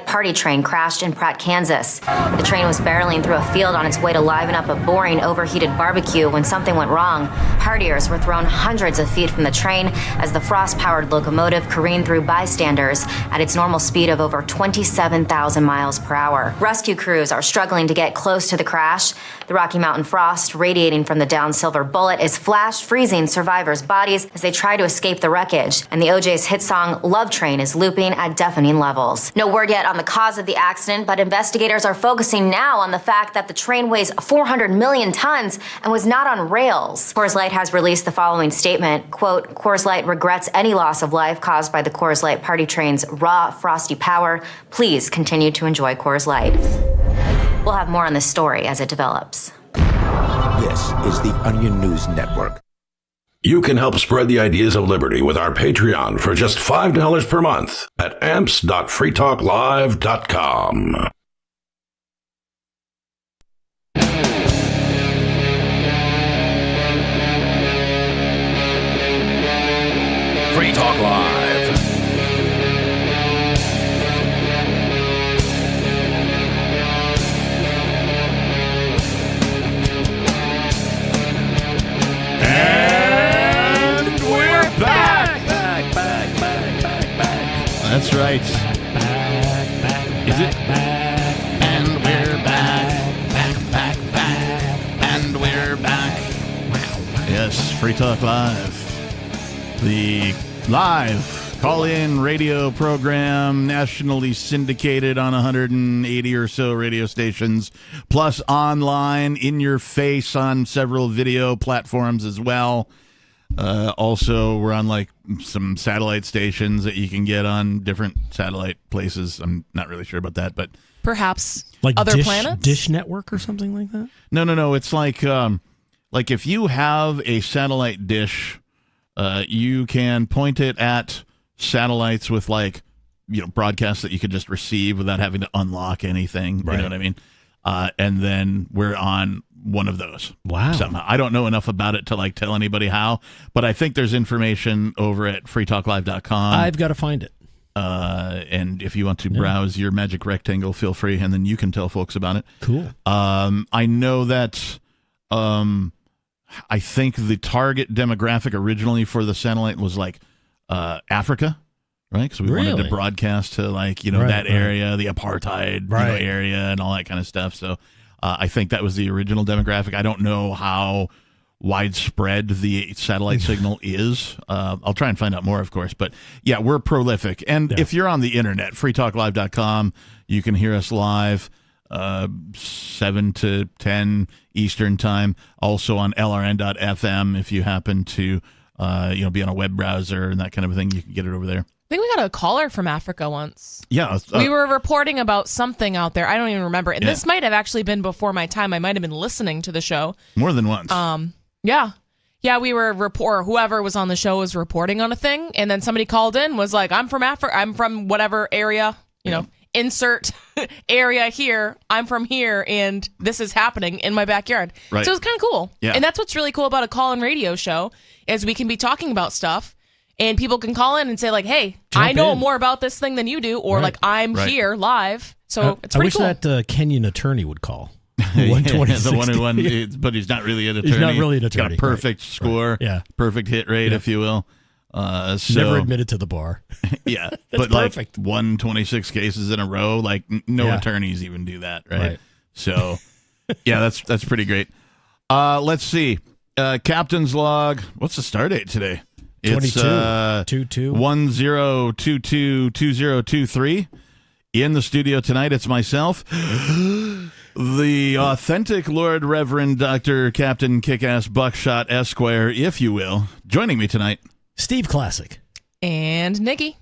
Party train crashed in Pratt, Kansas. The train was barreling through a field on its way to liven up a boring, overheated barbecue when something went wrong. Partiers were thrown hundreds of feet from the train as the frost-powered locomotive careened through bystanders at its normal speed of over 27,000 miles per hour. Rescue crews are struggling to get close to the crash. The Rocky Mountain frost radiating from the downed Silver Bullet is flash freezing survivors' bodies as they try to escape the wreckage. And the OJ's hit song Love Train is looping at deafening levels. No word yet on the cause of the accident, but investigators are focusing now on the fact that the train weighs 400 million tons and was not on rails. Coors Light has released the following statement, quote, Coors Light regrets any loss of life caused by the Coors Light Party train's raw, frosty power. Please continue to enjoy Coors Light. We'll have more on this story as it develops. This is the Onion News Network. You can help spread the ideas of liberty with our Patreon for just $5 per month at amps.freetalklive.com. Free Talk Live. And we're back! That's right. Is it? And we're back. And we're back. Yes, Free Talk Live. The live call-in radio program, nationally syndicated on 180 or so radio stations, plus online, in your face on several video platforms as well. Also, we're on like some satellite stations that you can get on different satellite places. I'm not really sure about that, but perhaps like other planets, Dish Network or something like that. No. It's like if you have a satellite dish, you can point it at satellites with broadcasts that you could just receive without having to unlock anything. Right. You know what I mean? And then we're on one of those. Wow. Somehow. I don't know enough about it to tell anybody how, but I think there's information over at freetalklive.com. I've got to find it. And if you want to browse your magic rectangle, feel free, and then you can tell folks about it. Cool. I know that I think the target demographic originally for the satellite was Africa, right? Because we wanted to broadcast to that area, the apartheid area, and all that kind of stuff. So I think that was the original demographic. I don't know how widespread the satellite signal is. I'll try and find out more, of course. But yeah, we're prolific. And if you're on the internet, freetalklive.com, you can hear us live 7 to 10 Eastern time. Also on LRN.FM if you happen to be on a web browser and that kind of a thing, you can get it over there. I think we got a caller from Africa once. Yeah. We were reporting about something out there. I don't even remember. And this might have actually been before my time. I might have been listening to the show. More than once. Yeah. Yeah, we were whoever was on the show was reporting on a thing, and then somebody called in, was like, I'm from Africa, I'm from whatever area, insert area here, I'm from here, and this is happening in my backyard. Right. So it's kind of cool. Yeah. And that's what's really cool about a call-in radio show, is we can be talking about stuff, and people can call in and say, hey, I know more about this thing than you do, or I'm here live. So it's pretty cool. I wish that Kenyan attorney would call. The one who won, but he's not really an attorney. He's not really an attorney. Got a perfect score, perfect hit rate, if you will. Never admitted to the bar. Yeah, but perfect. Won 26 cases in a row. No attorneys even do that, right? So, yeah, that's pretty great. Let's see. Captain's log. What's the start date today? It's 10222023. In the studio tonight, it's myself, the authentic Lord Reverend Dr. Captain Kickass Buckshot Esquire, if you will. Joining me tonight, Steve Classic and Nikki.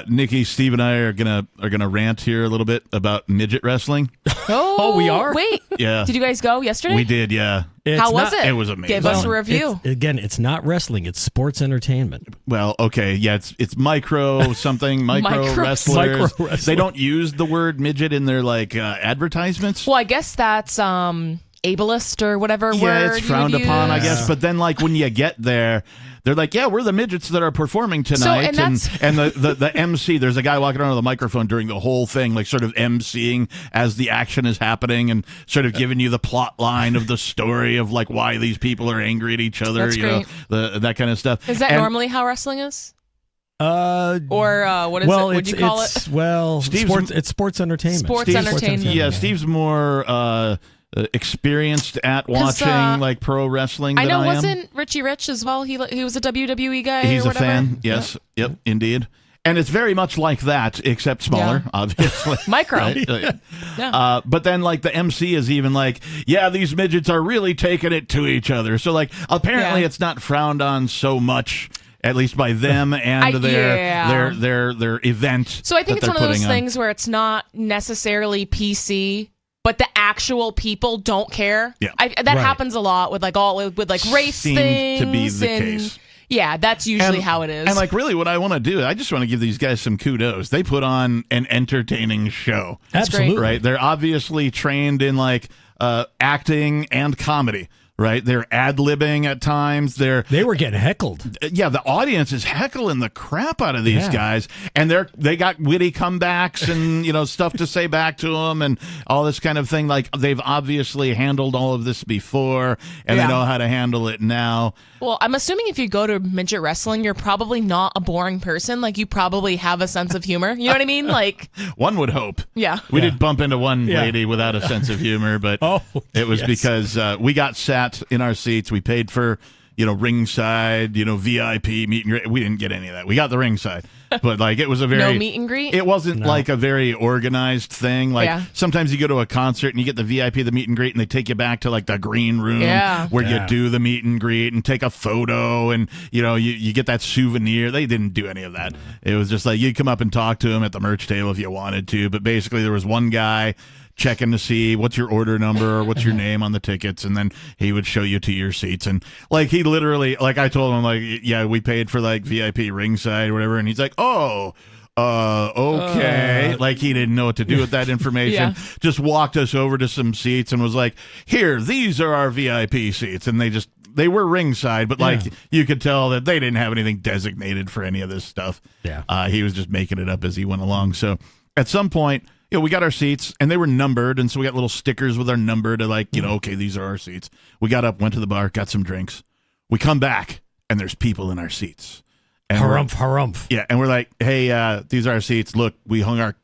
Nikki, Steve, and I are gonna rant here a little bit about midget wrestling. Oh, we are? Wait. Yeah. Did you guys go yesterday? We did, yeah. How was it? It was amazing. Give us a review. It's not wrestling. It's sports entertainment. Well, okay, yeah, it's micro something, micro wrestlers. They don't use the word midget in their advertisements. Well, I guess that's ableist or whatever word. Yeah, it's frowned upon, I guess. But then, when you get there, they're like, yeah, we're the midgets that are performing tonight. And the MC, there's a guy walking around with a microphone during the whole thing, like sort of MCing as the action is happening and sort of giving you the plot line of the story of like why these people are angry at each other, That's great. that kind of stuff. Is that normally how wrestling is? What is it? What'd you call it? Well, it's sports entertainment. Sports entertainment. Yeah, Steve's more experienced at watching like pro wrestling. I know. I Wasn't Richie Rich as well? He was a WWE guy. He's or a fan. Yes. Yep. Indeed. And it's very much like that, except smaller, obviously. Micro. Right? Yeah. But then, like, the MC is even like, yeah, these midgets are really taking it to each other. So, like, apparently it's not frowned on so much, at least by them and their event. So I think it's one of those things where it's not necessarily PC, but the actual people don't care. Yeah. That happens a lot with like race Seems things. to be the case. Yeah, that's usually how it is. And like, really, what I want to do, I just want to give these guys some kudos. They put on an entertaining show. Absolutely. Right? They're obviously trained in like acting and comedy. Right, they're ad-libbing at times. They were getting heckled. Yeah, the audience is heckling the crap out of these guys, and they got witty comebacks and stuff to say back to them and all this kind of thing. Like they've obviously handled all of this before, and they know how to handle it now. Well, I'm assuming if you go to midget wrestling, you're probably not a boring person. Like you probably have a sense of humor. You know what I mean? Like one would hope. Yeah, we did bump into one lady without a sense of humor, but it was because we got sat in our seats. We paid for ringside, VIP meet and greet. We didn't get any of that. We got the ringside, but like it was a very no meet and greet. It wasn't like a very organized thing. Like sometimes you go to a concert and you get the VIP, the meet and greet, and they take you back to like the green room where you do the meet and greet and take a photo, and you get that souvenir. They didn't do any of that. It was just like you'd come up and talk to him at the merch table if you wanted to, but basically there was one guy checking to see what's your order number or what's your name on the tickets, and then he would show you to your seats. And like he literally, like I told him, like, yeah, we paid for like VIP ringside or whatever, and he's like, okay. Like he didn't know what to do with that information. Just walked us over to some seats and was like, here, these are our VIP seats. And they were ringside, but like you could tell that they didn't have anything designated for any of this stuff. He was just making it up as he went along. So at some point, we got our seats, and they were numbered, and so we got little stickers with our number to like, okay, these are our seats. We got up, went to the bar, got some drinks. We come back, and there's people in our seats. And Harumph. Yeah, and we're like, hey, these are our seats. Look, we hung our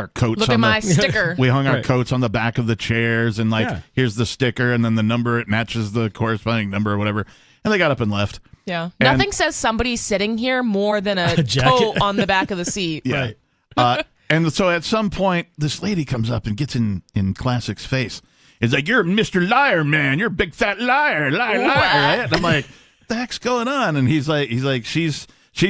coats Look on at my sticker. We hung our coats on the back of the chairs, and like, here's the sticker, and then the number, it matches the corresponding number or whatever. And they got up and left. Yeah. Nothing says somebody's sitting here more than a coat on the back of the seat. Yeah. Right. And so at some point, this lady comes up and gets in Classic's face. It's like, you're Mr. Liar, man. You're a big fat liar. Liar. Right? And I'm like, what the heck's going on? And he's like, she's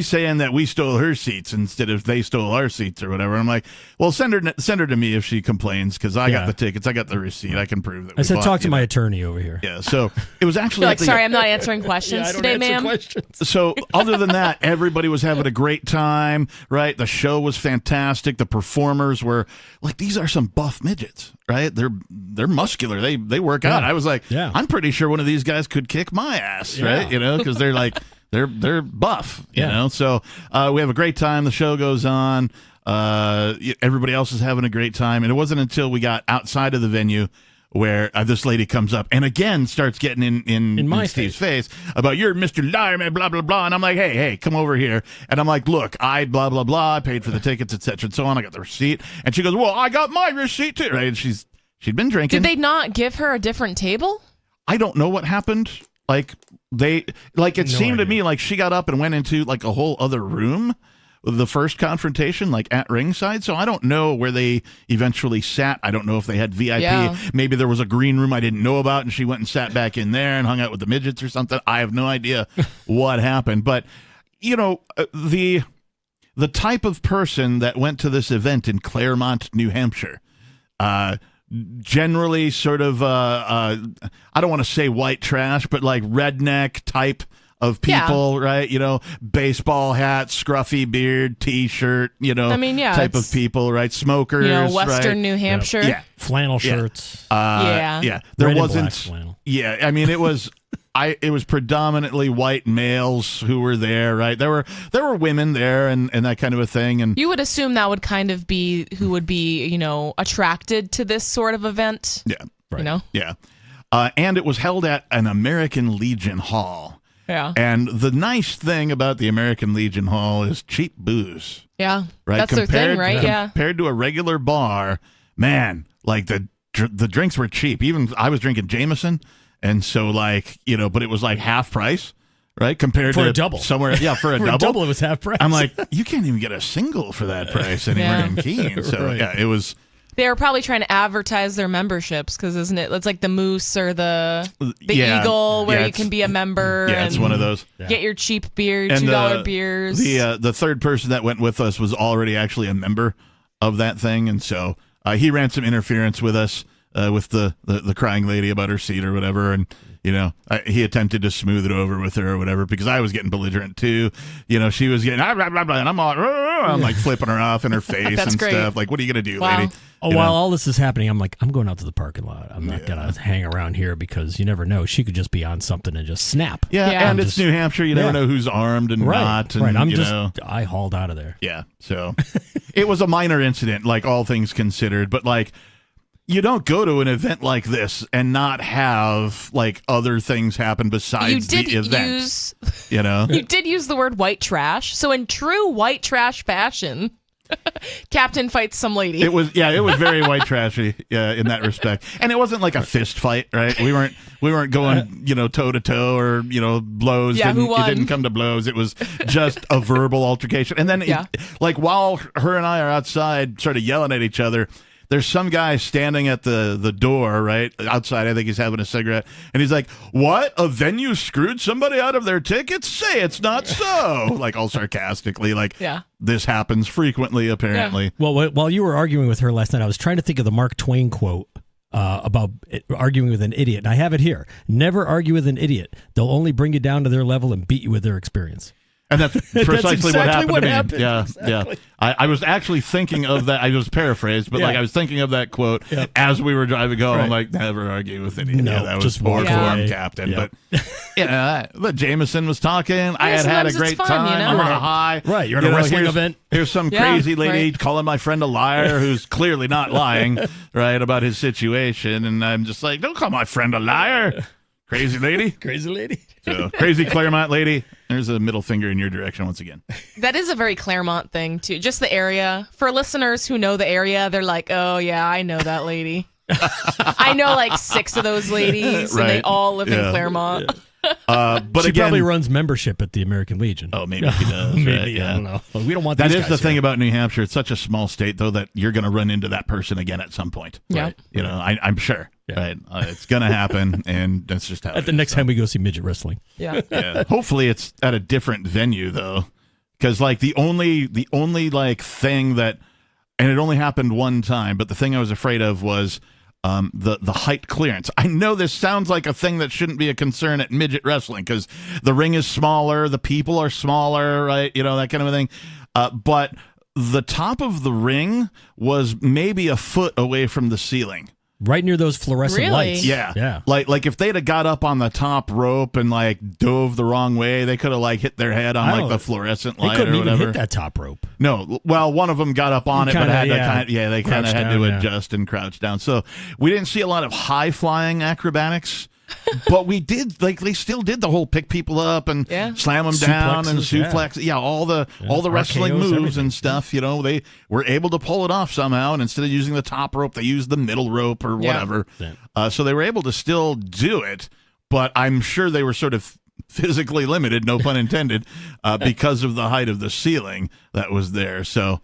saying that we stole her seats instead of they stole our seats or whatever. I'm like, well, send her to me if she complains, because I got the tickets, I got the receipt, I can prove that. I said, talk to my attorney over here. Yeah, so it was actually like, sorry, I'm not answering questions today, ma'am. So other than that, everybody was having a great time, right? The show was fantastic. The performers were like, these are some buff midgets, right? They're muscular. They work out. I was like, I'm pretty sure one of these guys could kick my ass, right? Because they're like. They're buff, you know. So we have a great time. The show goes on. Everybody else is having a great time. And it wasn't until we got outside of the venue where this lady comes up and again starts getting in Steve's face about, you're Mr. Liar, man, blah, blah, blah. And I'm like, hey, come over here. And I'm like, look, I blah, blah, blah. I paid for the tickets, et cetera, and so on. I got the receipt. And she goes, well, I got my receipt too. Right? And she'd been drinking. Did they not give her a different table? I don't know what happened. Like it seemed to me like she got up and went into like a whole other room with the first confrontation, like at ringside. So I don't know where they eventually sat. I don't know if they had VIP. Yeah. Maybe there was a green room I didn't know about, and she went and sat back in there and hung out with the midgets or something. I have no idea what happened. But the type of person that went to this event in Claremont, New Hampshire, generally sort of I don't want to say white trash, but like redneck type of people, right? Baseball hat, scruffy beard, t-shirt, type of people, right? Smokers, Western right? New Hampshire. Flannel shirts. There Red wasn't and black flannel. Yeah, I mean it was it was predominantly white males who were there, right? There were women there and that kind of a thing. And you would assume that would kind of be who would be, attracted to this sort of event. Yeah. Right. Yeah. And it was held at an American Legion Hall. Yeah. And the nice thing about the American Legion Hall is cheap booze. Yeah. Right. That's their thing, right? Yeah. Compared to a regular bar, man, like the drinks were cheap. Even I was drinking Jameson, and so but it was like half price, right? Compared for to a double somewhere, yeah, for a for double. a double, it was half price. I'm like, you can't even get a single for that price anywhere in Keene. So Right. yeah, it was. They were probably trying to advertise their memberships because isn't it? It's like the Moose or the Eagle where you can be a member. Yeah, it's one of those. Get your cheap beer, And $2 beers. The third person that went with us was already actually a member of that thing, and so he ran some interference with us with the crying lady about her seat or whatever, and he attempted to smooth it over with her or whatever because I was getting belligerent too. She was getting blah, blah, blah, and I'm like flipping her off in her face and great. stuff. Like, what are you gonna do, Wow. lady? While all this is happening, I'm like, I'm going out to the parking lot. I'm not gonna hang around here because you never know. She could just be on something and just snap. Yeah, Yeah. and it's New Hampshire. You never know who's armed and not. And, right. I hauled out of there. Yeah. So it was a minor incident, like all things considered, but you don't go to an event like this and not have other things happen besides the event. You did use the word white trash. So in true white trash fashion, Captain fights some lady. It was very white trashy, in that respect. And it wasn't like a fist fight, right? We weren't going, toe to toe or, blows. Yeah, who won? It didn't come to blows. It was just a verbal altercation. And then while her and I are outside sort of yelling at each other, there's some guy standing at the door, right, outside. I think he's having a cigarette. And he's like, what? A venue screwed somebody out of their tickets? Say it's not so. All sarcastically. This happens frequently, apparently. Yeah. Well, while you were arguing with her last night, I was trying to think of the Mark Twain quote about arguing with an idiot. And I have it here. Never argue with an idiot. They'll only bring you down to their level and beat you with their experience. And that's precisely exactly what happened to me. Yeah, exactly. I was actually thinking of that. I was paraphrased, but I was thinking of that quote as we were driving home. Right. I'm like, never argue with any. No, that was just poor walk form, away. Captain. Yeah. But Jameson was talking. I had a sometimes great it's fun, time. I'm on a high. Right, you're at a wrestling event. Here's some crazy lady calling my friend a liar who's clearly not lying, right, about his situation. And I'm just like, don't call my friend a liar. Crazy lady. Crazy lady. So, crazy Claremont lady. There's a middle finger in your direction once again. That is a very Claremont thing, too. Just the area. For listeners who know the area, they're like, oh, yeah, I know that lady. I know 6 of those ladies, and they all live in Claremont. But she again, probably runs membership at the American Legion. Oh, maybe she does. Maybe, right, I don't know. We don't want that. These Is guys the thing here. about New Hampshire. It's such a small state, though, that you're going to run into that person again at some point. Yeah. Right? I'm sure. Yeah. Right? It's going to happen, and that's just how At the next time we go see midget wrestling. Yeah. Hopefully, it's at a different venue, though, because the only thing that, and it only happened one time, but the thing I was afraid of was the height clearance. I know this sounds like a thing that shouldn't be a concern at midget wrestling because the ring is smaller, the people are smaller, right? That kind of a thing. But the top of the ring was maybe a foot away from the ceiling. Right near those fluorescent Really? lights. Yeah. Like if they'd have got up on the top rope and dove the wrong way, they could have hit their head on the fluorescent They light couldn't or even whatever. hit that top rope. No, well, one of them got up on it, but had to they kind of had to adjust and crouch down. So we didn't see a lot of high flying acrobatics, but we did they still did the whole pick people up and slam them down and suplex. Yeah, all the wrestling RKOs, moves everything. and stuff. They were able to pull it off somehow, and instead of using the top rope, they used the middle rope or whatever. Yeah. So they were able to still do it, but I'm sure they were sort of physically limited, no pun intended, because of the height of the ceiling that was there. So,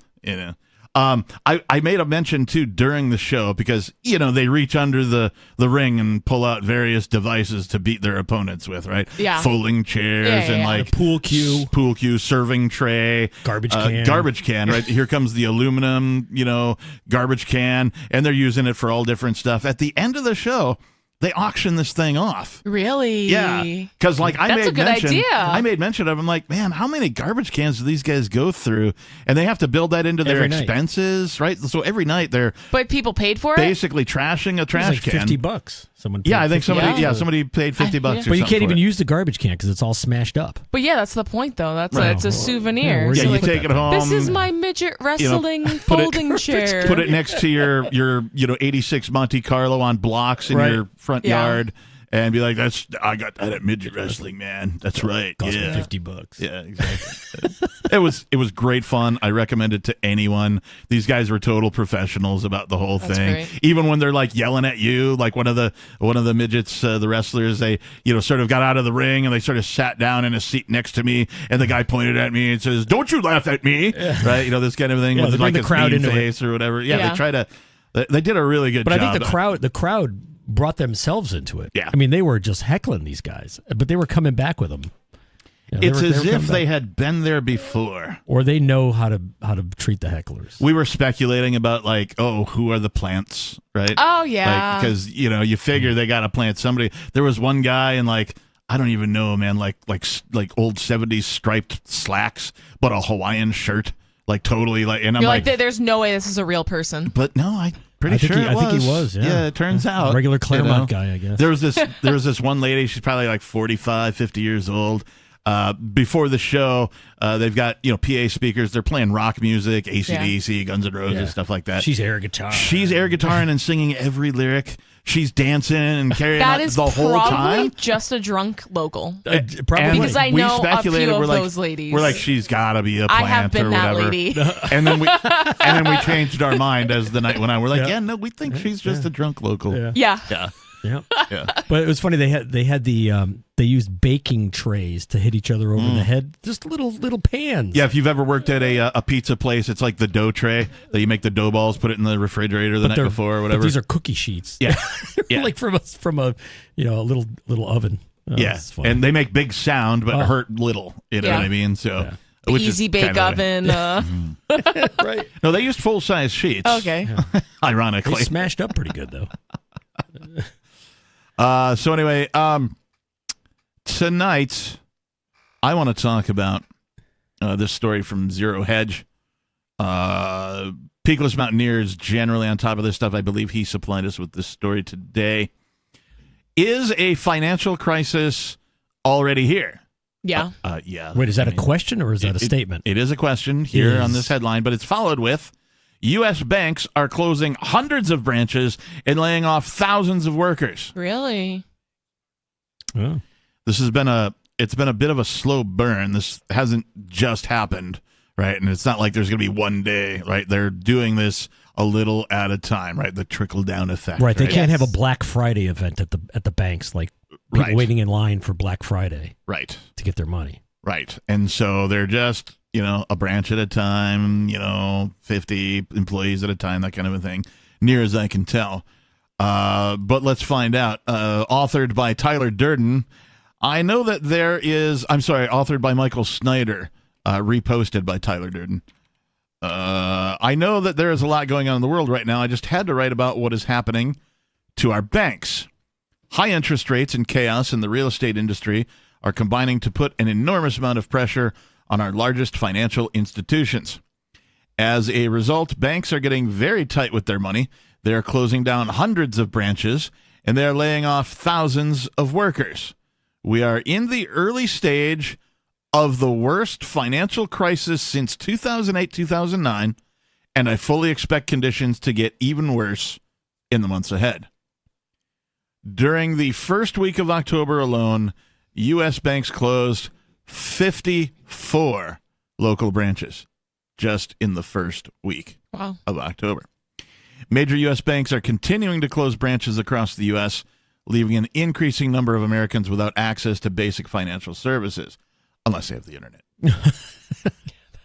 I made a mention, too, during the show because, they reach under the ring and pull out various devices to beat their opponents with, right? Yeah. Folding chairs and pool cue, serving tray. Garbage can, right? Here comes the aluminum, garbage can, and they're using it for all different stuff. At the end of the show, they auction this thing off. Really? Yeah, because like That's a good idea. I made mention of. I'm like, man, how many garbage cans do these guys go through? And they have to build that into their Every night. expenses, right? So every night they're But people paid for it? basically trashing a It's trash like can. $50. Someone paid Yeah, I think somebody. $50. Yeah, somebody paid $50 or yeah. something. But you can't for even it. use the garbage can because it's all smashed up. But yeah, that's the point, though. It's a souvenir. where do Yeah, So you like, take it home. This is my midget wrestling folding chair. Put it next to your 86 Monte Carlo on blocks in Right. your front Yeah. yard, and be like, I got that at midget wrestling, man. That's right. Cost me Yeah. $50. Yeah, exactly. it was great fun. I recommend it to anyone. These guys were total professionals about the whole That's thing. great. Even when they're like yelling at you, like one of the midgets, the wrestlers, they sort of got out of the ring and they sort of sat down in a seat next to me, and the guy pointed at me and says, "Don't you laugh at me," right? This kind of thing Yeah, they with bring like the a crowd mean into it. face or whatever. Yeah, Yeah. they try to. They did a really good But job. I think the crowd brought themselves into it. Yeah. I mean, they were just heckling these guys, but they were coming back with them. It's as if coming they back. had been there before. or they know how to treat the hecklers. We were speculating about like, who are the plants, right? Oh, yeah. Because you figure they got to plant somebody. There was one guy in like, I don't even know, man, like old 70s striped slacks, but a Hawaiian shirt, like totally like. And I'm You're like, there's no way this is a real person. but no, I'm pretty sure it was. I think he was. Yeah, it turns out regular Claremont guy, I guess. There was this one lady. She's probably like 45, 50 years old. Before the show, they've got PA speakers. They're playing rock music, AC/DC, Guns N' Roses, Yeah. stuff like that. She's air guitar. She's air guitaring and singing every lyric. She's dancing and carrying That on is the whole probably time. just a drunk local. Probably And Because I we know a speculated, few of we're like, those ladies. We're like, she's got to be a plant I have been or that whatever. lady. And then we changed our mind as the night went on. We're like, Yeah. yeah, no, we think she's just a drunk local. Yeah. Yeah. Yeah. Yeah. Yeah. But it was funny. They had they used baking trays to hit each other over the head. Just little pans. Yeah, if you've ever worked at a pizza place, it's like the dough tray that you make the dough balls, put it in the refrigerator the night before or whatever. But these are cookie sheets. Yeah. Yeah. like from a little oven. Oh, yeah, that's funny. and they make big sound but hurt little. You know Yeah. what I mean? So Yeah. The which is easy bake kind of oven. right. no, they used full size sheets. Okay. They Ironically. smashed up pretty good though. So anyway, tonight I want to talk about this story from Zero Hedge. Peakless Mountaineers generally on top of this stuff. I believe he supplied us with this story today. Is a financial crisis already here? Yeah. Yeah. Wait, is that I a mean, question or is that a statement? It is a question here on Is- this headline, but it's followed with U.S. banks are closing hundreds of branches and laying off thousands of workers. Really? Oh. This has been it's been a bit of a slow burn. This hasn't just happened, right? And it's not like there's going to be one day, right? They're doing this a little at a time, right? The trickle down effect. Right. They can't Yes. have a Black Friday event at the banks, like people Right. waiting in line for Black Friday Right. to get their money. Right. And so they're just, a branch at a time, 50 employees at a time, that kind of a thing, near as I can tell. But let's find out. Authored by Tyler Durden. I know that authored by Michael Snyder, reposted by Tyler Durden. I know that there is a lot going on in the world right now. I just had to write about what is happening to our banks. High interest rates and chaos in the real estate industry are combining to put an enormous amount of pressure on our largest financial institutions. As a result, banks are getting very tight with their money. They are closing down hundreds of branches, and they are laying off thousands of workers. We are in the early stage of the worst financial crisis since 2008-2009, and I fully expect conditions to get even worse in the months ahead. During the first week of October alone, U.S. banks closed 54 local branches just in the first week Wow. of October. Major U.S. banks are continuing to close branches across the U.S., leaving an increasing number of Americans without access to basic financial services, unless they have the internet.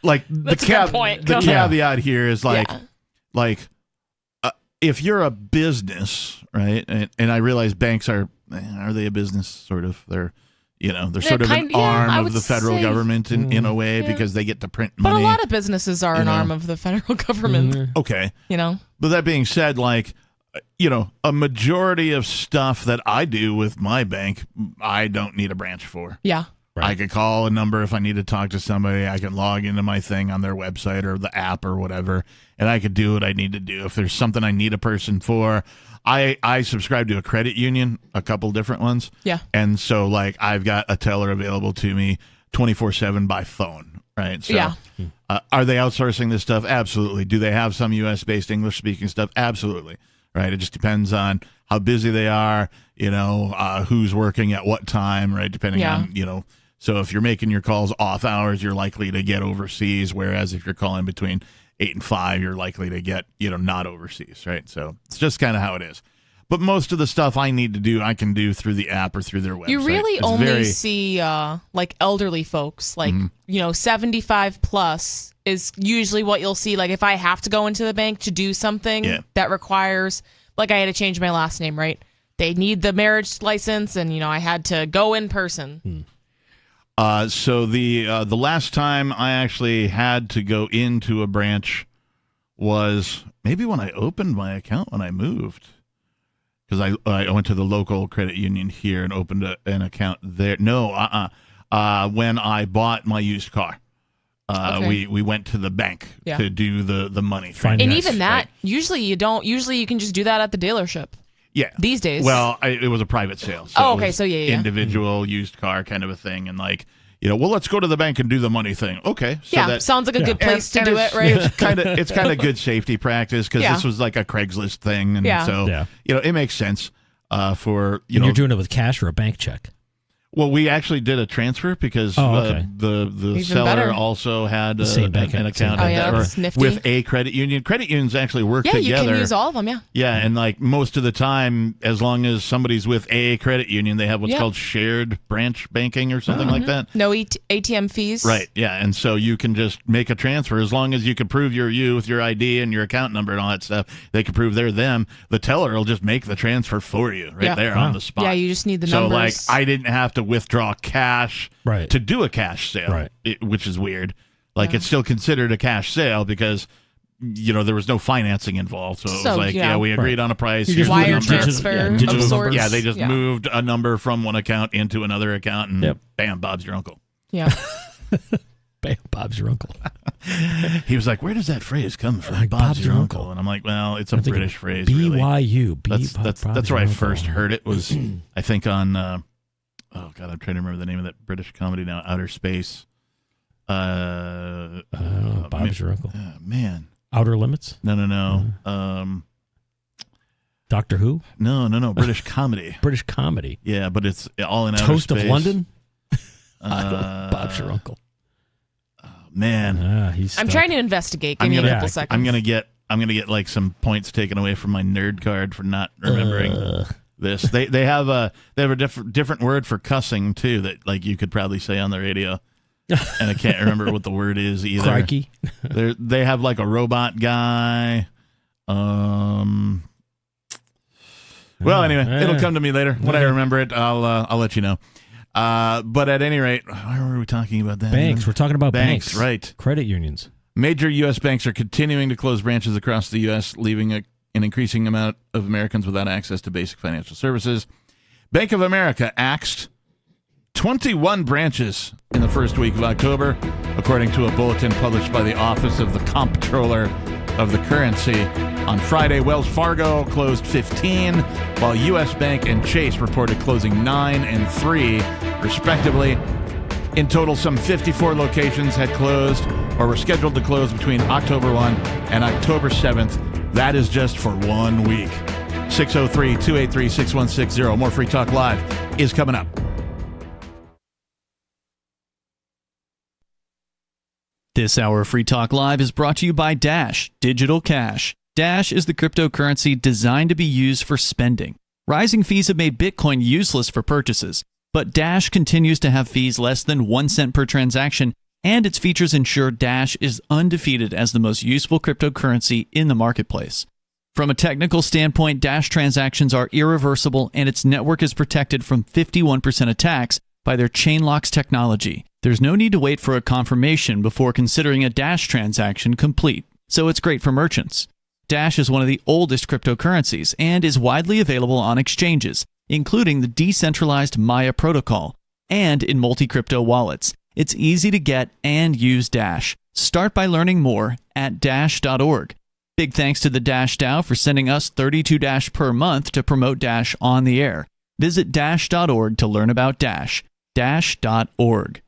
Like That's a good point. the Go ahead. caveat here is like, Yeah. if you're a business, right? And I realize banks are they a business? Sort of. They're sort of an arm I of would the federal say- government in a way Yeah. because they get to print But money. a lot of businesses are an know. arm of the federal government, Okay. you know? But that being said, like, a majority of stuff that I do with my bank, I don't need a branch for. Yeah. Right. I could call a number if I need to talk to somebody. I can log into my thing on their website or the app or whatever, and I could do what I need to do. If there's something I need a person for, I subscribe to a credit union, a couple different ones. Yeah. And so, like, I've got a teller available to me 24/7 by phone, right? So, Yeah. Are they outsourcing this stuff? Absolutely. Do they have some U.S.-based English-speaking stuff? Absolutely. Right. It just depends on how busy they are, who's working at what time, right? Depending on, so if you're making your calls off hours, you're likely to get overseas. Whereas if you're calling between 8 and 5, you're likely to get, not overseas, right? So it's just kind of how it is. But most of the stuff I need to do, I can do through the app or through their website. You really only see like elderly folks, like 75 plus is usually what you'll see. Like if I have to go into the bank to do something that requires, like I had to change my last name, right? They need the marriage license, and I had to go in person. So the last time I actually had to go into a branch was maybe when I opened my account when I moved. Because I went to the local credit union here and opened an account there. No, when I bought my used car, we went to the bank to do the money thing. And even that, usually you don't. Usually you can just do that at the dealership. Yeah. These days. Well, it was a private sale. So individual used car kind of a thing, and like. Let's go to the bank and do the money thing. Okay. So sounds like a good place to do it, right? It's kind of good safety practice because this was like a Craigslist thing, and so it makes sense for And you're doing it with cash or a bank check. Well, we actually did a transfer because the seller also had an account with a credit union. Credit unions actually work together. Yeah, you can use all of them, Yeah, and like most of the time, as long as somebody's with a credit union, they have what's called shared branch banking or something like that. No ATM fees. Right, yeah, and so you can just make a transfer as long as you can prove you're you with your ID and your account number and all that stuff. They can prove they're them. The teller will just make the transfer for you there on the spot. Yeah, you just need the numbers. So, numbers. like, I didn't have to withdraw cash to do a cash sale, which is weird. Like, it's still considered a cash sale because, there was no financing involved. So it was like, we agreed on a price. Here's wire transfer of sorts. Yeah, they just moved a number from one account into another account, and bam, Bob's your uncle. Yeah. Bam, Bob's your uncle. He was like, where does that phrase come from? Like, Bob's your uncle. And I'm like, well, it's a British phrase. BYU. That's where I first heard it was, I think, on... oh, God, I'm trying to remember the name of that British comedy now, Outer Space. Bob's your uncle. Man. Outer Limits? No. Doctor Who? No. British comedy. British comedy. Yeah, but it's all in outer Toast space. of London? Bob's your uncle. Oh, man. I'm trying to investigate. Give me a couple seconds. I'm gonna get like some points taken away from my nerd card for not remembering this. They have a different word for cussing too that like you could probably say on the radio, and I can't remember what the word is either. Crikey. They have like a robot guy. Well, anyway, it'll come to me later. When I remember it, I'll let you know. But at any rate, why were we talking about that? Banks. We're talking about banks. Right. Credit unions. Major U.S. banks are continuing to close branches across the U.S., leaving an increasing amount of Americans without access to basic financial services. Bank of America axed 21 branches in the first week of October, according to a bulletin published by the Office of the Comptroller of the Currency. On Friday, Wells Fargo closed 15, while U.S. Bank and Chase reported closing 9 and 3, respectively. In total, some 54 locations had closed or were scheduled to close between October 1 and October 7th. That is just for 1 week. 603-283-6160. More Free Talk Live is coming up. This hour of Free Talk Live is brought to you by Dash Digital Cash. Dash is the cryptocurrency designed to be used for spending. Rising fees have made Bitcoin useless for purchases, but Dash continues to have fees less than 1 cent per transaction, and its features ensure Dash is undefeated as the most useful cryptocurrency in the marketplace. From a technical standpoint, Dash transactions are irreversible, and its network is protected from 51% attacks by their Chainlocks technology. There's no need to wait for a confirmation before considering a Dash transaction complete, so it's great for merchants. Dash is one of the oldest cryptocurrencies and is widely available on exchanges, including the decentralized Maya protocol, and in multi-crypto wallets. It's easy to get and use Dash. Start by learning more at Dash.org. Big thanks to the Dash DAO for sending us 32 Dash per month to promote Dash on the air. Visit Dash.org to learn about Dash. Dash.org.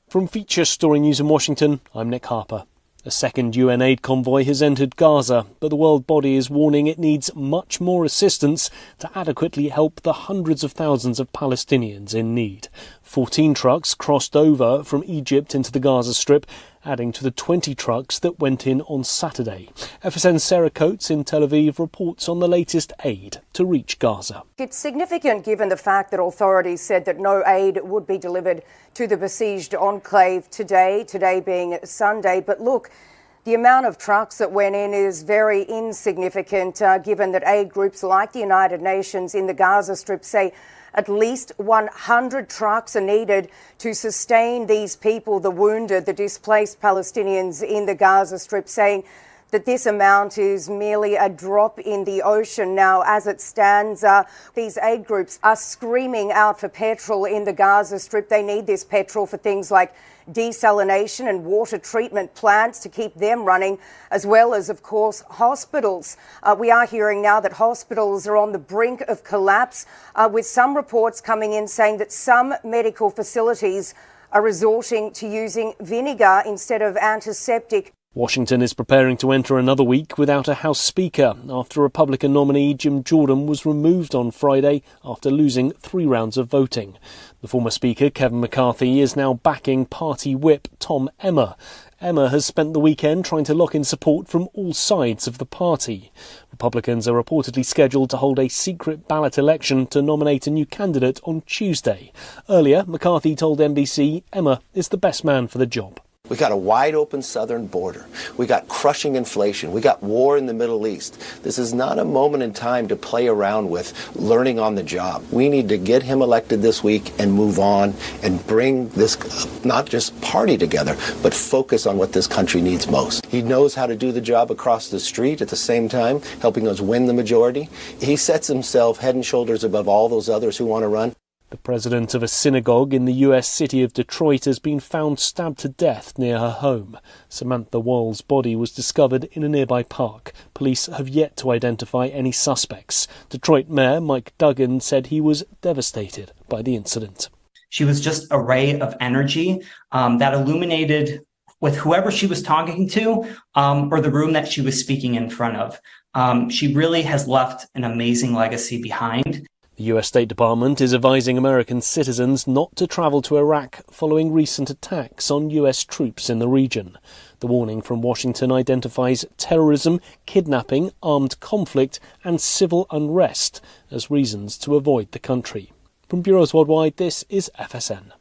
From Feature Story News in Washington, I'm Nick Harper. A second UN aid convoy has entered Gaza, but the world body is warning it needs much more assistance to adequately help the hundreds of thousands of Palestinians in need. 14 trucks crossed over from Egypt into the Gaza Strip, adding to the 20 trucks that went in on Saturday. FSN's Sarah Coates in Tel Aviv reports on the latest aid to reach Gaza. It's significant given the fact that authorities said that no aid would be delivered to the besieged enclave today being Sunday. But look, the amount of trucks that went in is very insignificant, given that aid groups like the United Nations in the Gaza Strip say at least 100 trucks are needed to sustain these people, the wounded, the displaced Palestinians in the Gaza Strip, saying that this amount is merely a drop in the ocean. Now, as it stands, these aid groups are screaming out for petrol in the Gaza Strip. They need this petrol for things like desalination and water treatment plants to keep them running, as well as, of course, hospitals. We are hearing now that hospitals are on the brink of collapse, with some reports coming in saying that some medical facilities are resorting to using vinegar instead of antiseptic. Washington is preparing to enter another week without a House Speaker after Republican nominee Jim Jordan was removed on Friday after losing 3 rounds of voting. The former Speaker, Kevin McCarthy, is now backing party whip Tom Emmer. Emmer has spent the weekend trying to lock in support from all sides of the party. Republicans are reportedly scheduled to hold a secret ballot election to nominate a new candidate on Tuesday. Earlier, McCarthy told NBC Emmer is the best man for the job. We got a wide open southern border. We got crushing inflation. We got war in the Middle East. This is not a moment in time to play around with learning on the job. We need to get him elected this week and move on and bring this not just party together, but focus on what this country needs most. He knows how to do the job across the street at the same time, helping us win the majority. He sets himself head and shoulders above all those others who want to run. The president of a synagogue in the U.S. city of Detroit has been found stabbed to death near her home. Samantha Wall's body was discovered in a nearby park. Police have yet to identify any suspects. Detroit Mayor Mike Duggan said he was devastated by the incident. She was just a ray of energy that illuminated with whoever she was talking to or the room that she was speaking in front of. She really has left an amazing legacy behind. The U.S. State Department is advising American citizens not to travel to Iraq following recent attacks on U.S. troops in the region. The warning from Washington identifies terrorism, kidnapping, armed conflict and civil unrest as reasons to avoid the country. From Bureaus Worldwide, this is FSN.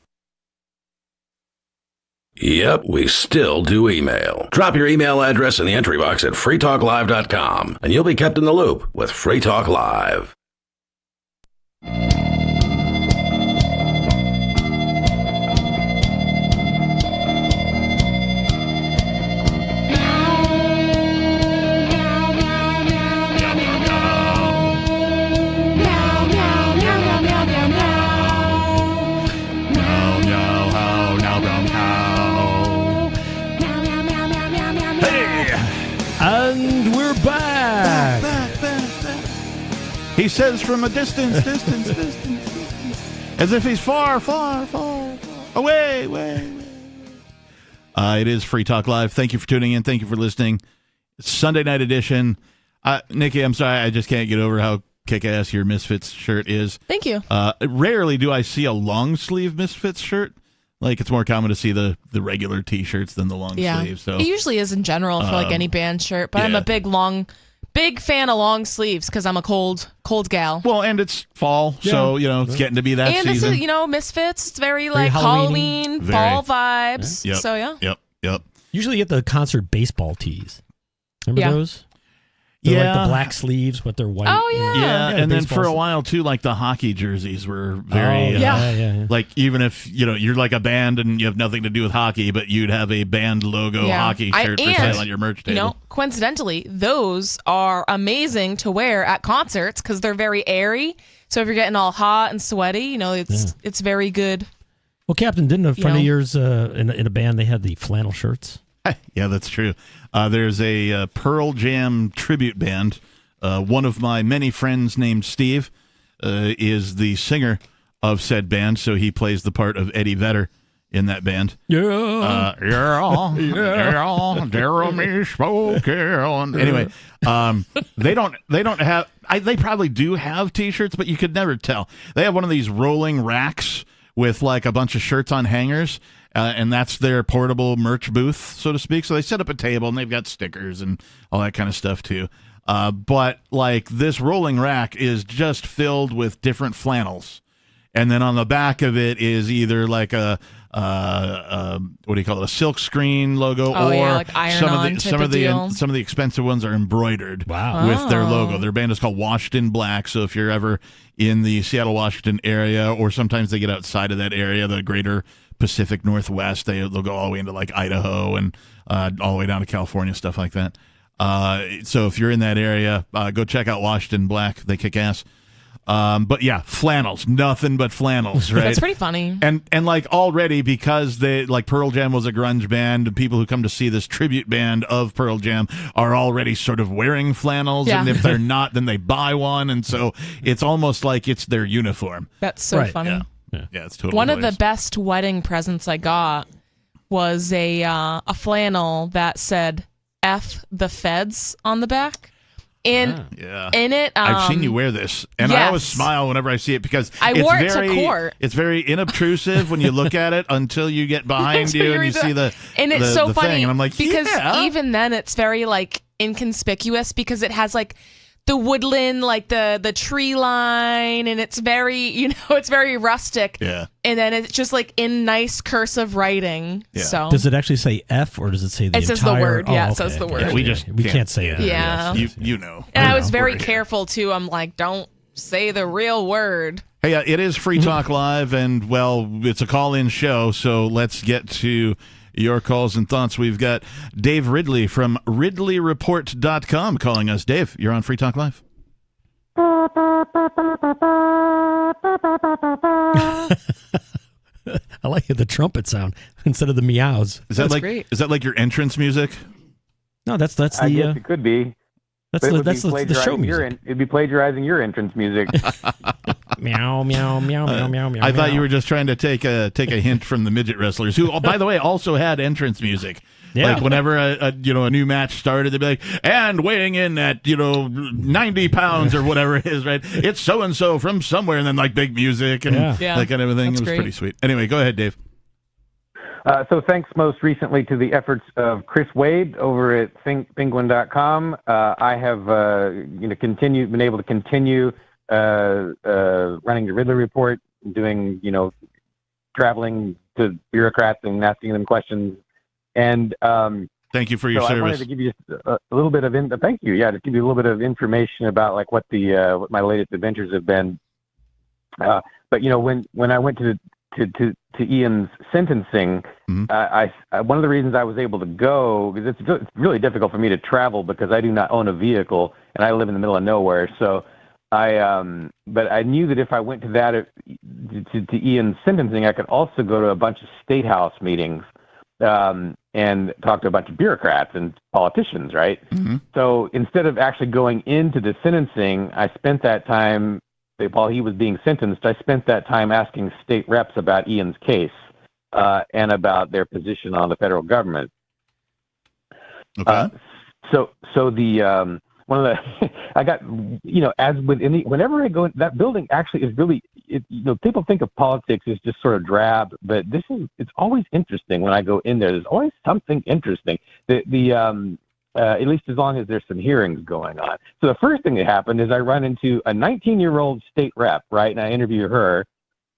Yep, we still do email. Drop your email address in the entry box at freetalklive.com and you'll be kept in the loop with Free Talk Live. And we're back. He says from a distance, as if he's far away. It is Free Talk Live. Thank you for tuning in. Thank you for listening. Sunday night edition. Nikki, I'm sorry, I just can't get over how kick-ass your Misfits shirt is. Thank you. Rarely do I see a long-sleeve Misfits shirt. Like, it's more common to see the regular T-shirts than the long sleeves. So it usually is in general for like any band shirt, but I'm a big fan of long sleeves because I'm a cold gal. Well, and it's fall, so it's getting to be that and season. And this is Misfits. It's very like Halloween, fall vibes. Yep, so Yep. Usually you get the concert baseball tees. Remember those? They're like the black sleeves with their white. Oh, yeah. Yeah, and then for a baseballs. while too, like the hockey jerseys were very, yeah. like even if you're like a band and you have nothing to do with hockey, but you'd have a band logo hockey shirt for sale on your merch table. Coincidentally, those are amazing to wear at concerts because they're very airy. So if you're getting all hot and sweaty, it's very good. Well, Captain, didn't a friend of yours in a band, they had the flannel shirts? Yeah, that's true. There's a Pearl Jam tribute band. One of my many friends named Steve is the singer of said band, so he plays the part of Eddie Vedder in that band. Jeremy Spokane. Anyway, they don't have. They probably do have T-shirts, but you could never tell. They have one of these rolling racks with like a bunch of shirts on hangers. And that's their portable merch booth, so to speak. So they set up a table, and they've got stickers and all that kind of stuff, too. But, like, this rolling rack is just filled with different flannels. And then on the back of it is either like a silk screen logo, or like iron-on some of the expensive ones are embroidered with their logo. Their band is called Washington Black, so if you're ever in the Seattle, Washington area, or sometimes they get outside of that area, the greater Pacific Northwest, they'll go all the way into like Idaho and all the way down to California, stuff like that. So if you're in that area, go check out Washington Black. They kick ass. But yeah, flannels, nothing but flannels, right? That's pretty funny. And like already, because they like Pearl Jam was a grunge band, people who come to see this tribute band of Pearl Jam are already sort of wearing flannels, and if they're not, then they buy one, and so it's almost like it's their uniform. That's so funny. Yeah, it's totally one of hilarious. the best wedding presents I got was a flannel that said "F the Feds" on the back. In it, I've seen you wear this, and I always smile whenever I see it because I wore it to court. It's very inobtrusive when you look at it until you get behind you and you see the and it's so funny thing, and I'm like, because even then it's very like inconspicuous because it has like the woodland, like the tree line, and it's very it's very rustic. Yeah. And then it's just like in nice cursive writing. Yeah. So does it actually say F or does it say the entire? It says the word. Oh, Yeah, okay. it says the word. Yeah, we can't say it. Yeah. You know. And I was very careful too. I'm like, don't say the real word. Hey, it is Free Talk Live, and well, it's a call-in show, so let's get to your calls and thoughts. We've got Dave Ridley from RidleyReport.com calling us. Dave, you're on Free Talk Live. I like the trumpet sound instead of the meows. Is that great. Is that like your entrance music? No, that's the. I guess it could be. That's the show music. It'd be plagiarizing your entrance music. Meow meow meow meow meow meow. I thought you were just trying to take a hint from the midget wrestlers, who, by the way, also had entrance music. Yeah. Like whenever a new match started, they'd be like, and weighing in at 90 pounds or whatever it is, right? It's so and so from somewhere, and then like big music and that kind of thing. It was pretty sweet. Anyway, go ahead, Dave. So thanks most recently to the efforts of Chris Wade over at Penguin.com. I have been able to continue running the Ridley Report, doing traveling to bureaucrats and asking them questions. And thank you for your service. I wanted to give you just a little bit of thank you. Yeah, to give you a little bit of information about like what what my latest adventures have been. But when I went to Ian's sentencing, I one of the reasons I was able to go, because it's really difficult for me to travel because I do not own a vehicle and I live in the middle of nowhere. So but I knew that if I went to that to Ian's sentencing, I could also go to a bunch of state house meetings and talk to a bunch of bureaucrats and politicians, right? Mm-hmm. So instead of actually going into the sentencing, I spent that time. While he was being sentenced, I spent that time asking state reps about Ian's case and about their position on the federal government. Okay. So the one of the I got as with whenever I go in that building, actually is really people think of politics as just sort of drab, but it's always interesting when I go in there. There's always something interesting. At least as long as there's some hearings going on. So the first thing that happened is I run into a 19-year-old state rep, right? And I interview her.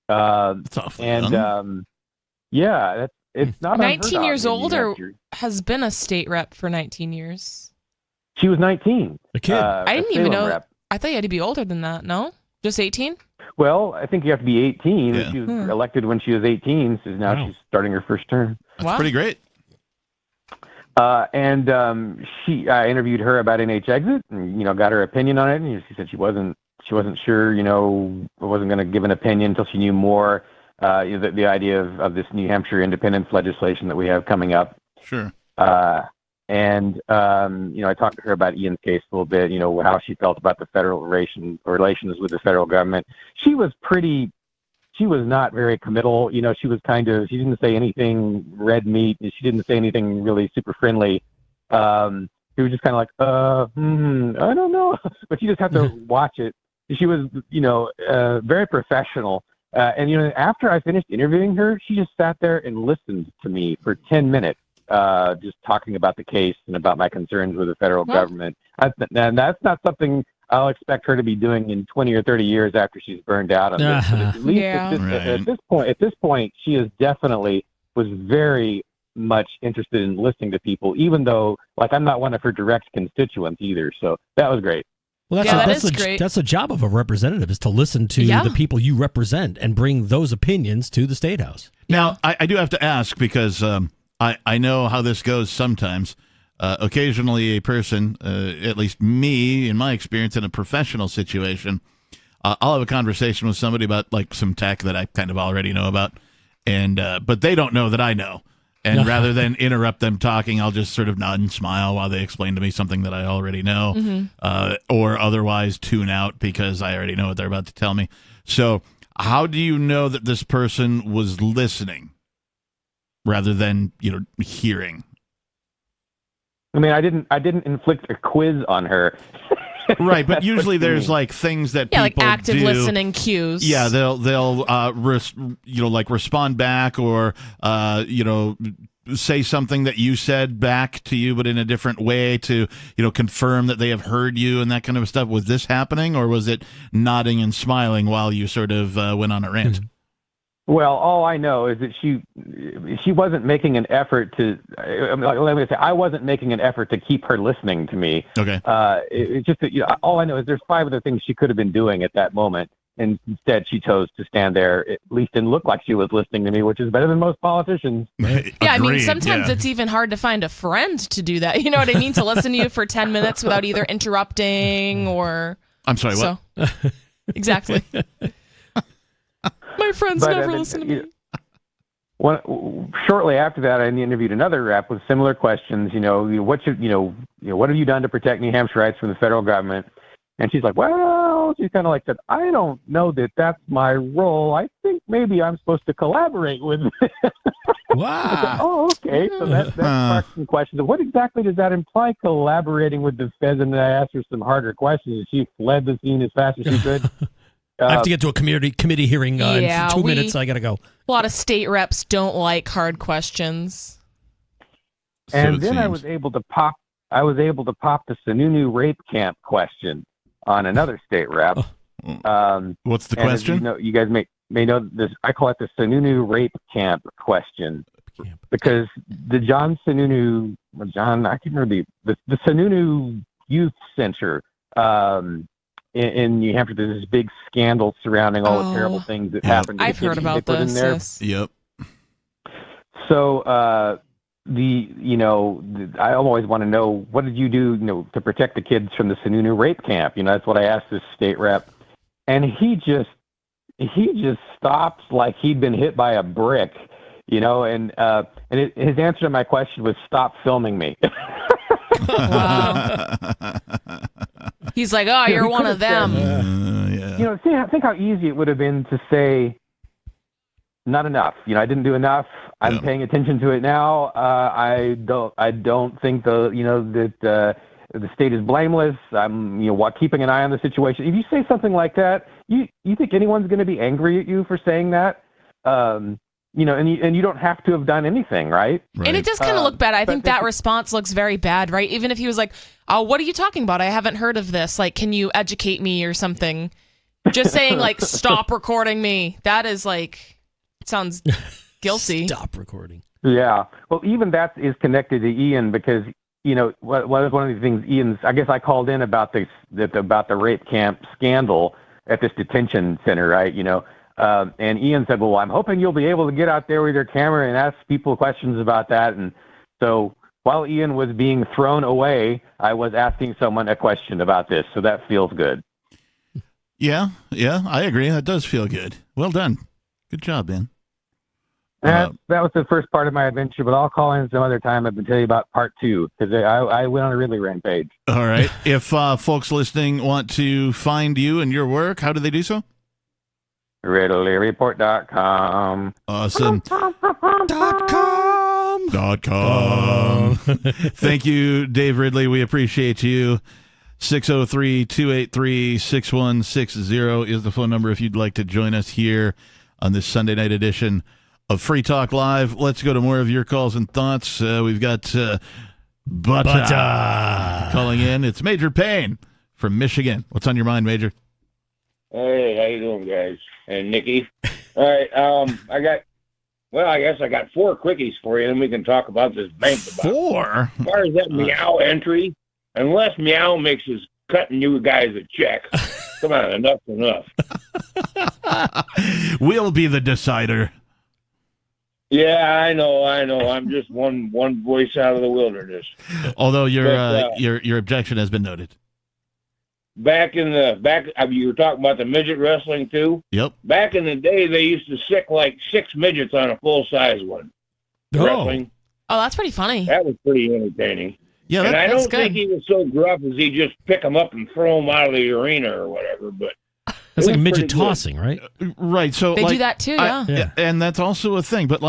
That's awfully young. It's not 19 years old or has been a state rep for 19 years. She was 19. A kid. I didn't even know. Rep. I thought you had to be older than that. No, just 18. Well, I think you have to be 18. Yeah. She was elected when she was 18, so now she's starting her first term. That's pretty great. I interviewed her about NH Exit, and got her opinion on it. And she said she wasn't sure. Wasn't going to give an opinion until she knew more. The idea of this New Hampshire independence legislation that we have coming up. Sure. I talked to her about Ian's case a little bit. How she felt about the federal relations with the federal government. She was not very committal. She didn't say anything red meat. She didn't say anything really super friendly. She was just kind of like, I don't know. But you just have to watch it. She was, very professional. After I finished interviewing her, she just sat there and listened to me for 10 minutes, just talking about the case and about my concerns with the federal government. And that's not something I'll expect her to be doing in 20 or 30 years after she's burned out on this. But at least at this point, she is definitely was very much interested in listening to people, even though, I'm not one of her direct constituents either. So that was great. Well, that's the job of a representative, is to listen to the people you represent and bring those opinions to the State House. Now, I do have to ask, because I know how this goes sometimes. Occasionally a person, at least me, in my experience, in a professional situation, I'll have a conversation with somebody about some tech that I kind of already know about, but they don't know that I know. And rather than interrupt them talking, I'll just sort of nod and smile while they explain to me something that I already know, or otherwise tune out because I already know what they're about to tell me. So how do you know that this person was listening rather than, hearing? I mean, I didn't inflict a quiz on her. Right, but usually there's things that people like active do. Listening cues. Yeah, they'll respond back, or say something that you said back to you, but in a different way to confirm that they have heard you and that kind of stuff. Was this happening, or was it nodding and smiling while you sort of went on a rant? Well, all I know is that she wasn't making an effort to. Let me say, I wasn't making an effort to keep her listening to me. Okay. It's just that all I know is there's 5 other things she could have been doing at that moment, and instead she chose to stand there at least and look like she was listening to me, which is better than most politicians. Yeah, I mean, sometimes it's even hard to find a friend to do that. You know what I mean? To listen to you for 10 minutes without either interrupting or. I'm sorry. What? Exactly. My friends never listen to me. Shortly after that, I interviewed another rep with similar questions. What have you done to protect New Hampshireites from the federal government? And she's like, well, she kind of said, I don't know that that's my role. I think maybe I'm supposed to collaborate with them. Wow. Oh, okay. So that sparked some questions. What exactly does that imply, collaborating with the feds? And then I asked her some harder questions, and she fled the scene as fast as she could. I have to get to a committee hearing in 2 minutes. I got to go. A lot of state reps don't like hard questions. And then I was able to pop the Sununu rape camp question on another state rep. What's the question? You guys may know this. I call it the Sununu rape camp question, because the I can't remember the Sununu Youth Center. In New Hampshire, there's this big scandal surrounding all the terrible things that happened to the I've heard kids about they put in there. this. Yep. So I always want to know, what did you do, to protect the kids from the Sununu rape camp? That's what I asked this state rep, and he just stopped like he'd been hit by a brick, and his answer to my question was, "Stop filming me." Wow. He's like, oh, you're one of them. Think how easy it would have been to say, not enough. I didn't do enough. I'm paying attention to it now. I don't think that the state is blameless. I'm keeping an eye on the situation. If you say something like that, you think anyone's going to be angry at you for saying that? And you don't have to have done anything, right? And it does kind of look bad. I think that response looks very bad, right? Even if he was like, oh, what are you talking about? I haven't heard of this. Can you educate me or something? Just saying, stop recording me. That is it sounds guilty. Stop recording. Yeah. Well, even that is connected to Ian, because one of the things Ian's, I guess I called in about about the rape camp scandal at this detention center, right? And Ian said, well, I'm hoping you'll be able to get out there with your camera and ask people questions about that. And so while Ian was being thrown away, I was asking someone a question about this. So that feels good. Yeah, I agree. That does feel good. Well done. Good job, man. That was the first part of my adventure, but I'll call in some other time and tell you about part 2, because I went on a really rampage. All right. If folks listening want to find you and your work, how do they do so? RiddleyReport.com. Awesome. .com. Thank you, Dave Ridley. We appreciate you. 603-283-6160 is the phone number if you'd like to join us here on this Sunday night edition of Free Talk Live. Let's go to more of your calls and thoughts. We've got Butta calling in. It's Major Payne from Michigan. What's on your mind, Major? Hey, how you doing, guys? And Nikki. All right, I guess I got 4 quickies for you, and we can talk about this bank. 4? As far as that Meow entry, unless Meow makes us cutting you guys a check. Come on, enough's enough. We'll be the decider. Yeah, I know. I'm just one voice out of the wilderness. Although your objection has been noted. Back you were talking about the midget wrestling too? Yep. Back in the day, they used to sick like 6 midgets on a full-size one. Wrestling. Oh, that's pretty funny. That was pretty entertaining. Yeah, and I don't good. think he was so gruff as he just pick them up and throw them out of the arena or whatever, but that's like midget tossing, right? Right. So they do that too, yeah. And that's also a thing. But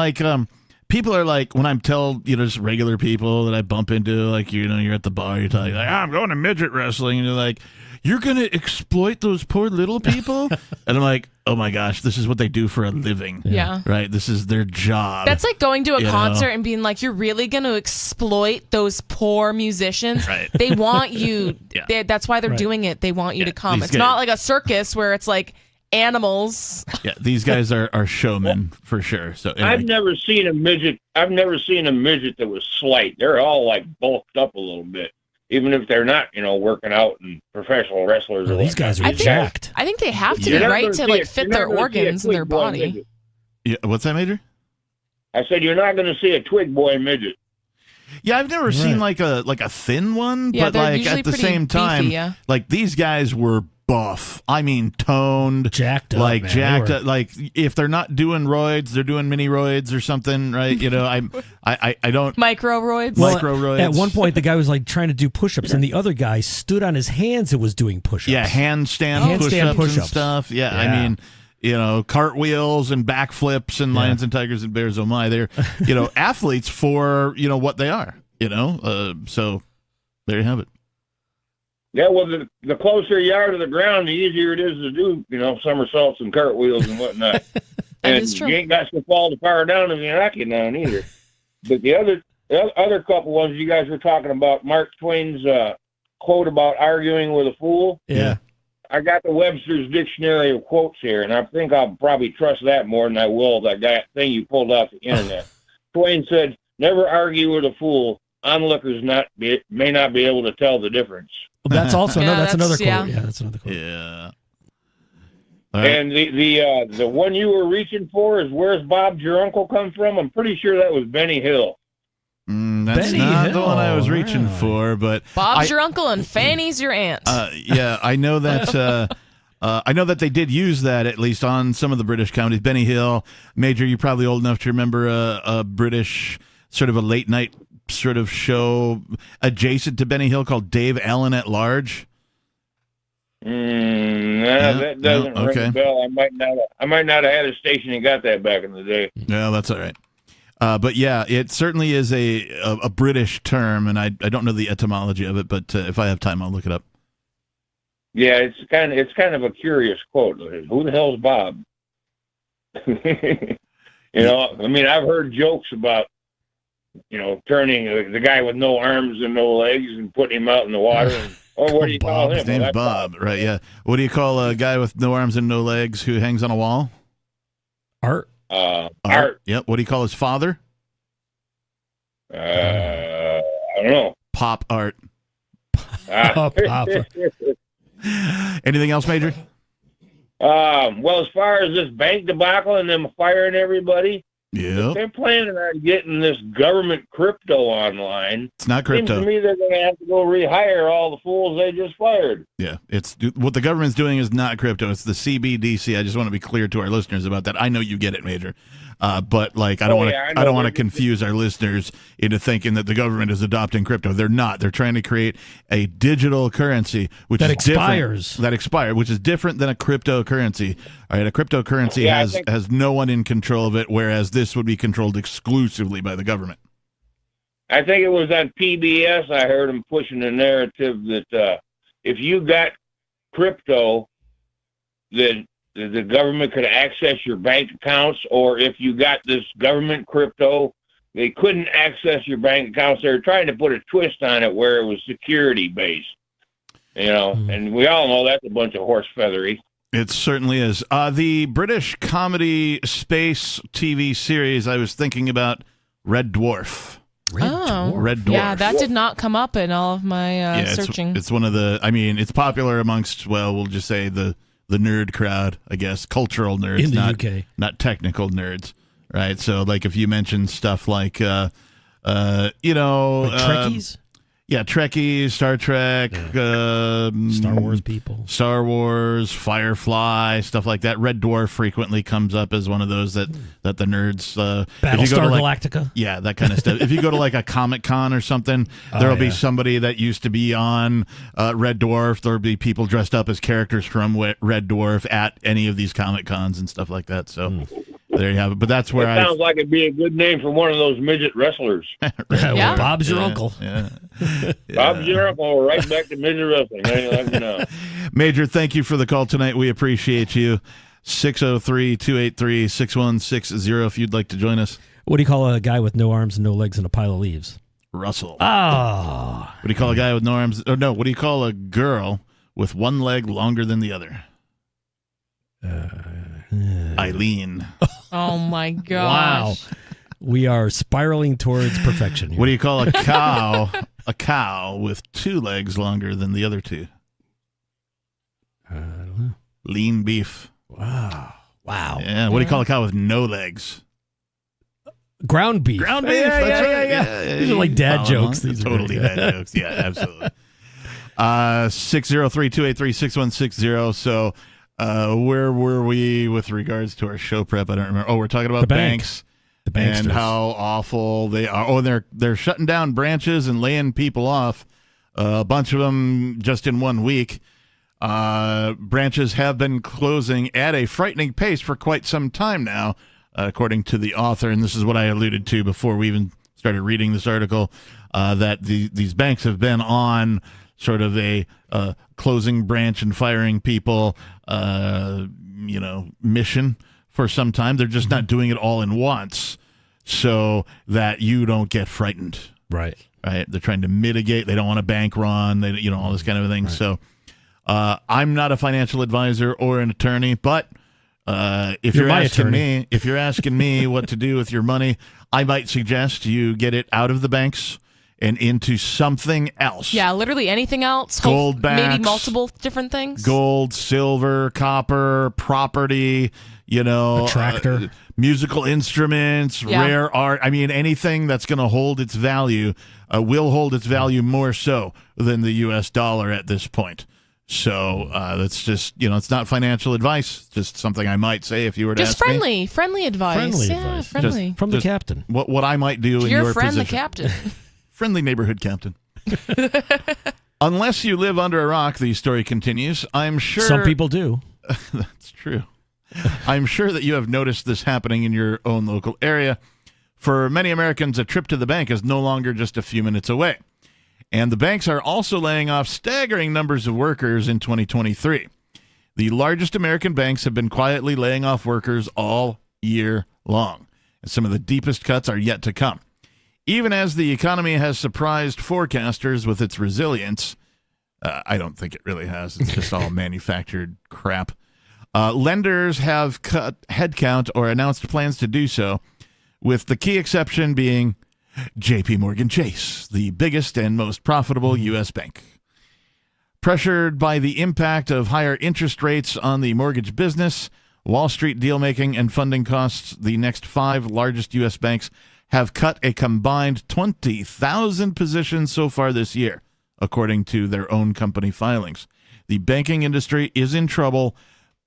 people are like, when I'm just regular people that I bump into, like, you're at the bar, you're talking like, I'm going to midget wrestling, and you're like, you're going to exploit those poor little people? And I'm like, oh my gosh, this is what they do for a living. Yeah. Right? This is their job. That's like going to a concert and being like, you're really going to exploit those poor musicians? Right. They want you. Yeah. That's why they're doing it. They want you to come. These It's guys- not like a circus where it's like animals. Yeah, these guys are showmen for sure. So anyway. I've never seen a midget that was slight. They're all like bulked up a little bit, even if they're not, working out and professional wrestlers. Well, these guys are jacked. I think they have to be, right, to like fit their organs in their body. Yeah, what's that, Major? I said you're not going to see a twig boy midget. Yeah, I've never seen like a thin one, Yeah, but they're like usually at the pretty same time, beefy, yeah. like these guys were buff. I mean, toned, jacked up, like man. jacked up. Like if they're not doing roids, they're doing mini roids or something, right? I don't micro-roids. Micro-roids. At one point, the guy was like trying to do push-ups, and the other guy stood on his hands and was doing push-ups. Yeah, handstand push-ups and stuff. Yeah, I mean, cartwheels and backflips and lions and tigers and bears. Oh my, they're athletes for what they are. So there you have it. Yeah, well, the closer you are to the ground, the easier it is to do, somersaults and cartwheels and whatnot. And you ain't got to fall too far down if you knock you down either. But the other couple ones you guys were talking about, Mark Twain's quote about arguing with a fool. Yeah. I got the Webster's Dictionary of quotes here, and I think I'll probably trust that more than I will that thing you pulled off the internet. Twain said, "Never argue with a fool. Onlookers may not be able to tell the difference." Well, that's also that's another quote. Yeah. Yeah, that's another quote. Yeah. And the one you were reaching for is "Where's Bob Your Uncle Come From?" I'm pretty sure that was Benny Hill. That's not the one I was reaching for, but Bob's your uncle and Fanny's your aunt. Yeah, I know that. I know that they did use that at least on some of the British comedies. Benny Hill, Major, you're probably old enough to remember a British sort of a late night sort of show adjacent to Benny Hill called Dave Allen at Large. That doesn't ring a bell. I might not have had a station and got that back in the day. Yeah, that's all right. But yeah, it certainly is a British term, and I don't know the etymology of it, but if I have time, I'll look it up. Yeah, it's kind of a curious quote. Who the hell's Bob? I mean, I've heard jokes about, turning the guy with no arms and no legs and putting him out in the water. And, what do you call him? His name's Bob, right? Yeah. What do you call a guy with no arms and no legs who hangs on a wall? Art. Art. Yep. What do you call his father? I don't know. pop art. Pop. Anything else, Major? Well, as far as this bank debacle and them firing everybody, yeah, they're planning on getting this government crypto online. It's not crypto. Seems to me they're going to have to go rehire all the fools they just fired. Yeah, it's what the government's doing is not crypto. It's the CBDC. I just want to be clear to our listeners about that. I know you get it, Major, but like I don't want to confuse our listeners into thinking that the government is adopting crypto. They're not. They're trying to create a digital currency which expires. Which is different than a cryptocurrency. All right, a cryptocurrency has no one in control of it, whereas this would be controlled exclusively by the government. I think it was on PBS. I heard them pushing the narrative that if you got crypto, then the government could access your bank accounts, or if you got this government crypto, they couldn't access your bank accounts. They were trying to put a twist on it where it was security based, and we all know that's a bunch of horse feathery. It certainly is. The British comedy space TV series, I was thinking about Red Dwarf. Red Dwarf. Yeah, that did not come up in all of my searching. It's one of the, it's popular amongst, we'll just say the nerd crowd, I guess, cultural nerds, in the UK. Not technical nerds, right? So, like, if you mention stuff like, like Trekkies? Yeah, Trekkies, Star Trek, Star Wars people. Star Wars, Firefly, stuff like that. Red Dwarf frequently comes up as one of those that the nerds... Battlestar Galactica? Yeah, that kind of stuff. If you go to like a Comic-Con or something, there'll be somebody that used to be on Red Dwarf. There'll be people dressed up as characters from Red Dwarf at any of these Comic-Cons and stuff like that. So... There you have it. But that's where sounds like it'd be a good name for one of those midget wrestlers. Well, Bob's your uncle. Yeah. Bob's your uncle. Right back to midget wrestling. Let me know. Major, thank you for the call tonight. We appreciate you. 603-283-6160 if you'd like to join us. What do you call a guy with no arms and no legs and a pile of leaves? Russell. Oh. What do you call a guy with no arms? Or no, what do you call a girl with one leg longer than the other? Eileen. Oh my gosh. Wow. We are spiraling towards perfection here. What do you call a cow? A cow with two legs longer than the other two? I don't know. Lean beef. Wow. Yeah. What do you call a cow with no legs? Ground beef. Ground beef. That's right. Yeah. These are like dad jokes. These are totally dad jokes. Yeah, absolutely. 603-283-6160. So, where were we with regards to our show prep? I don't remember. Oh, we're talking about banks. The banksters. And how awful they are. Oh, they're shutting down branches and laying people off. A bunch of them just in 1 week. Branches have been closing at a frightening pace for quite some time now, according to the author. And this is what I alluded to before we even started reading this article, that these banks have been on sort of a closing branch and firing people, mission for some time. They're just not doing it all in once so that you don't get frightened. Right. They're trying to mitigate. They don't want a bank run. They, all this kind of thing. Right. So I'm not a financial advisor or an attorney, but if you're asking me what to do with your money, I might suggest you get it out of the banks and into something else. Yeah, literally anything else. Gold backs, maybe multiple different things. Gold, silver, copper, property, a tractor, musical instruments, rare art. I mean, anything that's going to hold its value will hold its value more so than the U.S. dollar at this point. So that's just, it's not financial advice. Just something I might say if you were to ask me. Friendly advice. Friendly. Just from the captain. What I might do in your friend, position. The captain. Friendly neighborhood captain. Unless you live under a rock, the story continues. I'm sure some people do. That's true. I'm sure that you have noticed this happening in your own local area. For many Americans, a trip to the bank is no longer just a few minutes away. And the banks are also laying off staggering numbers of workers in 2023. The largest American banks have been quietly laying off workers all year long. And some of the deepest cuts are yet to come. Even as the economy has surprised forecasters with its resilience, I don't think it really has. It's just all manufactured crap. Lenders have cut headcount or announced plans to do so, with the key exception being JP Morgan Chase, the biggest and most profitable U.S. bank. Pressured by the impact of higher interest rates on the mortgage business, Wall Street deal-making, and funding costs, the next 5 largest U.S. banks have cut a combined 20,000 positions so far this year, according to their own company filings. The banking industry is in trouble,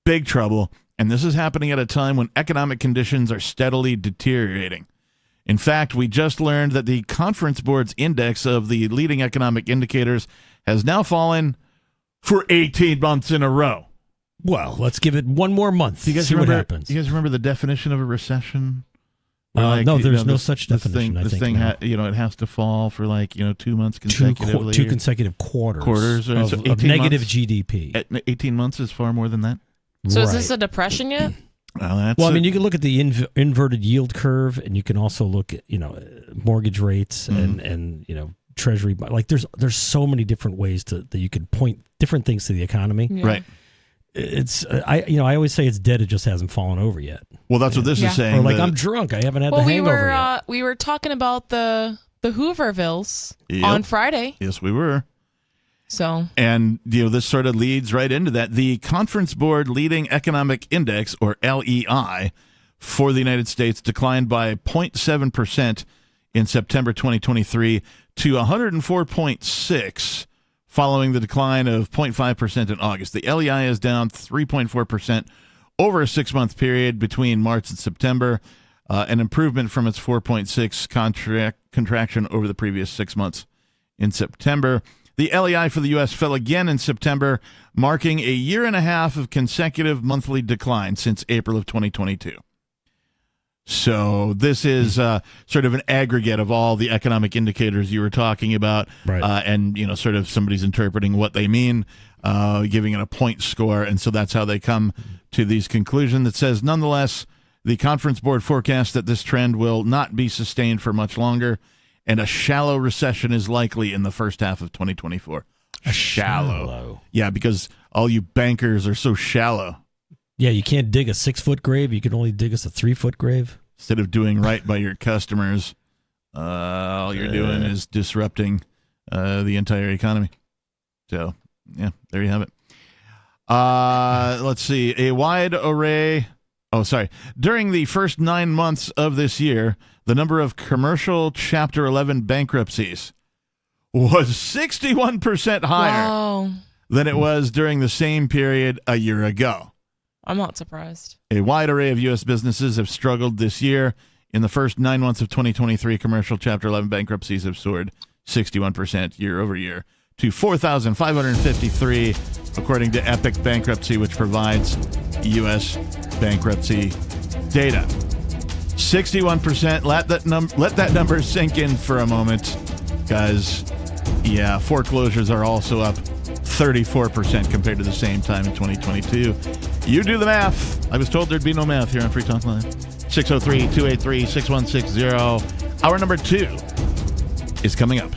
big trouble, and this is happening at a time when economic conditions are steadily deteriorating. In fact, we just learned that the Conference Board's index of the leading economic indicators has now fallen for 18 months in a row. Well, let's give it one more month. You guys see remember, what happens. You guys remember the definition of a recession? No, there's no such definition. The I think thing it has to fall for 2 months consecutively. Two consecutive quarters of negative GDP. 18 months is far more than that. So is this a depression yet? Well, I mean, you can look at the inverted yield curve, and you can also look at mortgage rates and Treasury. Like there's so many different ways that you can point different things to the economy. Yeah. Right. It's I always say it's dead. It just hasn't fallen over yet. Well, that's what this is saying. Or like I'm drunk. I haven't had the hangover yet. We were talking about the Hoovervilles on Friday. Yes, we were. So, and this sort of leads right into that. The Conference Board Leading Economic Index, or LEI, for the United States declined by 0.7% in September 2023 to 104.6, following the decline of 0.5% in August. The LEI is down 3.4% over a 6-month period between March and September, an improvement from its 4.6 contraction over the previous 6 months in September. The LEI for the U.S. fell again in September, marking a year and a half of consecutive monthly decline since April of 2022. So this is sort of an aggregate of all the economic indicators you were talking about, right. And sort of somebody's interpreting what they mean, giving it a point score, and so that's how they come to these conclusions. That says, nonetheless, the Conference Board forecasts that this trend will not be sustained for much longer, and a shallow recession is likely in the first half of 2024. Shallow. Yeah, because all you bankers are so shallow. Yeah, you can't dig a 6-foot grave. You can only dig us a 3-foot grave. Instead of doing right by your customers, all you're doing is disrupting the entire economy. So, yeah, there you have it. Let's see. A wide array. During the first 9 months of this year, the number of commercial Chapter 11 bankruptcies was 61% higher than it was during the same period a year ago. I'm not surprised. A wide array of U.S. businesses have struggled this year. In the first 9 months of 2023, commercial Chapter 11 bankruptcies have soared 61% year over year to 4,553, according to Epic Bankruptcy, which provides U.S. bankruptcy data. 61%. Let that number sink in for a moment, guys. Yeah, foreclosures are also up 34% compared to the same time in 2022. You do the math. I was told there'd be no math here on Free Talk Live. 603-283-6160. Hour number 2 is coming up.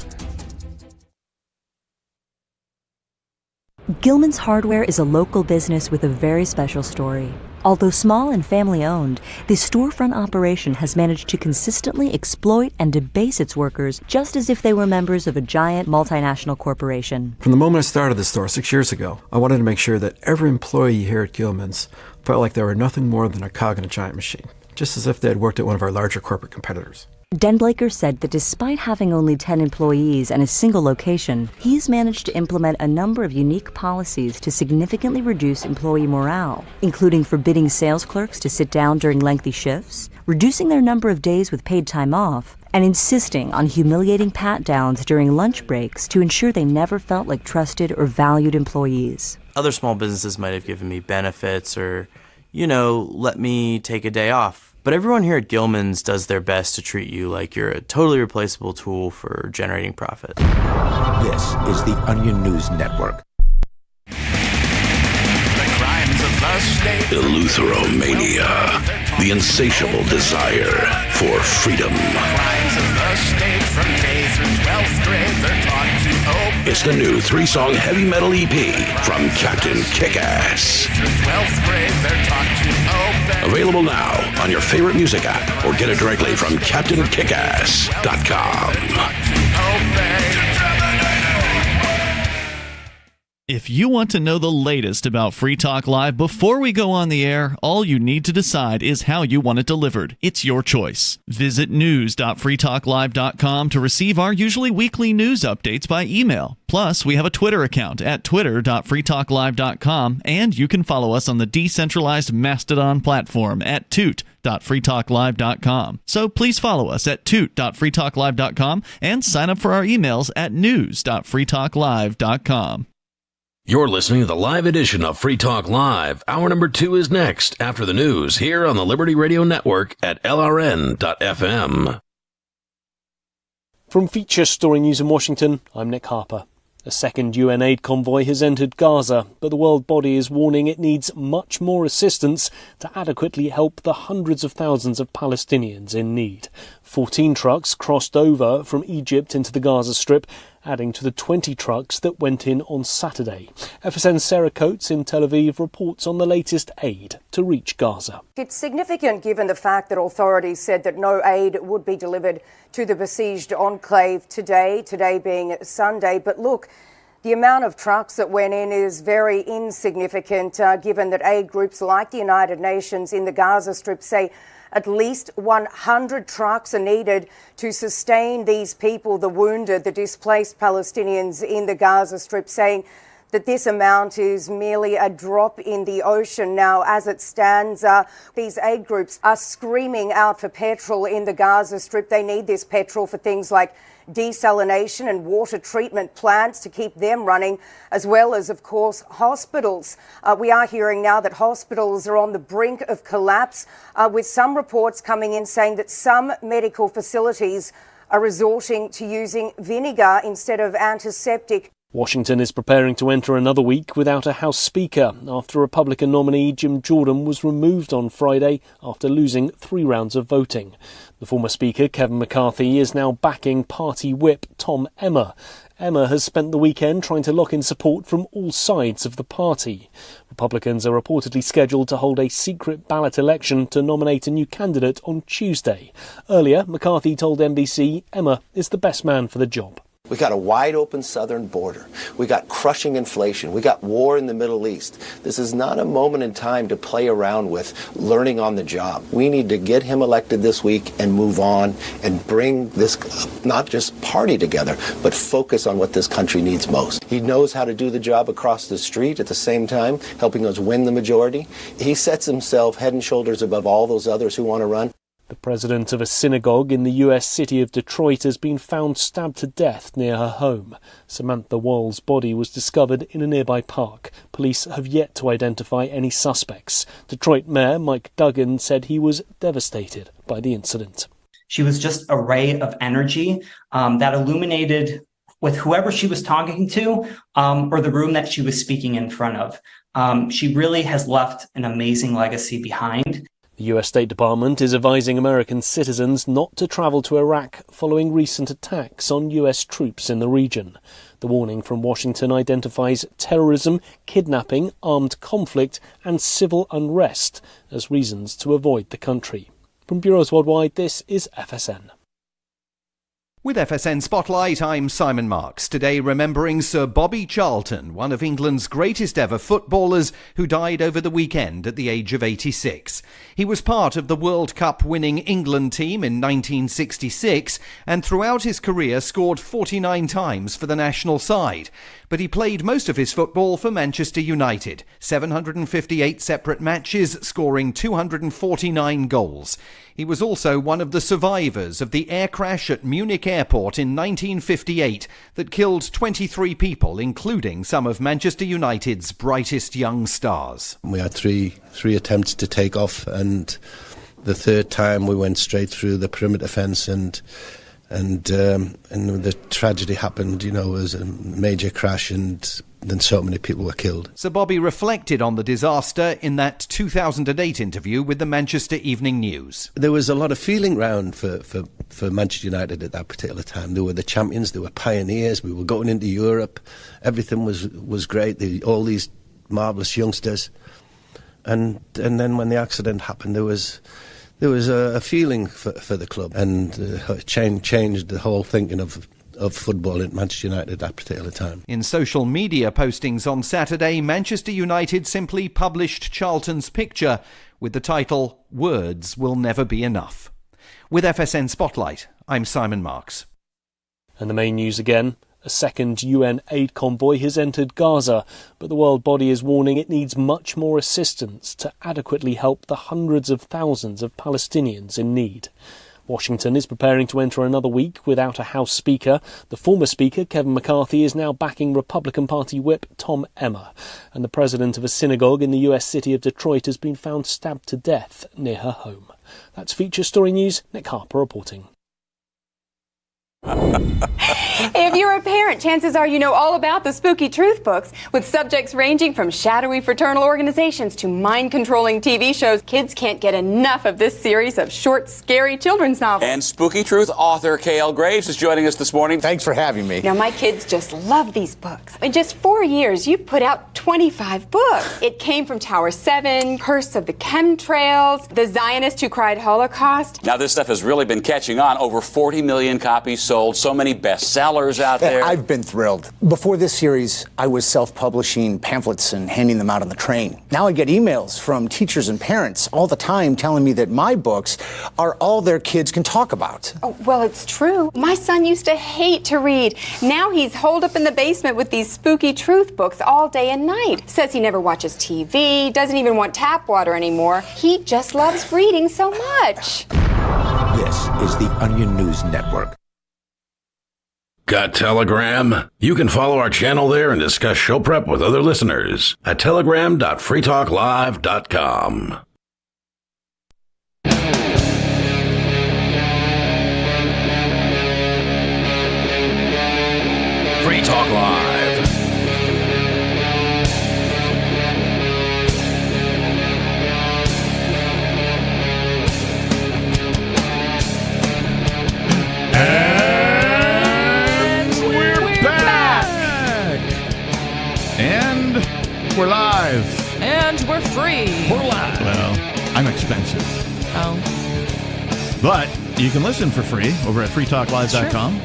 Gilman's Hardware is a local business with a very special story. Although small and family-owned, the storefront operation has managed to consistently exploit and debase its workers just as if they were members of a giant multinational corporation. From the moment I started the store 6 years ago, I wanted to make sure that every employee here at Gilman's felt like they were nothing more than a cog in a giant machine, just as if they had worked at one of our larger corporate competitors. Den Blaker said that despite having only 10 employees and a single location, he's managed to implement a number of unique policies to significantly reduce employee morale, including forbidding sales clerks to sit down during lengthy shifts, reducing their number of days with paid time off, and insisting on humiliating pat-downs during lunch breaks to ensure they never felt like trusted or valued employees. Other small businesses might have given me benefits or, let me take a day off. But everyone here at Gilman's does their best to treat you like you're a totally replaceable tool for generating profit. This is the Onion News Network. The Eleutheromania. the insatiable desire for freedom. It's the new 3-song heavy metal EP from Captain Kickass. Available now on your favorite music app or get it directly from CaptainKickass.com. If you want to know the latest about Free Talk Live before we go on the air, all you need to decide is how you want it delivered. It's your choice. Visit news.freetalklive.com to receive our usually weekly news updates by email. Plus, we have a Twitter account at twitter.freetalklive.com, and you can follow us on the decentralized Mastodon platform at toot.freetalklive.com. So please follow us at toot.freetalklive.com and sign up for our emails at news.freetalklive.com. You're listening to the live edition of Free Talk Live. Hour number 2 is next after the news here on the Liberty Radio Network at LRN.FM. From Feature Story News in Washington, I'm Nick Harper. A second UN aid convoy has entered Gaza, but the world body is warning it needs much more assistance to adequately help the hundreds of thousands of Palestinians in need. 14 trucks crossed over from Egypt into the Gaza Strip, adding to the 20 trucks that went in on Saturday. FSN's Sarah Coates in Tel Aviv reports on the latest aid to reach Gaza. It's significant given the fact that authorities said that no aid would be delivered to the besieged enclave today being Sunday. But look, the amount of trucks that went in is very insignificant, given that aid groups like the United Nations in the Gaza Strip say at least 100 trucks are needed to sustain these people, the wounded, the displaced Palestinians in the Gaza Strip, saying that this amount is merely a drop in the ocean. Now, as it stands, these aid groups are screaming out for petrol in the Gaza Strip. They need this petrol for things like desalination and water treatment plants to keep them running, as well as, of course, hospitals. We are hearing now that hospitals are on the brink of collapse, with some reports coming in saying that some medical facilities are resorting to using vinegar instead of antiseptic. Washington is preparing to enter another week without a House Speaker after Republican nominee Jim Jordan was removed on Friday after losing 3 rounds of voting. The former Speaker, Kevin McCarthy, is now backing party whip Tom Emmer. Emmer has spent the weekend trying to lock in support from all sides of the party. Republicans are reportedly scheduled to hold a secret ballot election to nominate a new candidate on Tuesday. Earlier, McCarthy told NBC Emmer is the best man for the job. We got a wide open southern border. We got crushing inflation. We got war in the Middle East. This is not a moment in time to play around with learning on the job. We need to get him elected this week and move on and bring this not just party together, but focus on what this country needs most. He knows how to do the job across the street at the same time, helping us win the majority. He sets himself head and shoulders above all those others who want to run. The president of a synagogue in the U.S. city of Detroit has been found stabbed to death near her home. Samantha Wall's body was discovered in a nearby park. Police have yet to identify any suspects. Detroit Mayor Mike Duggan said he was devastated by the incident. She was just a ray of energy that illuminated with whoever she was talking to or the room that she was speaking in front of. She really has left an amazing legacy behind. The US State Department is advising American citizens not to travel to Iraq following recent attacks on US troops in the region. The warning from Washington identifies terrorism, kidnapping, armed conflict and civil unrest as reasons to avoid the country. From Bureaus Worldwide, this is FSN. With FSN Spotlight, I'm Simon Marks. Today remembering Sir Bobby Charlton, one of England's greatest ever footballers who died over the weekend at the age of 86. He was part of the World Cup winning England team in 1966 and throughout his career scored 49 times for the national side. But he played most of his football for Manchester United, 758 separate matches, scoring 249 goals. He was also one of the survivors of the air crash at Munich Airport in 1958 that killed 23 people, including some of Manchester United's brightest young stars. We had three attempts to take off, and the third time we went straight through the perimeter fence, and And the tragedy happened, you know, as a major crash, and then so many people were killed. Sir Bobby reflected on the disaster in that 2008 interview with the Manchester Evening News. There was a lot of feeling round for Manchester United at that particular time. They were the champions, they were pioneers, we were going into Europe, everything was great, all these marvellous youngsters. And then when the accident happened, there was a feeling for the club, and it changed the whole thinking of football at Manchester United at that particular time. In social media postings on Saturday, Manchester United simply published Charlton's picture with the title, "Words Will Never Be Enough." With FSN Spotlight, I'm Simon Marks. And the main news again. A second UN aid convoy has entered Gaza, but the world body is warning it needs much more assistance to adequately help the hundreds of thousands of Palestinians in need. Washington is preparing to enter another week without a House Speaker. The former Speaker, Kevin McCarthy, is now backing Republican Party Whip Tom Emmer. And the president of a synagogue in the US city of Detroit has been found stabbed to death near her home. That's Feature Story News. Nick Harper reporting. If you're a parent, chances are you know all about the Spooky Truth books, with subjects ranging from shadowy fraternal organizations to mind-controlling TV shows. Kids can't get enough of this series of short, scary children's novels. And Spooky Truth author K.L. Graves is joining us this morning. Thanks for having me. Now, my kids just love these books. In just 4 years, you've put out 25 books. It came from Tower 7, Curse of the Chemtrails, The Zionist Who Cried Holocaust. Now, this stuff has really been catching on. Over 40 million copies sold, so many bestsellers out there. I've been thrilled. Before this series, I was self-publishing pamphlets and handing them out on the train. Now I get emails from teachers and parents all the time telling me that my books are all their kids can talk about. Oh, well, it's true. My son used to hate to read. Now he's holed up in the basement with these Spooky Truth books all day and night. Says he never watches TV, doesn't even want tap water anymore. He just loves reading so much. This is the Onion News Network. Got Telegram? You can follow our channel there and discuss show prep with other listeners at telegram.freetalklive.com. Free Talk Live. We're live. And we're free. We're live. Well, I'm expensive. Oh. But you can listen for free over at freetalklive.com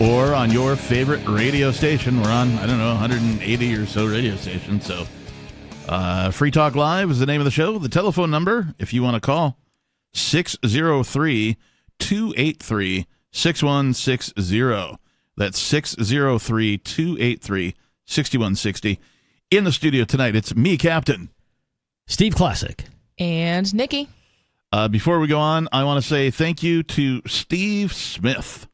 or on your favorite radio station. We're on, 180 or so radio stations. So Free Talk Live is the name of the show. The telephone number, if you want to call, 603-283-6160. That's 603-283-6160. In the studio tonight, it's me, Captain Steve Classic, and Nikki. Before we go on, I want to say thank you to Steve Smith.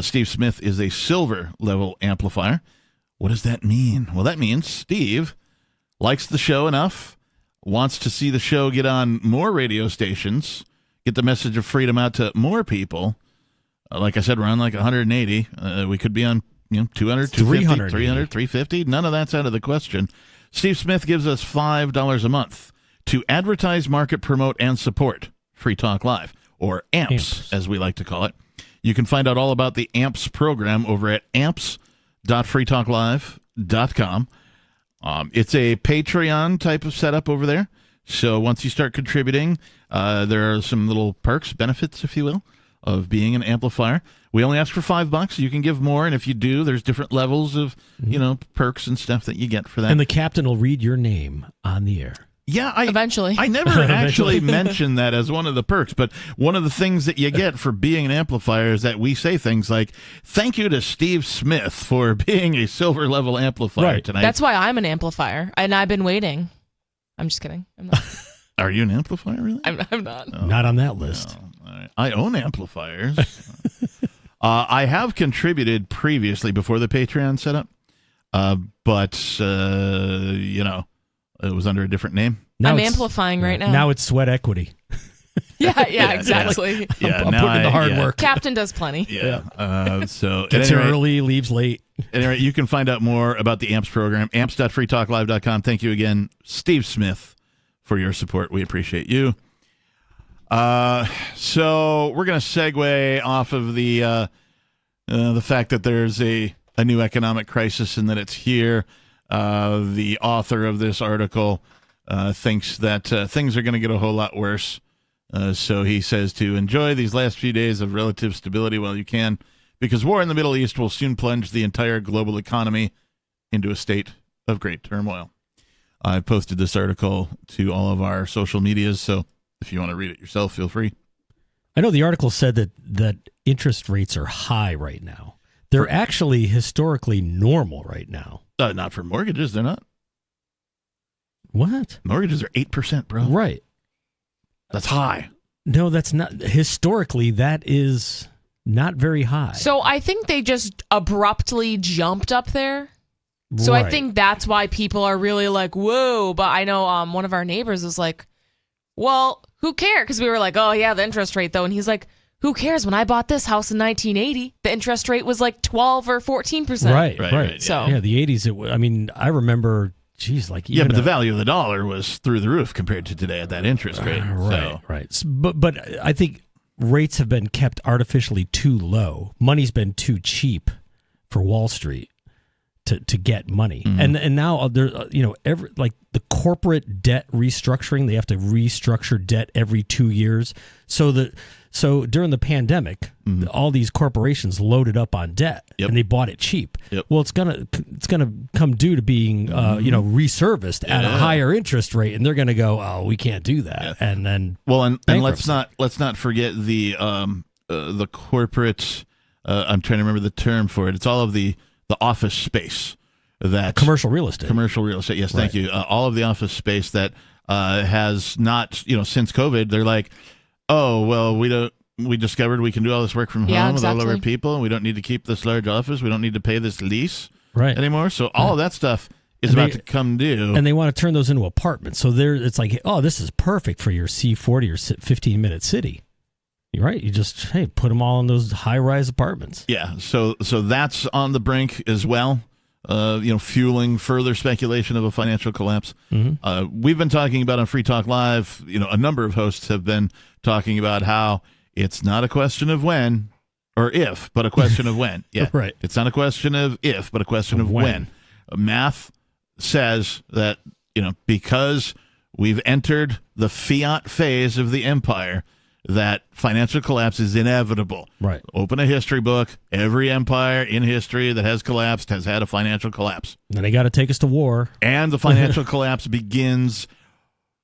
Steve Smith is a silver level amplifier. What does that mean? Well, that means Steve likes the show enough, wants to see the show get on more radio stations, get the message of freedom out to more people. Like I said, we're on like 180. We could be on 200, 250, 300, 350. None of that's out of the question. Steve Smith gives us $5 a month to advertise, market, promote, and support Free Talk Live, or AMPS, as we like to call it. You can find out all about the AMPS program over at amps.freetalklive.com. It's a Patreon type of setup over there. So once you start contributing, there are some little perks, benefits, if you will, of being an amplifier. We only ask for $5. You can give more, and if you do, there's different levels of, perks and stuff that you get for that. And the captain will read your name on the air. Yeah, eventually. I never actually mentioned that as one of the perks, but one of the things that you get for being an amplifier is that we say things like, thank you to Steve Smith for being a silver level amplifier tonight. That's why I'm an amplifier, and I've been waiting. I'm just kidding. I'm not. Are you an amplifier, really? I'm not. No. Not on that list. No. All right. I own amplifiers. I have contributed previously before the Patreon setup, but it was under a different name. I'm amplifying right now. Now it's sweat equity. Yeah, exactly. Yeah, I'm now putting in the hard work. Captain does plenty. Yeah. So gets here early, leaves late. Anyway, you can find out more about the AMPS program, amps.freetalklive.com. Thank you again, Steve Smith, for your support. We appreciate you. So we're going to segue off of the fact that there's a new economic crisis and that it's here. The author of this article thinks that things are going to get a whole lot worse. So he says to enjoy these last few days of relative stability while you can, because war in the Middle East will soon plunge the entire global economy into a state of great turmoil. I posted this article to all of our social medias, so if you want to read it yourself, feel free. I know the article said that interest rates are high right now. They're actually historically normal right now. Not for mortgages, they're not. What? Mortgages are 8%, bro. Right. That's high. No, that's not. Historically, that is not very high. So I think they just abruptly jumped up there. So I think that's why people are really like, whoa. But I know one of our neighbors was like, well, who cares? Because we were like, oh, yeah, the interest rate, though. And he's like, who cares? When I bought this house in 1980, the interest rate was like 12 or 14%. Right. So yeah, the 80s, I remember, geez, like... Yeah, but the value of the dollar was through the roof compared to today at that interest rate. Right. But I think rates have been kept artificially too low. Money's been too cheap for Wall Street to get money. Mm-hmm. And now there, the corporate debt restructuring, they have to restructure debt every 2 years. So during the pandemic, all these corporations loaded up on debt and they bought it cheap. Well, it's gonna come due to being reserviced at a higher interest rate, and they're gonna go, oh, we can't do that, and then and let's not forget the corporate. I'm trying to remember the term for it. It's all of the office space that commercial real estate. Yes, thank you. All of the office space that has not since COVID. They're like, oh, well, we discovered we can do all this work from home with all of our people, and we don't need to keep this large office. We don't need to pay this lease anymore. So all of that stuff is about to come due. And they want to turn those into apartments. So it's like, oh, this is perfect for your C40 or 15-minute city. You're right. You just, put them all in those high-rise apartments. Yeah, so that's on the brink as well. Fueling further speculation of a financial collapse. Mm-hmm. We've been talking about on Free Talk Live, a number of hosts have been talking about how it's not a question of when or if, but a question of when. Yeah, right. It's not a question of if, but a question of when. Math says that, because we've entered the fiat phase of the empire, that financial collapse is inevitable. Right. Open a history book. Every empire in history that has collapsed has had a financial collapse. And they got to take us to war. And the financial collapse begins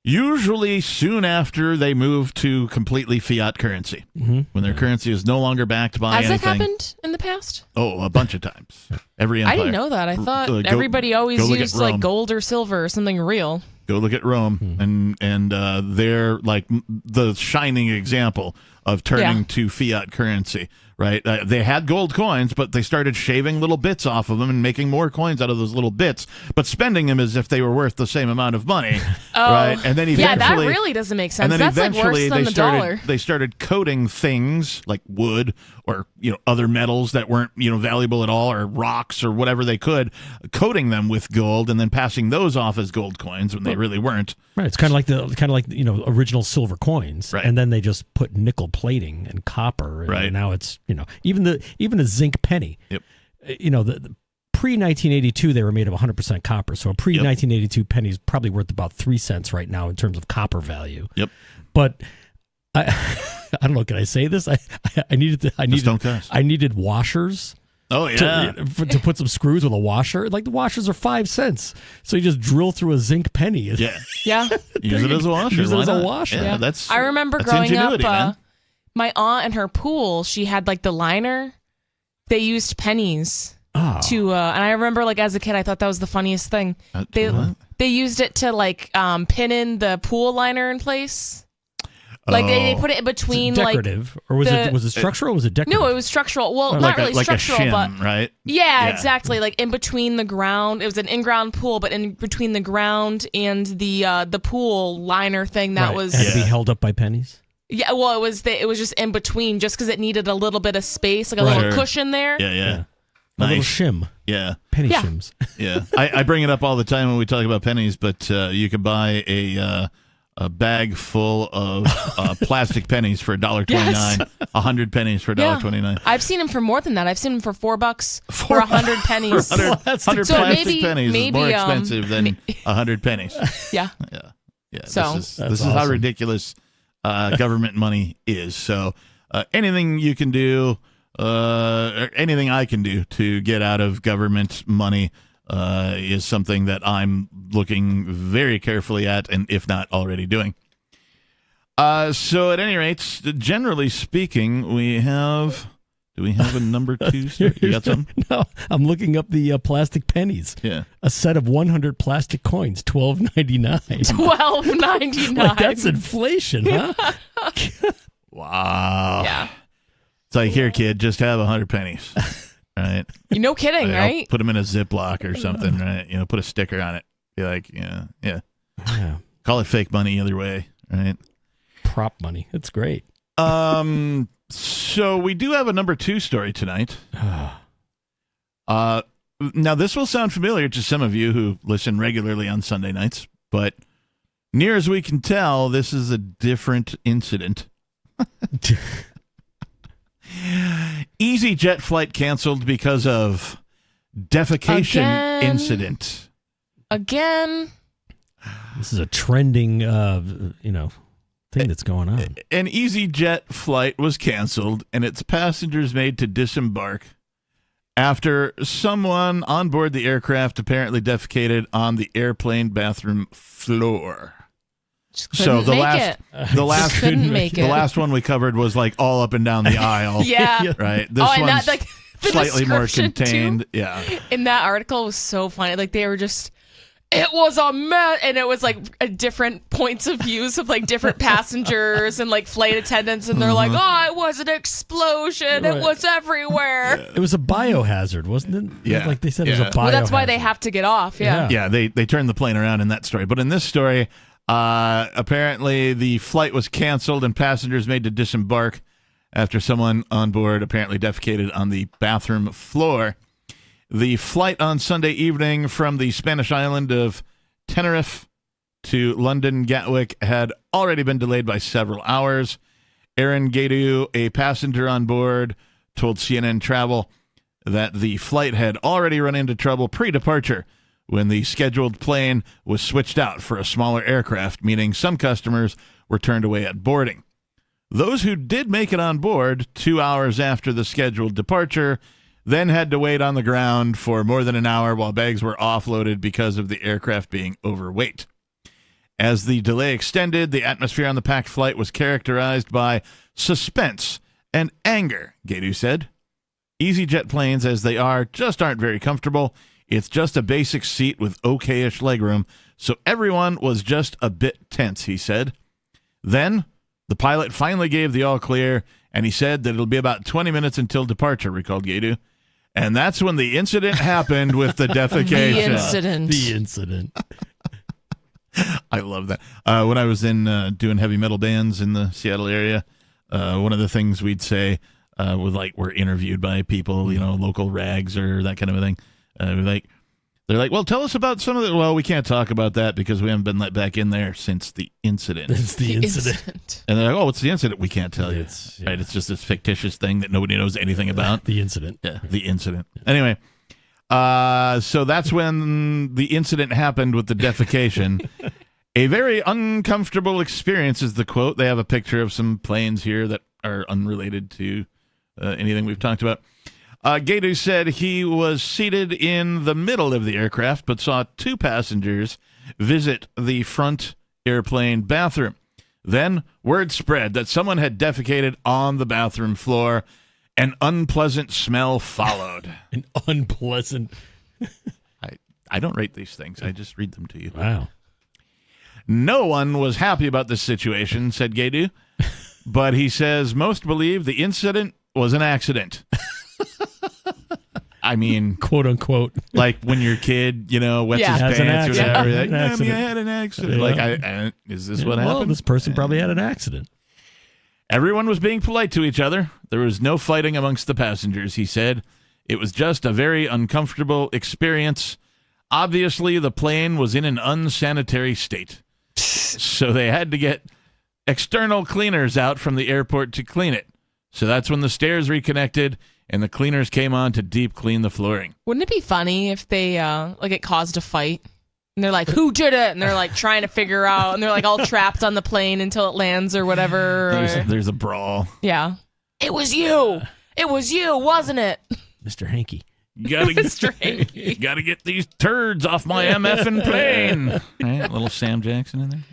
usually soon after they move to completely fiat currency, when their currency is no longer backed by anything. Has it happened in the past? Oh, a bunch of times. Every empire. I didn't know that. I thought everybody always used like gold or silver or something real. Go look at Rome, and they're like the shining example of turning to fiat currency, right? They had gold coins, but they started shaving little bits off of them and making more coins out of those little bits, but spending them as if they were worth the same amount of money, right? And then eventually, that really doesn't make sense. And then That's like worse than the dollar. They started coating things like wood or other metals that weren't valuable at all, or rocks or whatever they could, coating them with gold and then passing those off as gold coins when they really weren't. Right. It's kind of like original silver coins, right? And then they just put nickel plating and copper, and right. now it's even a zinc penny. Yep. The pre-1982 they were made of 100% copper, so a pre-1982 penny is probably worth about 3 cents right now in terms of copper value. Yep. But I don't know. Can I say this? I needed washers. Oh yeah, to put some screws with a washer. Like the washers are 5 cents, so you just drill through a zinc penny. Yeah. Use it as a washer. Use it as a washer. Yeah, I remember growing up. My aunt and her pool, she had like the liner. They used pennies to, and I remember like as a kid, I thought that was the funniest thing. They used it to like pin in the pool liner in place. Like they put it in between, decorative, or was it structural or was it decorative? No, it was structural. Well, not really structural, a shim, but right? Yeah, exactly. Like in between the ground, it was an in-ground pool, but in between the ground and the pool liner thing that was had to be held up by pennies. Yeah, well, it was just in between, just because it needed a little bit of space, like a little cushion there. Yeah. A little shim. Yeah. Penny shims. Yeah. I bring it up all the time when we talk about pennies, but you can buy a bag full of plastic pennies for $1.29. Yes. 100 pennies for $1.29. I've seen them for more than that. I've seen them for $4 for 100 pennies. 100 So plastic pennies is more expensive than 100 pennies. Yeah. Yeah. So this is how ridiculous government money is. So anything you can do, or anything I can do to get out of government money is something that I'm looking very carefully at, and if not already doing. So at any rate, generally speaking, do we have a number 2 story? You got something? No, I'm looking up the plastic pennies. Yeah. A set of 100 plastic coins, $12.99. $12.99. Like, that's inflation, huh? Wow. Yeah. It's like, here, kid, just have 100 pennies. Right? No kidding, right? Put them in a Ziploc or something, right? Put a sticker on it. Be like, yeah. Call it fake money either way, right? Prop money. It's great. So we do have a number 2 story tonight. Now, this will sound familiar to some of you who listen regularly on Sunday nights, but near as we can tell, this is a different incident. EasyJet flight canceled because of defecation incident. Again. This is a trending, thing that's going on. An EasyJet flight was canceled and its passengers made to disembark after someone on board the aircraft apparently defecated on the airplane bathroom floor. So the last one we covered was like all up and down the aisle. Yeah. Right. This one's slightly more contained. Too, yeah. In that article was so funny. Like they were just, it was a mess, and it was like different points of views of like different passengers and like flight attendants, and they're like, "Oh, it was an explosion! Right. It was everywhere." It was a biohazard, wasn't it? Yeah, like they said, it was a biohazard. Well, that's why they have to get off. Yeah. Yeah. They turned the plane around in that story, but in this story, apparently the flight was canceled and passengers made to disembark after someone on board apparently defecated on the bathroom floor. The flight on Sunday evening from the Spanish island of Tenerife to London Gatwick had already been delayed by several hours. Aaron Gaidu, a passenger on board, told CNN Travel that the flight had already run into trouble pre-departure when the scheduled plane was switched out for a smaller aircraft, meaning some customers were turned away at boarding. Those who did make it on board 2 hours after the scheduled departure then had to wait on the ground for more than an hour while bags were offloaded because of the aircraft being overweight. As the delay extended, the atmosphere on the packed flight was characterized by suspense and anger, Gaidu said. EasyJet planes, as they are, just aren't very comfortable. It's just a basic seat with okay-ish legroom, so everyone was just a bit tense, he said. Then, the pilot finally gave the all-clear, and he said that it'll be about 20 minutes until departure, recalled Gaidu. And that's when the incident happened with the defecation. The incident. I love that. When I was in doing heavy metal bands in the Seattle area, one of the things we'd say was like we're interviewed by people, local rags or that kind of a thing. They're like, well, tell us about some of the. Well, we can't talk about that because we haven't been let back in there since the incident. It's the incident. And they're like, oh, what's the incident? We can't tell you. Right? It's just this fictitious thing that nobody knows anything about. The incident. Yeah, the incident. Anyway, so that's when the incident happened with the defecation. A very uncomfortable experience is the quote. They have a picture of some planes here that are unrelated to anything we've talked about. Gaidu said he was seated in the middle of the aircraft, but saw 2 passengers visit the front airplane bathroom. Then word spread that someone had defecated on the bathroom floor. An unpleasant smell followed. An unpleasant. I don't rate these things. I just read them to you. Wow. No one was happy about this situation, said Gaidu, but he says most believe the incident was an accident. I mean, quote unquote, like when your kid, wets his pants or whatever. Like, Mommy, I had an accident. Yeah. Like, is this what happened? Well, this person probably had an accident. Everyone was being polite to each other. There was no fighting amongst the passengers, he said. It was just a very uncomfortable experience. Obviously, the plane was in an unsanitary state. So they had to get external cleaners out from the airport to clean it. So that's when the stairs reconnected and the cleaners came on to deep clean the flooring. Wouldn't it be funny if they it caused a fight? And they're like, who did it? And they're like trying to figure out, and they're like all trapped on the plane until it lands or whatever. There's a brawl. Yeah. It was you. It was you, wasn't it? Mr. Hanky. Gotta get these turds off my MFing plane. Right? Little Sam Jackson in there.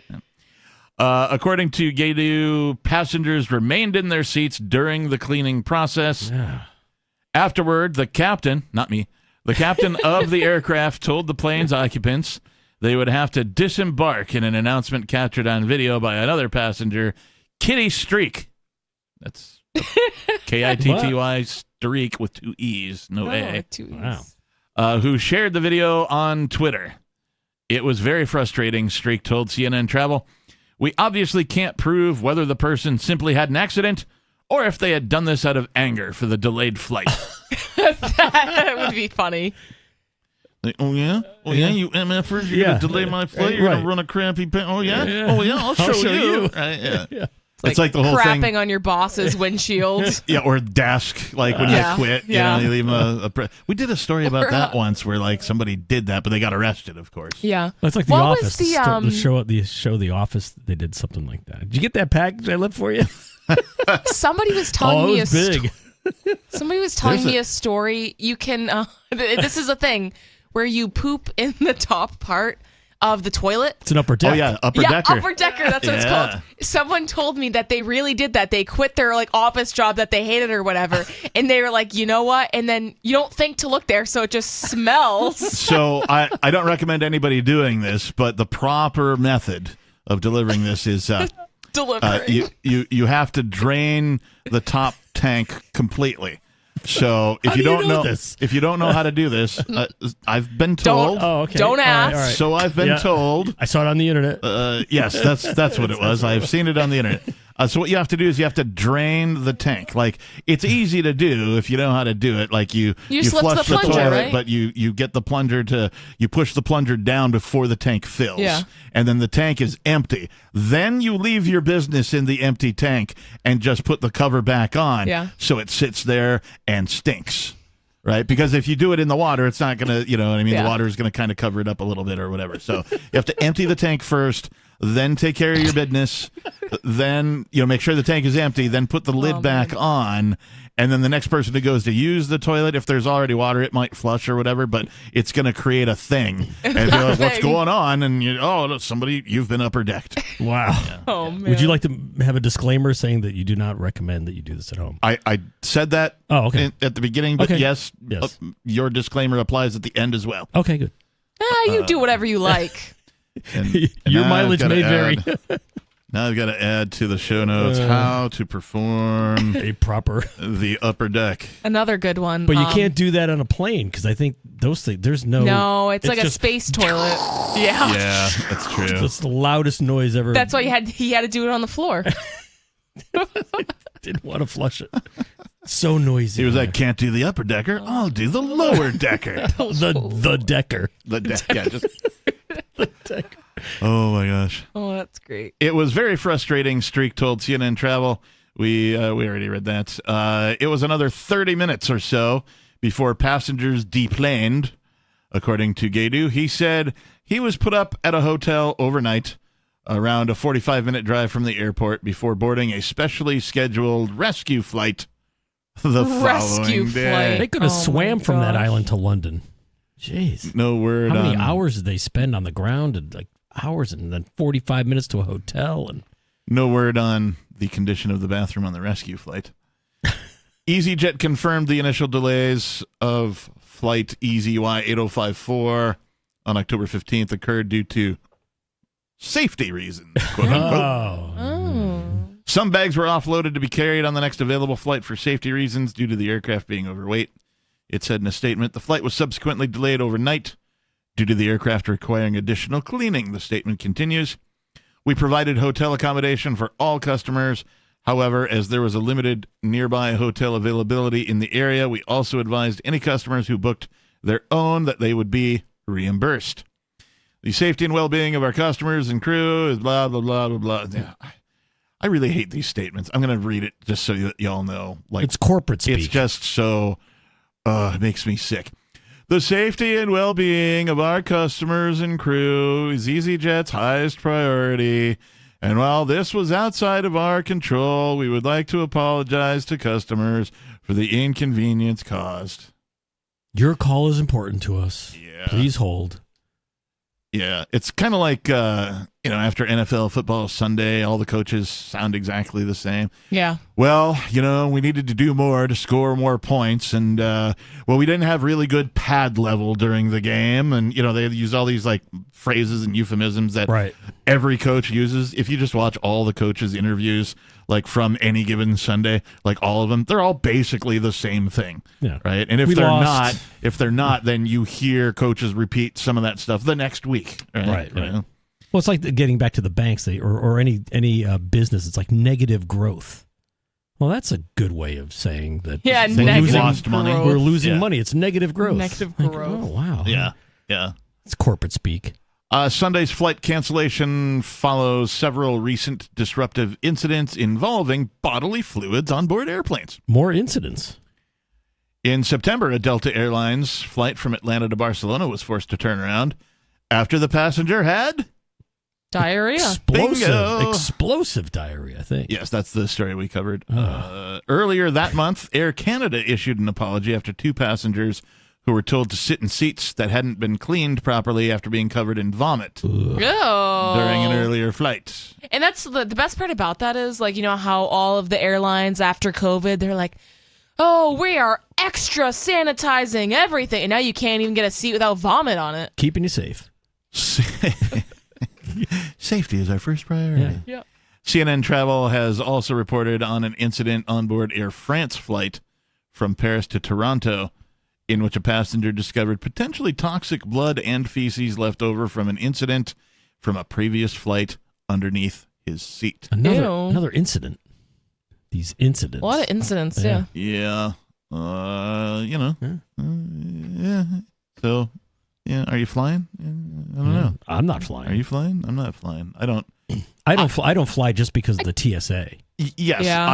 Yeah. According to Gaydu, passengers remained in their seats during the cleaning process. Yeah. Afterward, the captain, not me, the captain of the aircraft told the plane's occupants they would have to disembark in an announcement captured on video by another passenger, Kitty Streak. That's Kitty Streak with 2 E's, no A. 2 E's. Wow. Who shared the video on Twitter. It was very frustrating, Streak told CNN Travel. We obviously can't prove whether the person simply had an accident or if they had done this out of anger for the delayed flight. That would be funny. Like, oh, yeah? Oh, yeah? You MFers, you're going to delay my flight? You're going to run a crappy pen? Oh, yeah? Oh, yeah? I'll show you. Right, yeah. It's like the whole crapping thing. on your boss's windshield. Yeah, or desk, like when you quit. Yeah. You know, you leave we did a story about that once where like somebody did that, but they got arrested, of course. Yeah. That's like The Office. The show The Office, they did something like that. Did you get that package I left for you? Somebody was telling me it was big. Somebody was telling me a story. You can, this is a thing where you poop in the top part of the toilet. It's an upper deck. Oh, yeah, upper decker. Upper decker, that's what it's called. Someone told me that they really did that. They quit their office job that they hated or whatever, and they were like, you know what? And then you don't think to look there, so it just smells. So I don't recommend anybody doing this, but the proper method of delivering this is you have to drain the top tank completely. So if you don't know this? If you don't know how to do this, I've been told. Don't ask. All right. So I've been told. I saw it on the internet. Yes, that's what it was. I've seen it on the internet. So what you have to do is you have to drain the tank. Like, it's easy to do if you know how to do it. Like you flush the plunger, toilet, right? but you get the plunger you push the plunger down before the tank fills. Yeah. And then the tank is empty. Then you leave your business in the empty tank and just put the cover back on. Yeah. So it sits there and stinks. Right? Because if you do it in the water, it's not going to, you know what I mean? Yeah. The water is going to kind of cover it up a little bit or whatever. So you have to empty the tank first, then take care of your business, then, make sure the tank is empty, then put the lid back on, and then the next person who goes to use the toilet, if there's already water, it might flush or whatever, but it's going to create a thing. And you're like, what's going on? And you've been upper decked. Wow. Yeah. Oh, man. Would you like to have a disclaimer saying that you do not recommend that you do this at home? I said that at the beginning, but Okay. yes. Your disclaimer applies at the end as well. Okay, good. You do whatever you like. Your mileage may vary. Now I've got to add to the show notes how to perform the upper deck. Another good one. But you can't do that on a plane because I think those things, there's no... No, it's like a just space toilet. Yeah. Yeah, that's true. It's the loudest noise ever. That's why he had to do it on the floor. Didn't want to flush it. So noisy. He was like, can't do the upper decker. I'll do the lower decker. the decker. The deck. Yeah, just... the decker. Oh, my gosh. Oh, that's great. It was very frustrating, Streak told CNN Travel. We already read that. It was another 30 minutes or so before passengers deplaned, according to Gaydu. He said he was put up at a hotel overnight around a 45-minute drive from the airport before boarding a specially scheduled rescue flight the following day. They could have swam from that island to London. Jeez. No word. How many hours did they spend on the ground? And hours and then 45 minutes to a hotel. And no word on the condition of the bathroom on the rescue flight. EasyJet confirmed the initial delays of flight EZY-8054 on October 15th occurred due to safety reasons, quote unquote. Some bags were offloaded to be carried on the next available flight for safety reasons due to the aircraft being overweight. It said in a statement, the flight was subsequently delayed overnight due to the aircraft requiring additional cleaning. The statement continues, we provided hotel accommodation for all customers. However, as there was a limited nearby hotel availability in the area, we also advised any customers who booked their own that they would be reimbursed. The safety and well-being of our customers and crew is blah, blah, blah, blah, blah. I really hate these statements. I'm going to read it just so y'all know. Like, it's corporate speak. It's just so, it makes me sick. The safety and well-being of our customers and crew is EasyJet's highest priority. And while this was outside of our control, we would like to apologize to customers for the inconvenience caused. Your call is important to us. Yeah. Please hold. Yeah, it's kind of like, after NFL football Sunday, all the coaches sound exactly the same. Yeah. Well, we needed to do more to score more points. And, we didn't have really good pad level during the game. And, they use all these, phrases and euphemisms that every coach uses. If you just watch all the coaches' interviews, from any given Sunday, all of them, they're all basically the same thing. Yeah. Right? And if they're not, then you hear coaches repeat some of that stuff the next week. Right. Well, it's like getting back to the banks or any business. It's like negative growth. Well, that's a good way of saying that. Yeah, we've lost money. We're losing money. It's negative growth. Negative growth. Oh, wow. Yeah. It's corporate speak. Sunday's flight cancellation follows several recent disruptive incidents involving bodily fluids on board airplanes. More incidents. In September, a Delta Airlines flight from Atlanta to Barcelona was forced to turn around after the passenger had diarrhea. Explosive diarrhea, I think. Yes, that's the story we covered. Earlier that month, Air Canada issued an apology after two passengers who were told to sit in seats that hadn't been cleaned properly after being covered in vomit during an earlier flight. And that's the best part about that is, how all of the airlines after COVID, they're like, oh, we are extra sanitizing everything. And now you can't even get a seat without vomit on it. Keeping you safe. Safety is our first priority. Yeah. CNN Travel has also reported on an incident on board Air France flight from Paris to Toronto, in which a passenger discovered potentially toxic blood and feces left over from an incident from a previous flight underneath his seat. Another incident. These incidents. A lot of incidents, yeah. Yeah. So, are you flying? I don't know. I'm not flying. Are you flying? I'm not flying. I don't fly just because of the TSA. Yes, yeah.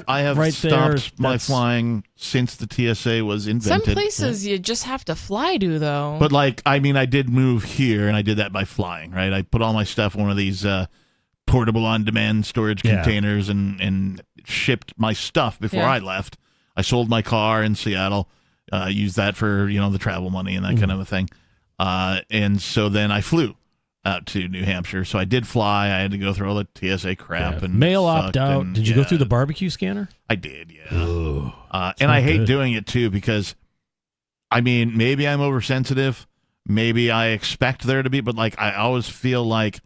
I have stopped my flying since the TSA was invented. Some places you just have to fly to, though. But I did move here, and I did that by flying, right? I put all my stuff in one of these portable on-demand storage containers and shipped my stuff before I left. I sold my car in Seattle, used that for the travel money and that kind of a thing, and so then I flew out to New Hampshire. So I did fly. I had to go through all the TSA crap and mail opt out. Did you go through the barbecue scanner? I did, yeah. And I hate doing it too because, maybe I'm oversensitive. Maybe I expect there to be, but I always feel like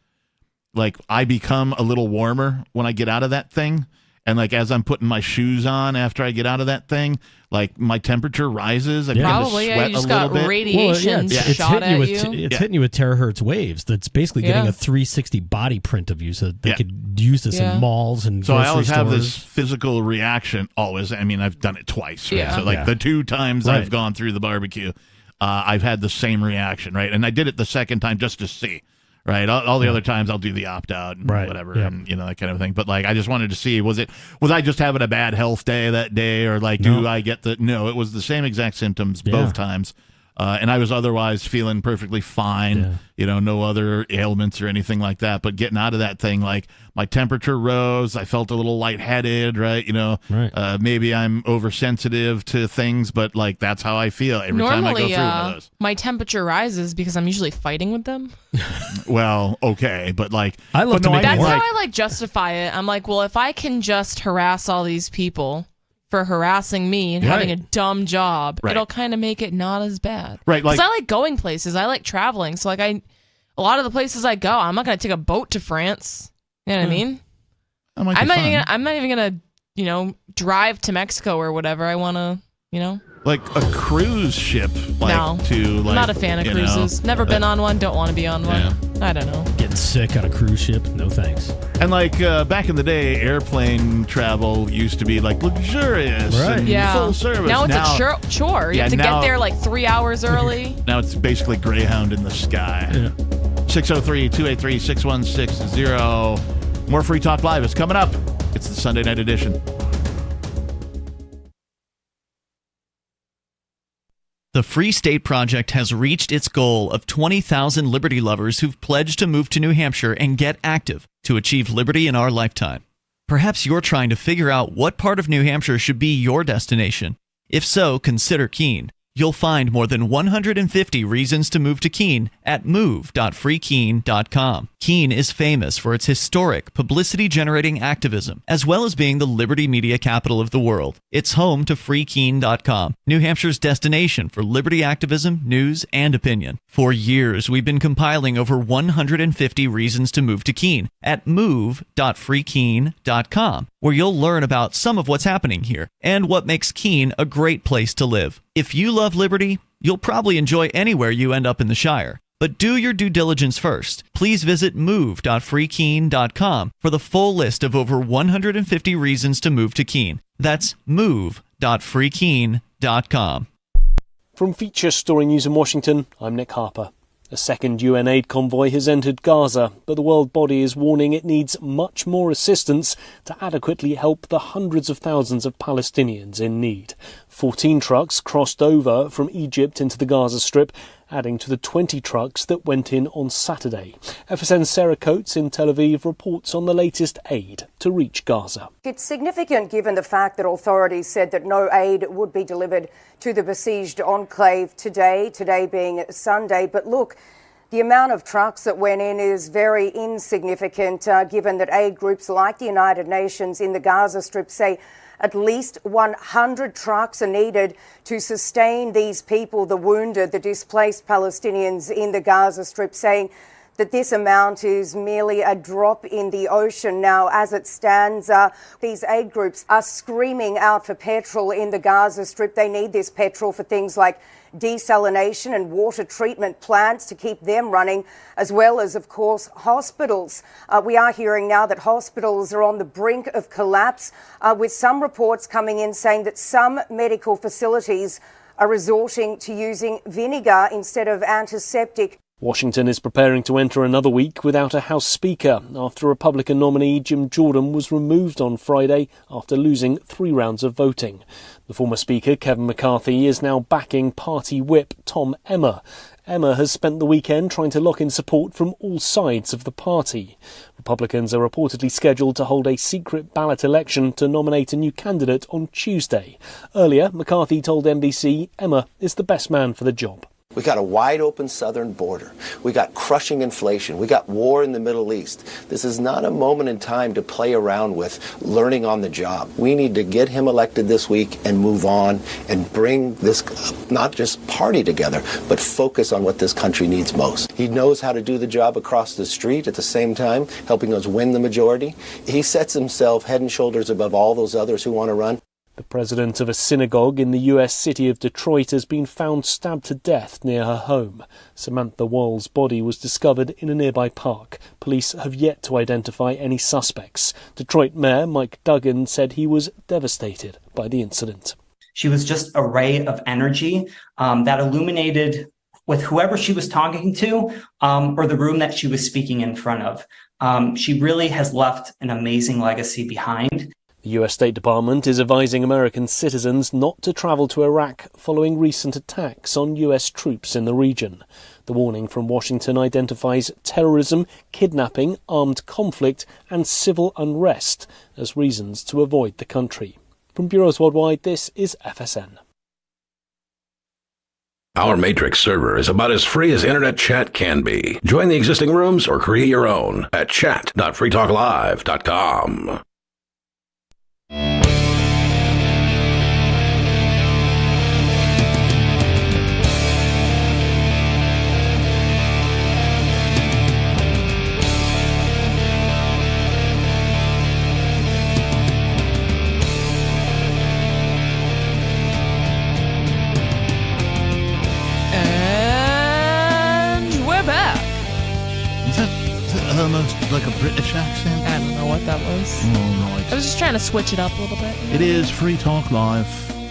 I become a little warmer when I get out of that thing. And as I'm putting my shoes on after I get out of that thing, my temperature rises. I begin to sweat you just a got little bit. radiation shot at you. It's hitting you with terahertz waves. That's basically getting a 360 body print of you, so that they could use this in malls and so grocery I always stores. have this physical reaction. Always. I've done it twice. Right? Yeah. So the two times I've gone through the barbecue, I've had the same reaction. Right, and I did it the second time just to see. Right, all the other times I'll do the opt-out and whatever, and that kind of thing. But I just wanted to see, was I just having a bad health day that day, or do I get the? No, it was the same exact symptoms both times, and I was otherwise feeling perfectly fine. No other ailments or anything like that. But getting out of that thing, my temperature rose. I felt a little lightheaded. Right, maybe I'm oversensitive to things, but that's how I feel every time I go through one of those. My temperature rises because I'm usually fighting with them. Well, okay, but that's how I justify it. I'm like, well, if I can just harass all these people for harassing me and having a dumb job, it'll kind of make it not as bad. Right, because I like going places. I like traveling. So a lot of the places I go, I'm not going to take a boat to France. You know what I mean? I'm not even gonna drive to Mexico or whatever. I want to, like a cruise ship. Like, No, I'm not a fan of cruises. Never been on one. Don't want to be on one. Yeah. I don't know. Getting sick on a cruise ship? No thanks. And like back in the day, airplane travel used to be like luxurious and full service. Now it's a chore. You have to get there like 3 hours early. Now it's basically Greyhound in the sky. 603-283-6160. More Free Talk Live is coming up. It's the Sunday night edition. The Free State Project has reached its goal of 20,000 liberty lovers who've pledged to move to New Hampshire and get active to achieve liberty in our lifetime. Perhaps you're trying to figure out what part of New Hampshire should be your destination. If so, consider Keene. You'll find more than 150 reasons to move to Keene at move.freekeene.com. Keene is famous for its historic, publicity-generating activism, as well as being the liberty media capital of the world. It's home to freekeene.com, New Hampshire's destination for liberty activism, news, and opinion. For years, we've been compiling over 150 reasons to move to Keene at move.freekeene.com, where you'll learn about some of what's happening here and what makes Keene a great place to live. If you love liberty, you'll probably enjoy anywhere you end up in the Shire. But do your due diligence first. Please visit move.freekeene.com for the full list of over 150 reasons to move to Keene. That's move.freekeene.com. From Feature Story News in Washington, I'm Nick Harper. A second UN aid convoy has entered Gaza, but the world body is warning it needs much more assistance to adequately help the hundreds of thousands of Palestinians in need. 14 trucks crossed over from Egypt into the Gaza Strip, adding to the 20 trucks that went in on Saturday. FSN's Sarah Coates in Tel Aviv reports on the latest aid to reach Gaza. It's significant given the fact that authorities said that no aid would be delivered to the besieged enclave today being Sunday. But look, the amount of trucks that went in is very insignificant, given that aid groups like the United Nations in the Gaza Strip say at least 100 trucks are needed to sustain these people, the wounded, the displaced Palestinians in the Gaza Strip, saying that this amount is merely a drop in the ocean. Now, as it stands, these aid groups are screaming out for petrol in the Gaza Strip. They need this petrol for things like desalination and water treatment plants to keep them running, as well as, of course, hospitals. We are hearing now that hospitals are on the brink of collapse, with some reports coming in saying that some medical facilities are resorting to using vinegar instead of antiseptic. Washington is preparing to enter another week without a House Speaker after Republican nominee Jim Jordan was removed on Friday after losing 3 rounds of voting. The former Speaker, Kevin McCarthy, is now backing party whip Tom Emmer. Emmer has spent the weekend trying to lock in support from all sides of the party. Republicans are reportedly scheduled to hold a secret ballot election to nominate a new candidate on Tuesday. Earlier, McCarthy told NBC Emmer is the best man for the job. We got a wide open southern border. We got crushing inflation. We got war in the Middle East. This is not a moment in time to play around with learning on the job. We need to get him elected this week and move on and bring this not just party together, but focus on what this country needs most. He knows how to do the job across the street at the same time, helping us win the majority. He sets himself head and shoulders above all those others who want to run. The president of a synagogue in the U.S. city of Detroit has been found stabbed to death near her home. Samantha Wall's body was discovered in a nearby park. Police have yet to identify any suspects. Detroit Mayor Mike Duggan said he was devastated by the incident. She was just a ray of energy that illuminated with whoever she was talking to or the room that she was speaking in front of. She really has left an amazing legacy behind. The US State Department is advising American citizens not to travel to Iraq following recent attacks on US troops in the region. The warning from Washington identifies terrorism, kidnapping, armed conflict and civil unrest as reasons to avoid the country. From Bureaus Worldwide, this is FSN. Our Matrix server is about as free as internet chat can be. Join the existing rooms or create your own at chat.freetalklive.com. almost like a British accent? I don't know what that was. Oh, right. I was just trying to switch it up a little bit. It is Free Talk Live.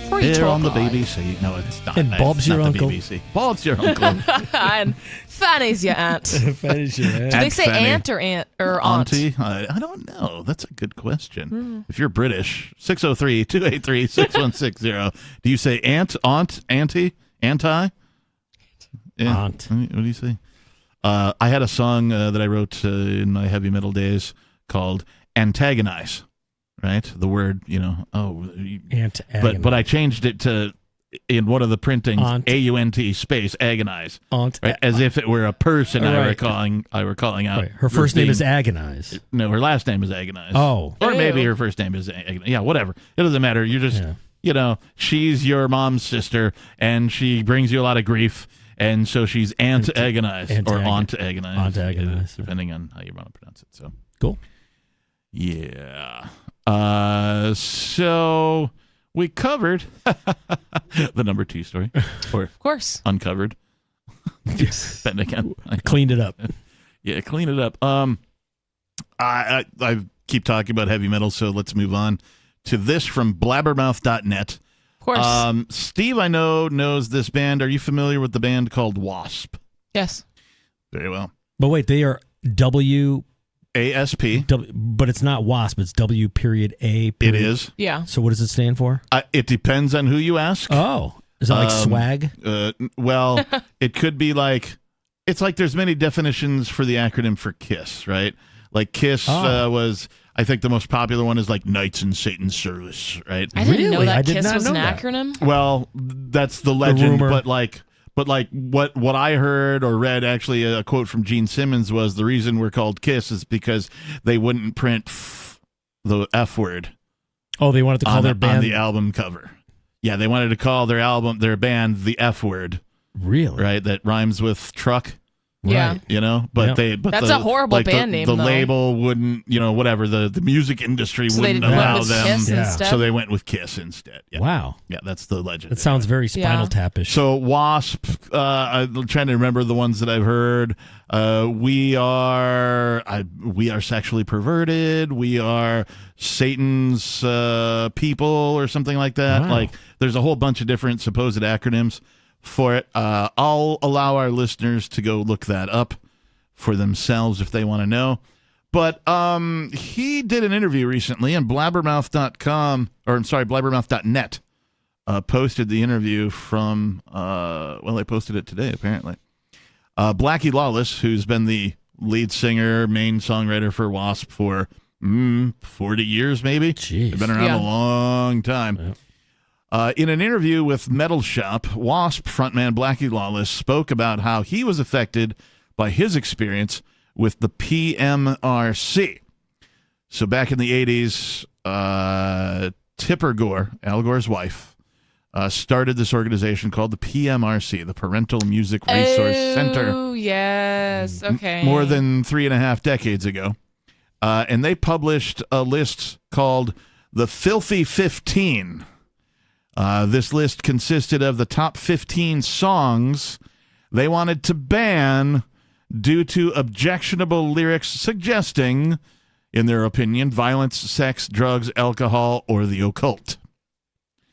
Free here Talk on the Live. BBC. No, it's not. And Bob's it's your not uncle. The BBC. Bob's your uncle. And Fanny's your aunt. Fanny's your aunt. Do they Aunt say Fanny. aunt or aunt? Auntie? I don't know. That's a good question. If you're British, 603-283-6160. Do you say aunt, auntie, anti? Yeah. Aunt. What do you say? I had a song that I wrote in my heavy metal days called Antagonize, right? The word, but I changed it to, in one of the printings, Aunt. AUNT space agonize, Aunt. right? As if it were a person I were Right. calling out. Right. Her first name is Agonize. No, her last name is Agonize. Oh. Or maybe Ew. her first name is Agonize. Yeah, whatever. It doesn't matter. You're just, she's your mom's sister, and she brings you a lot of grief, and so she's Aunt Agonize, or Aunt Agonize. Aunt Agonize. Depending on how you want to pronounce it. So Cool. yeah. So we covered the number 2 story. Or Of course. uncovered. Then again. Cleaned it up. Yeah, clean it up. I keep talking about heavy metal, so let's move on to this from blabbermouth.net. Of course. Steve, I know, knows this band. Are you familiar with the band called Wasp? Yes. Very well. But wait, they are W ASP. But it's not WASP. It's W period A. Period. It is. Yeah. So what does it stand for? It depends on who you ask. Oh, is that like swag? Well, it could be like, it's like there's many definitions for the acronym for KISS, right? Like KISS was, I think the most popular one is like Knights in Satan's Service, right? I didn't know that I did KISS not was know an that. acronym. Well, that's the legend, rumor. but what I heard or read, actually, a quote from Gene Simmons was the reason we're called KISS is because they wouldn't print the F word. Oh, they wanted to call their band on the album cover. Yeah, they wanted to call their band the F word. Really? Right, that rhymes with truck. Yeah. Right. But Yep. That's a horrible band name, The though. label wouldn't, whatever, the music industry So they wouldn't went allow with them. KISS instead? So they went with KISS instead. Yeah. Wow. Yeah, that's the legend. That sounds very Spinal Tap-ish. So Wasp, I'm trying to remember the ones that I've heard. We are sexually perverted. We are Satan's people, or something like that. Wow. Like, there's a whole bunch of different supposed acronyms for it. I'll allow our listeners to go look that up for themselves if they want to know. But he did an interview recently, and blabbermouth.net posted the interview from, they posted it today, apparently. Blackie Lawless, who's been the lead singer, main songwriter for Wasp for 40 years, maybe. Jeez. They've been around a long time. Yep. In an interview with Metal Shop, Wasp frontman Blackie Lawless spoke about how he was affected by his experience with the PMRC. So back in the 80s, Tipper Gore, Al Gore's wife, started this organization called the PMRC, the Parental Music Resource Center. Oh, yes. Okay. More than 3.5 decades ago. And they published a list called the Filthy 15. This list consisted of the top 15 songs they wanted to ban due to objectionable lyrics suggesting, in their opinion, violence, sex, drugs, alcohol, or the occult.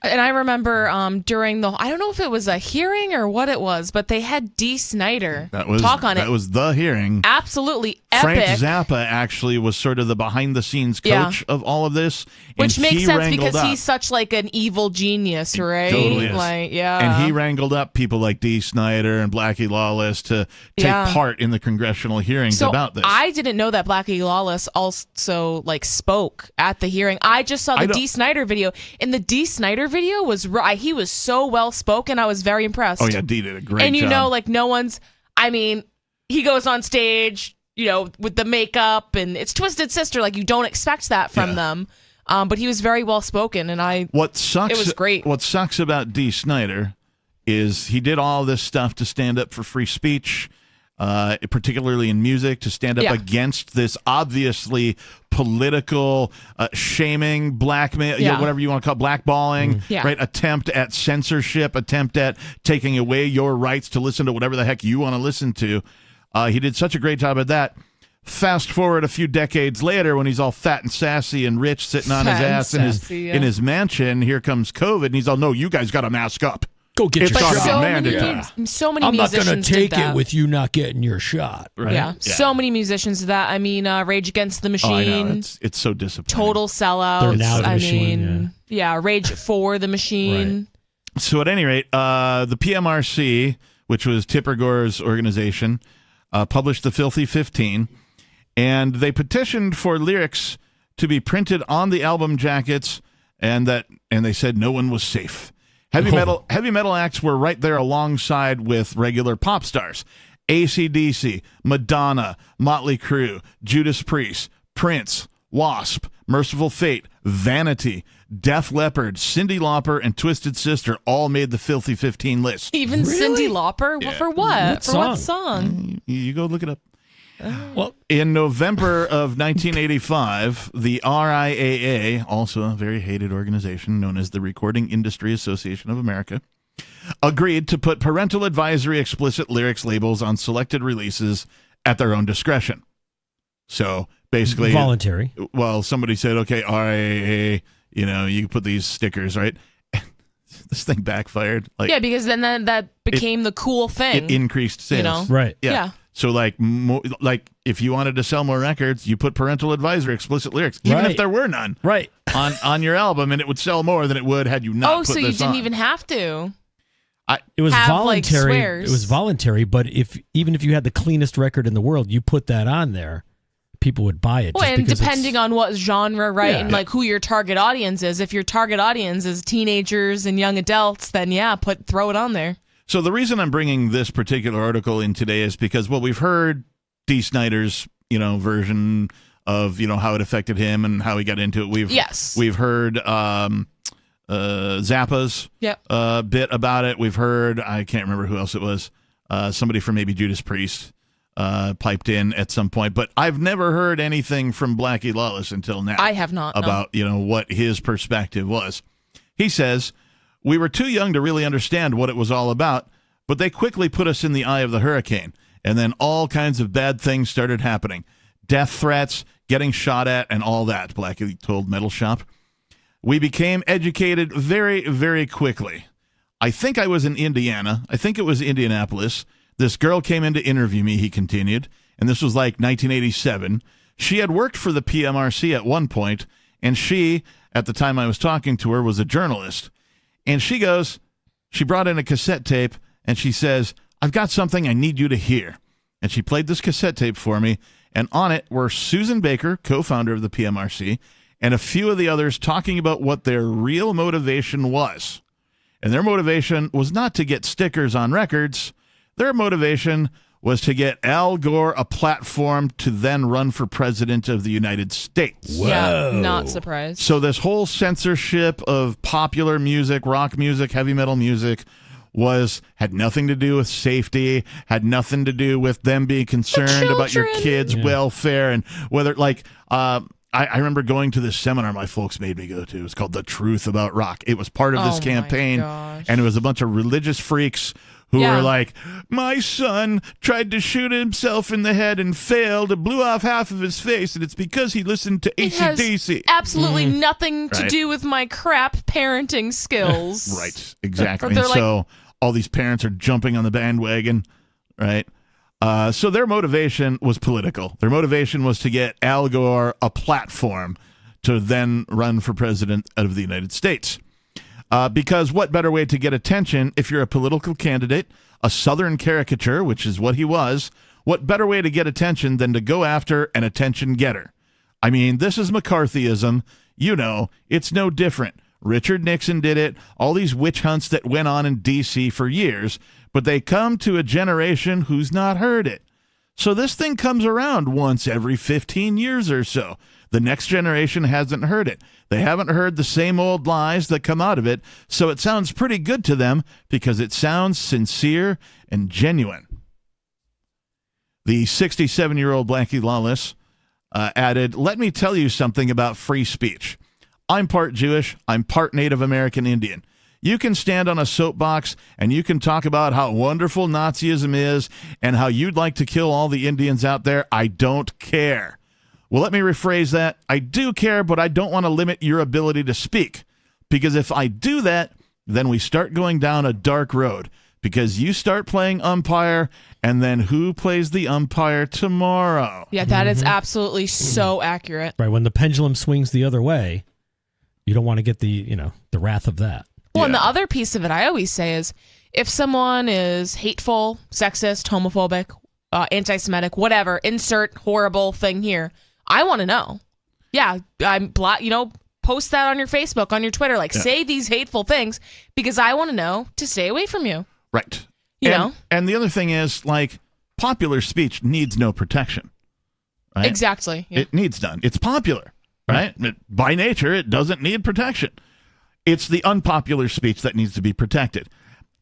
And I remember during I don't know if it was a hearing or what it was, but they had Dee Snider talk on it. That was the hearing. Absolutely epic. Frank Zappa actually was sort of the behind-the-scenes coach of all of this. Which and makes he sense wrangled because up. he's such like an evil genius, right? Totally is. Like, yeah. And he wrangled up people like Dee Snider and Blackie Lawless to take part in the congressional hearings about this. I didn't know that Blackie Lawless also like spoke at the hearing. I just saw the Dee Snider video. In the Dee Snider video he was so well spoken. I was very impressed. Oh yeah, Dee did a great job. And like no one's. I mean, he goes on stage, with the makeup, and it's Twisted Sister. Like you don't expect that from them. But he was very well spoken, and it was great. What sucks about Dee Snider is he did all this stuff to stand up for free speech, particularly in music, to stand up against this obviously political shaming, blackmail, whatever you want to call it, blackballing, right? Attempt at censorship, attempt at taking away your rights to listen to whatever the heck you want to listen to. He did such a great job at that. Fast forward a few decades later, when he's all fat and sassy and rich, sitting on his ass in his mansion, here comes COVID, and he's all, "No, you guys got to mask up. Go get your shot." So many I'm not musicians going to take did that. it with you not getting your shot. Right? Yeah. So many musicians did that. I mean, Rage Against the Machine. Oh, I know. It's so disappointing. Total sellouts. They're now the Machine. Rage for the Machine. Right. So at any rate, the PMRC, which was Tipper Gore's organization, published the Filthy 15, and they petitioned for lyrics to be printed on the album jackets, and they said no one was safe. Heavy metal acts were right there alongside with regular pop stars. AC/DC, Madonna, Motley Crue, Judas Priest, Prince, Wasp, Merciful Fate, Vanity, Def Leppard, Cyndi Lauper, and Twisted Sister all made the Filthy 15 list. Even Cyndi Lauper? Yeah. For what? For what song? You go look it up. Well, in November of 1985, the RIAA, also a very hated organization known as the Recording Industry Association of America, agreed to put parental advisory explicit lyrics labels on selected releases at their own discretion. So basically, voluntary. Well, somebody said, "Okay, RIAA, you put these stickers, right?" This thing backfired. Because then that became the cool thing. It increased sales, right? Yeah. So like if you wanted to sell more records, you put parental advisory explicit lyrics, even if there were none, right, on your album, and it would sell more than it would had you not. So you didn't even have to. It was voluntary. Swears. It was voluntary, but even if you had the cleanest record in the world, you put that on there, people would buy it. Well, and depending on what genre, right, and like who your target audience is. If your target audience is teenagers and young adults, then throw it on there. So the reason I'm bringing this particular article in today is because, we've heard Dee Snider's, version of, how it affected him and how he got into it. We've heard Zappa's bit about it. We've heard, I can't remember who else it was, somebody from maybe Judas Priest piped in at some point. But I've never heard anything from Blackie Lawless until now. I have not. About, what his perspective was. He says, "We were too young to really understand what it was all about, but they quickly put us in the eye of the hurricane, and then all kinds of bad things started happening. Death threats, getting shot at, and all that," Blackie told Metal Shop. "We became educated very, very quickly. I think I was in Indiana. I think it was Indianapolis. This girl came in to interview me," he continued, and this was like 1987. "She had worked for the PMRC at one point, and she, at the time I was talking to her, was a journalist. And she brought in a cassette tape, and she says, 'I've got something I need you to hear.' And she played this cassette tape for me, and on it were Susan Baker, co-founder of the PMRC, and a few of the others talking about what their real motivation was. And their motivation was not to get stickers on records. Their motivation was to get Al Gore a platform to then run for president of the United States." Yeah, not surprised. So this whole censorship of popular music, rock music, heavy metal music, had nothing to do with safety, had nothing to do with them being concerned about your kids' welfare, and whether, I remember going to this seminar my folks made me go to. It was called The Truth About Rock. It was part of this campaign, and it was a bunch of religious freaks who were like, "My son tried to shoot himself in the head and failed. It blew off half of his face, and it's because he listened to AC/DC. It has absolutely nothing to do with my crap parenting skills." Right, exactly. And so all these parents are jumping on the bandwagon, right? So their motivation was political. Their motivation was to get Al Gore a platform to then run for president of the United States. Because what better way to get attention if you're a political candidate, a Southern caricature, which is what he was, what better way to get attention than to go after an attention getter? I mean, this is McCarthyism. It's no different. Richard Nixon did it, all these witch hunts that went on in D.C. for years, but they come to a generation who's not heard it. So this thing comes around once every 15 years or so. The next generation hasn't heard it. They haven't heard the same old lies that come out of it, so it sounds pretty good to them because it sounds sincere and genuine. The 67-year-old Blackie Lawless added, "Let me tell you something about free speech. I'm part Jewish. I'm part Native American Indian. You can stand on a soapbox and you can talk about how wonderful Nazism is and how you'd like to kill all the Indians out there. I don't care. Well, let me rephrase that. I do care, but I don't want to limit your ability to speak. Because if I do that, then we start going down a dark road. Because you start playing umpire, and then who plays the umpire tomorrow? Yeah, that is absolutely so accurate. Right, when the pendulum swings the other way, you don't want to get the wrath of that. Well, and the other piece of it I always say is, if someone is hateful, sexist, homophobic, anti-Semitic, whatever, insert horrible thing here, I want to know. Yeah, post that on your Facebook, on your Twitter, say these hateful things, because I want to know to stay away from you. Right. You know? And the other thing is, popular speech needs no protection. Right? Exactly. Yeah. It needs none. It's popular, right? By nature, it doesn't need protection. It's the unpopular speech that needs to be protected.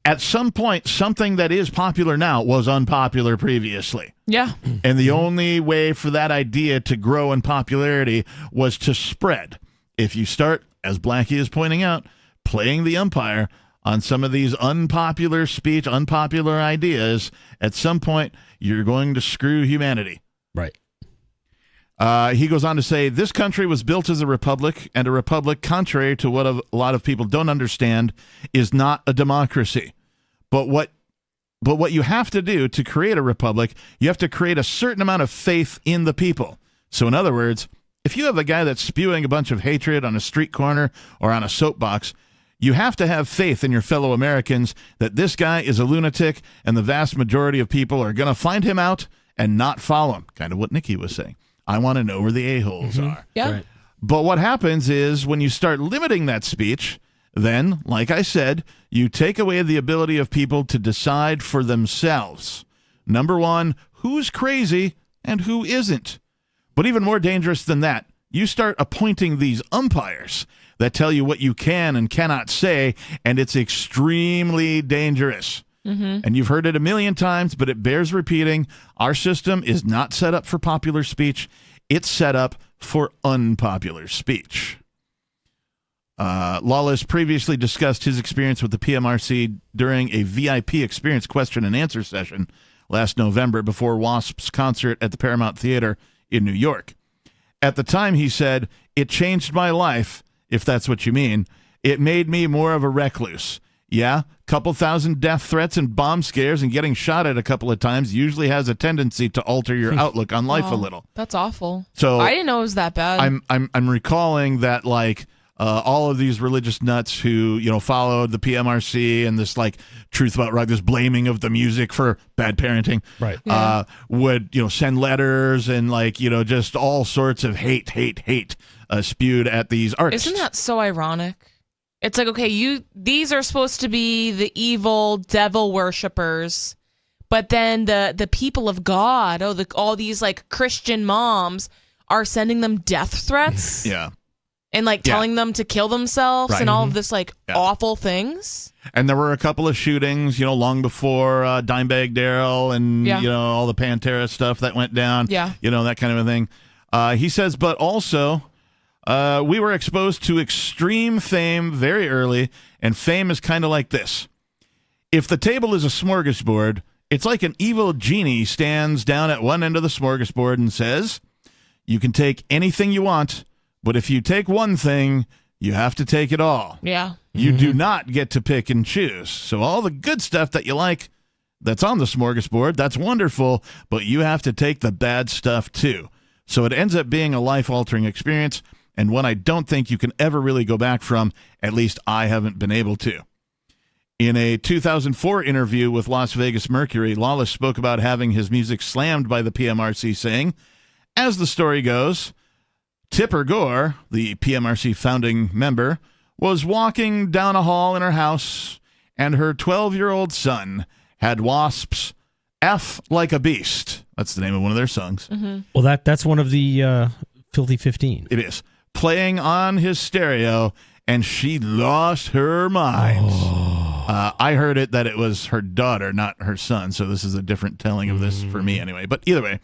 At some point, something that is popular now was unpopular previously. Yeah. And the only way for that idea to grow in popularity was to spread. If you start, as Blackie is pointing out, playing the umpire on some of these unpopular speech, unpopular ideas, at some point, you're going to screw humanity. Right. He goes on to say, this country was built as a republic, and a republic, contrary to what a lot of people don't understand, is not a democracy. But what you have to do to create a republic, you have to create a certain amount of faith in the people. So in other words, if you have a guy that's spewing a bunch of hatred on a street corner or on a soapbox, you have to have faith in your fellow Americans that this guy is a lunatic and the vast majority of people are going to find him out and not follow him. Kind of what Nikki was saying. I want to know where the a-holes are. Yeah. Right. But what happens is when you start limiting that speech, then, like I said, you take away the ability of people to decide for themselves. Number one, who's crazy and who isn't. But even more dangerous than that, you start appointing these umpires that tell you what you can and cannot say, and it's extremely dangerous. Mm-hmm. And you've heard it a million times, but it bears repeating. Our system is not set up for popular speech. It's set up for unpopular speech. Lawless previously discussed his experience with the PMRC during a VIP experience question and answer session last November before Wasp's concert at the Paramount Theater in New York. At the time, he said, "It changed my life, if that's what you mean. It made me more of a recluse. Yeah, couple thousand death threats and bomb scares and getting shot at a couple of times usually has a tendency to alter your outlook on life a little." That's awful. So I didn't know it was that bad. I'm recalling that all of these religious nuts who followed the PMRC and this truth about rock, this blaming of the music for bad parenting, right? Would send letters and just all sorts of hate spewed at these artists. Isn't that so ironic? It's like, okay, these are supposed to be the evil devil worshippers, but then the people of God, all these Christian moms are sending them death threats. Yeah. And telling them to kill themselves and all of this awful things. And there were a couple of shootings, long before Dimebag Darrell and all the Pantera stuff that went down. Yeah. That kind of a thing. He says, but also we were exposed to extreme fame very early, and fame is kind of like this. If the table is a smorgasbord, it's like an evil genie stands down at one end of the smorgasbord and says, "You can take anything you want, but if you take one thing, you have to take it all." Yeah. You do not get to pick and choose. So all the good stuff that you like that's on the smorgasbord, that's wonderful, but you have to take the bad stuff too. So it ends up being a life-altering experience, and one I don't think you can ever really go back from. At least I haven't been able to. In a 2004 interview with Las Vegas Mercury, Lawless spoke about having his music slammed by the PMRC, saying, as the story goes, Tipper Gore, the PMRC founding member, was walking down a hall in her house, and her 12-year-old son had Wasp's F Like a Beast. That's the name of one of their songs. Mm-hmm. Well, that's one of the Filthy 15. It is. Playing on his stereo, and she lost her mind. I heard it that it was her daughter, not her son, so this is a different telling of this for me anyway. But either way.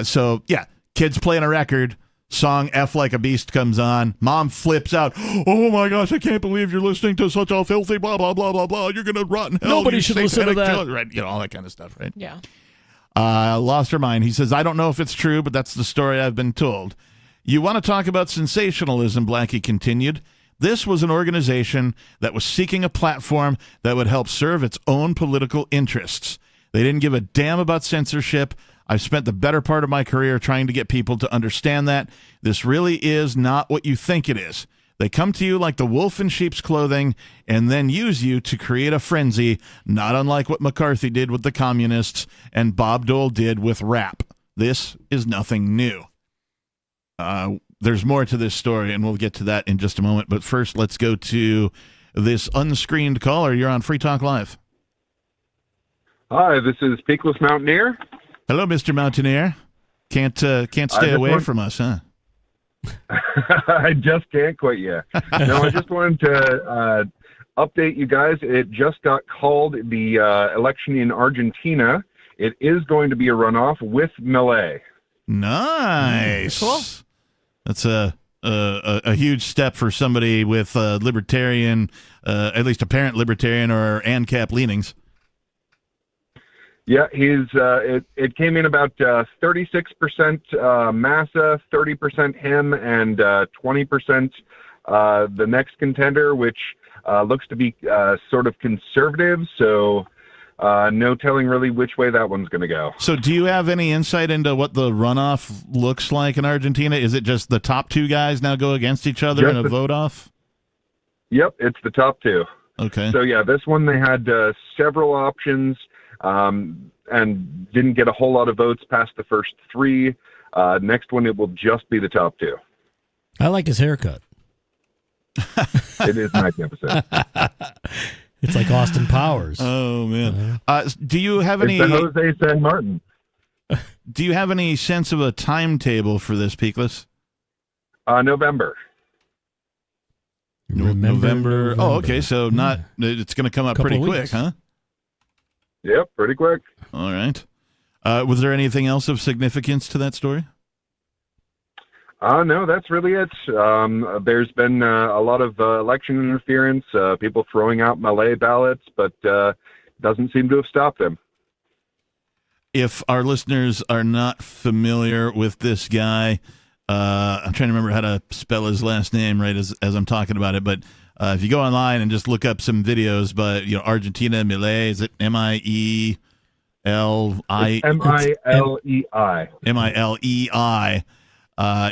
So, yeah. Kids playing a record, song F Like a Beast comes on, mom flips out. Oh my gosh, I can't believe you're listening to such a filthy blah, blah, blah, blah, blah. You're going to rot in hell. Nobody should listen to that. Killer. Right? You know, all that kind of stuff, right? Yeah. Lost her mind. He says, I don't know if it's true, but that's the story I've been told. You want to talk about sensationalism, Blackie continued. This was an organization that was seeking a platform that would help serve its own political interests. They didn't give a damn about censorship. I've spent the better part of my career trying to get people to understand that this really is not what you think it is. They come to you like the wolf in sheep's clothing and then use you to create a frenzy, not unlike what McCarthy did with the communists and Bob Dole did with rap. This is nothing new. There's more to this story, and we'll get to that in just a moment. But first, let's go to this unscreened caller. You're on Free Talk Live. Hi, this is Peakless Mountaineer. Hello, Mr. Mountaineer. Can't stay away from us, huh? I just can't quit you. No, I just wanted to update you guys. It just got called, the election in Argentina. It is going to be a runoff with Milei. Nice. Cool. That's a huge step for somebody with libertarian, at least apparent libertarian or ANCAP leanings. Yeah, it came in about 36% Massa, 30% him, and 20% the next contender, which looks to be sort of conservative. So no telling really which way that one's going to go. So do you have any insight into what the runoff looks like in Argentina? Is it just the top two guys now go against each other in a vote-off? Yep, it's the top two. Okay. So, yeah, this one they had several options. And didn't get a whole lot of votes past the first three. Next one, it will just be the top two. I like his haircut. It is magnificent. It's like Austin Powers. Oh, man. Do you have any... It's the Jose San Martin. Do you have any sense of a timetable for this, Peakless? November. November. Oh, okay. So not. It's going to come up pretty quick, huh? Yep, pretty quick. All right. Was there anything else of significance to that story? No, that's really it. There's been a lot of election interference, people throwing out Milei ballots, but doesn't seem to have stopped them. If our listeners are not familiar with this guy, I'm trying to remember how to spell his last name right as I'm talking about it, but if you go online and just look up some videos, but Argentina, Milei, is it M-I-E-L-I? M-I-L-E-I. M-I-L-E-I.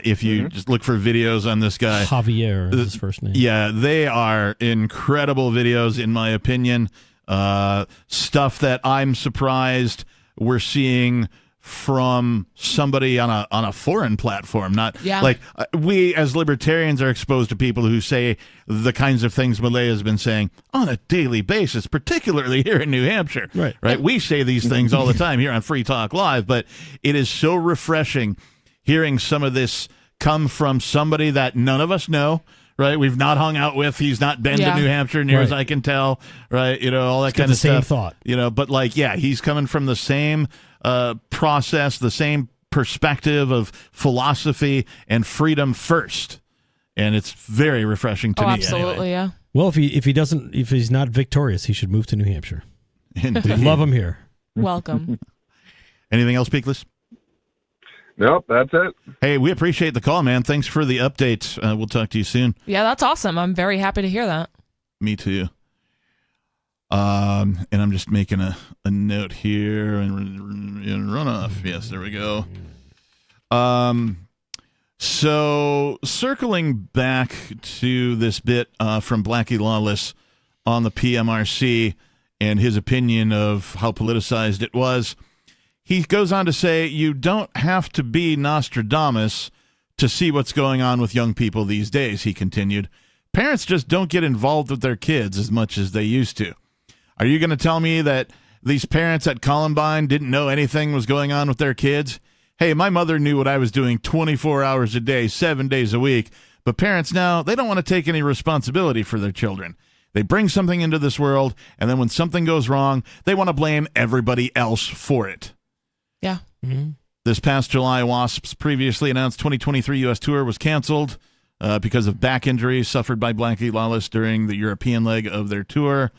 If you just look for videos on this guy. Javier is his first name. Yeah, they are incredible videos, in my opinion. Stuff that I'm surprised we're seeing from somebody on a foreign platform. Like we as libertarians are exposed to people who say the kinds of things Milei has been saying on a daily basis, particularly here in New Hampshire. Right. We say these things all the time here on Free Talk Live, but it is so refreshing hearing some of this come from somebody that none of us know. Right, we've not hung out with. He's not been to New Hampshire near as I can tell. Right, all that kind of stuff. Same thought. But he's coming from the same process, the same perspective of philosophy and freedom first, and it's very refreshing to me. Absolutely, anyway. yeah. Well, if he's not victorious, he should move to New Hampshire. We love him here. Welcome. Anything else, Peakless? Nope, that's it. Hey, we appreciate the call, man. Thanks for the update. We'll talk to you soon. Yeah, that's awesome. I'm very happy to hear that. Me too. And I'm just making a note here and runoff. Yes, there we go. So circling back to this bit from Blackie Lawless on the PMRC and his opinion of how politicized it was. He goes on to say, you don't have to be Nostradamus to see what's going on with young people these days, he continued. Parents just don't get involved with their kids as much as they used to. Are you going to tell me that these parents at Columbine didn't know anything was going on with their kids? Hey, my mother knew what I was doing 24 hours a day, 7 days a week, but parents now, they don't want to take any responsibility for their children. They bring something into this world, and then when something goes wrong, they want to blame everybody else for it. Yeah. Mm-hmm. This past July, Wasp's previously announced 2023 U.S. tour was canceled because of back injuries suffered by Blackie Lawless during the European leg of their tour.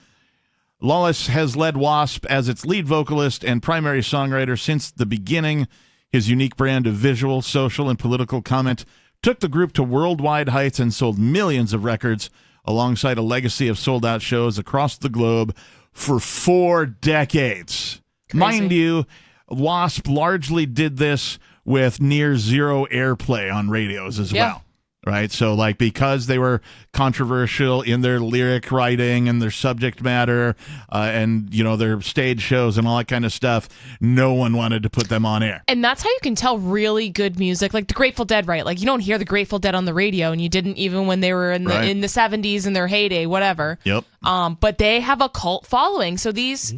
Lawless has led Wasp as its lead vocalist and primary songwriter since the beginning. His unique brand of visual, social, and political comment took the group to worldwide heights and sold millions of records alongside a legacy of sold-out shows across the globe for 4 decades. Crazy. Mind you, Wasp largely did this with near zero airplay on radios as well, right? So, like, because they were controversial in their lyric writing and their subject matter and, you know, their stage shows and all that kind of stuff, no one wanted to put them on air. And that's how you can tell really good music, like the Grateful Dead, right? Like, you don't hear the Grateful Dead on the radio, and you didn't even when they were in the in the 70s in their heyday, whatever. Yep. But they have a cult following. So these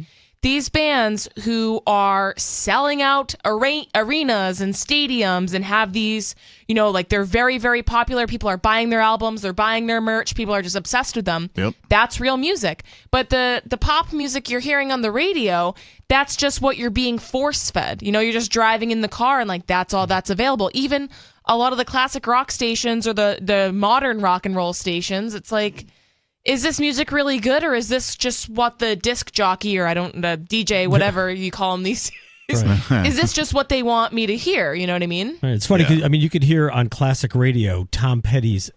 bands who are selling out arenas and stadiums and have these, you know, like they're very, very popular. People are buying their albums. They're buying their merch. People are just obsessed with them. Yep. That's real music. But the pop music you're hearing on the radio, that's just what you're being force-fed. You know, you're just driving in the car and like that's all that's available. Even a lot of the classic rock stations or the modern rock and roll stations, it's like, is this music really good, or is this just what the disc jockey or the DJ, whatever you call them these days, is this just what they want me to hear? You know what I mean? Right. It's funny. Yeah. I mean, you could hear on classic radio Tom Petty's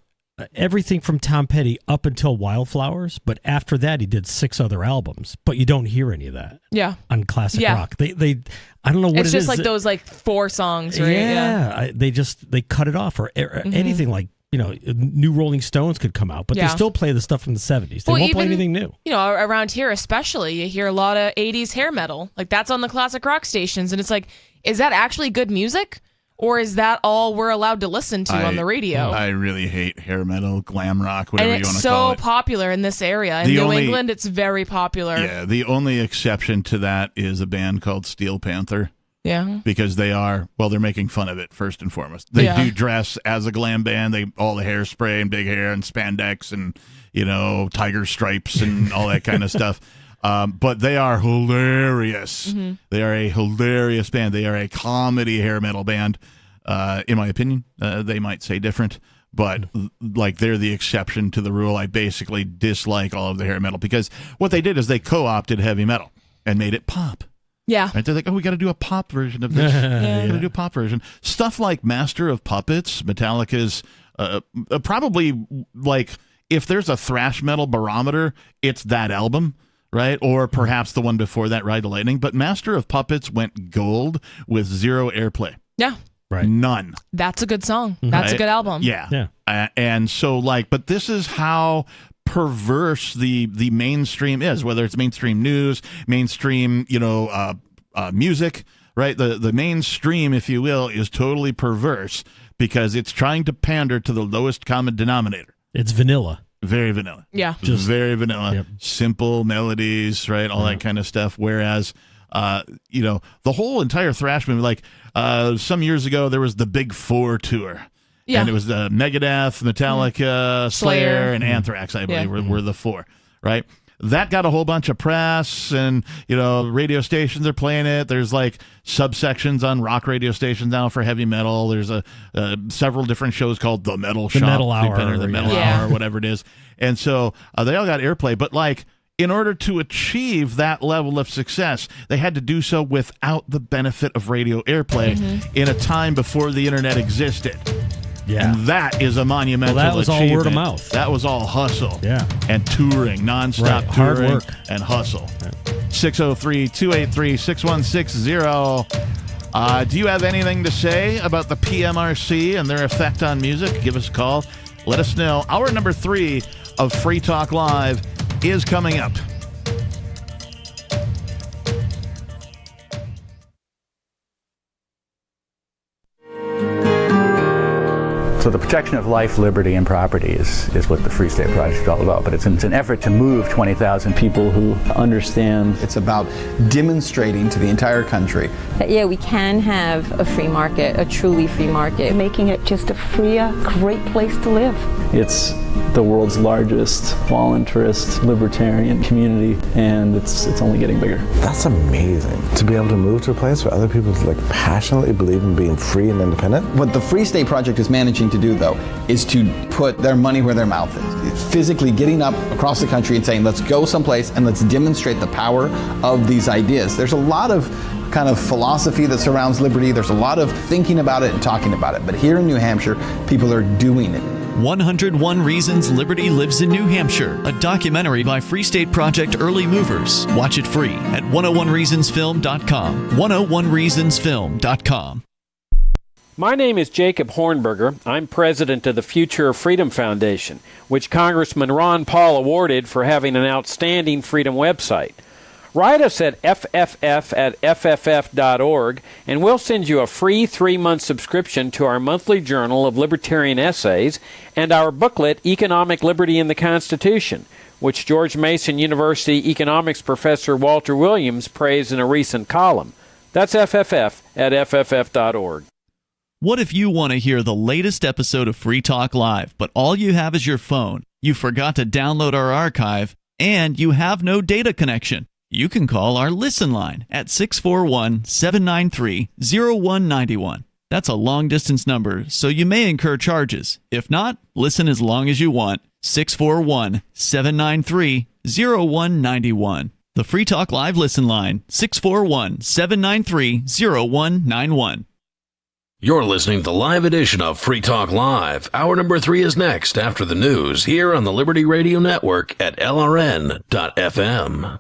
everything from Tom Petty up until Wildflowers, but after that he did 6 other albums, but you don't hear any of that. Yeah. On classic rock, they I don't know what it is. It's just like those like 4 songs, right? Yeah. They cut it off or anything like. You know, new Rolling Stones could come out, but they still play the stuff from the 70s. They won't play anything new. You know, around here especially, you hear a lot of 80s hair metal. Like, that's on the classic rock stations. And it's like, is that actually good music? Or is that all we're allowed to listen to on the radio? I really hate hair metal, glam rock, whatever you want to And call it. it's so popular in this area. In New England, it's very popular. Yeah, the only exception to that is a band called Steel Panther. Yeah. Because they're making fun of it first and foremost. They do dress as a glam band. All the hairspray and big hair and spandex and, you know, tiger stripes and all that kind of stuff. But they are hilarious. Mm-hmm. They are a hilarious band. They are a comedy hair metal band, in my opinion. They might say different, but like they're the exception to the rule. I basically dislike all of the hair metal because what they did is they co-opted heavy metal and made it pop. Yeah. Right? They're like, we got to do a pop version of this. We got to do a pop version. Stuff like Master of Puppets, Metallica's probably like, if there's a thrash metal barometer, it's that album, right? Or perhaps the one before that, Ride the Lightning. But Master of Puppets went gold with 0 airplay. Yeah. Right. None. That's a good song. That's a good album. Yeah. And so but this is how perverse the mainstream is, whether it's mainstream news, mainstream, music, right? The mainstream, if you will, is totally perverse because it's trying to pander to the lowest common denominator. It's vanilla. Very vanilla. Yeah. Just very vanilla. Simple melodies, right? All that kind of stuff. Whereas, the whole entire thrash movie, like some years ago, there was the Big Four tour. Yeah. And it was the Megadeth, Metallica, Slayer, and Anthrax, I believe, were the 4, right? That got a whole bunch of press, and, radio stations are playing it. There's, like, subsections on rock radio stations now for heavy metal. There's several different shows called The Metal Shop. Metal Hour. Or the Metal Hour, whatever it is. And so they all got airplay. But, like, in order to achieve that level of success, they had to do so without the benefit of radio airplay in a time before the internet existed. Yeah. And that is a monumental that was achievement. all word of mouth. That was all hustle. Yeah. And touring, nonstop touring. Hard work. And hustle. 603-283-6160. Do you have anything to say about the PMRC and their effect on music? Give us a call. Let us know. Hour number 3 of Free Talk Live is coming up. So the protection of life, liberty, and property is what the Free State Project is all about. But it's an effort to move 20,000 people who understand. It's about demonstrating to the entire country that, we can have a free market, a truly free market. Making it just a freer, great place to live. It's the world's largest voluntarist libertarian community, and it's only getting bigger. That's amazing, to be able to move to a place where other people passionately believe in being free and independent. What the Free State Project is managing to do, though, is to put their money where their mouth is. Physically getting up across the country and saying, let's go someplace and let's demonstrate the power of these ideas. There's a lot of kind of philosophy that surrounds liberty. There's a lot of thinking about it and talking about it. But here in New Hampshire, people are doing it. 101 Reasons Liberty Lives in New Hampshire, a documentary by Free State Project early movers. Watch it free at 101reasonsfilm.com. 101reasonsfilm.com. My name is Jacob Hornberger. I'm president of the Future of Freedom Foundation, which Congressman Ron Paul awarded for having an outstanding freedom website. Write us at fff@fff.org, and we'll send you a free 3-month subscription to our monthly journal of libertarian essays and our booklet, Economic Liberty in the Constitution, which George Mason University economics professor Walter Williams praised in a recent column. That's fff@fff.org. What if you want to hear the latest episode of Free Talk Live, but all you have is your phone, you forgot to download our archive, and you have no data connection? You can call our Listen line at 641-793-0191. That's a long-distance number, so you may incur charges. If not, listen as long as you want. 641-793-0191. The Free Talk Live Listen line, 641-793-0191. You're listening to the live edition of Free Talk Live. Hour number 3 is next after the news here on the Liberty Radio Network at LRN.FM.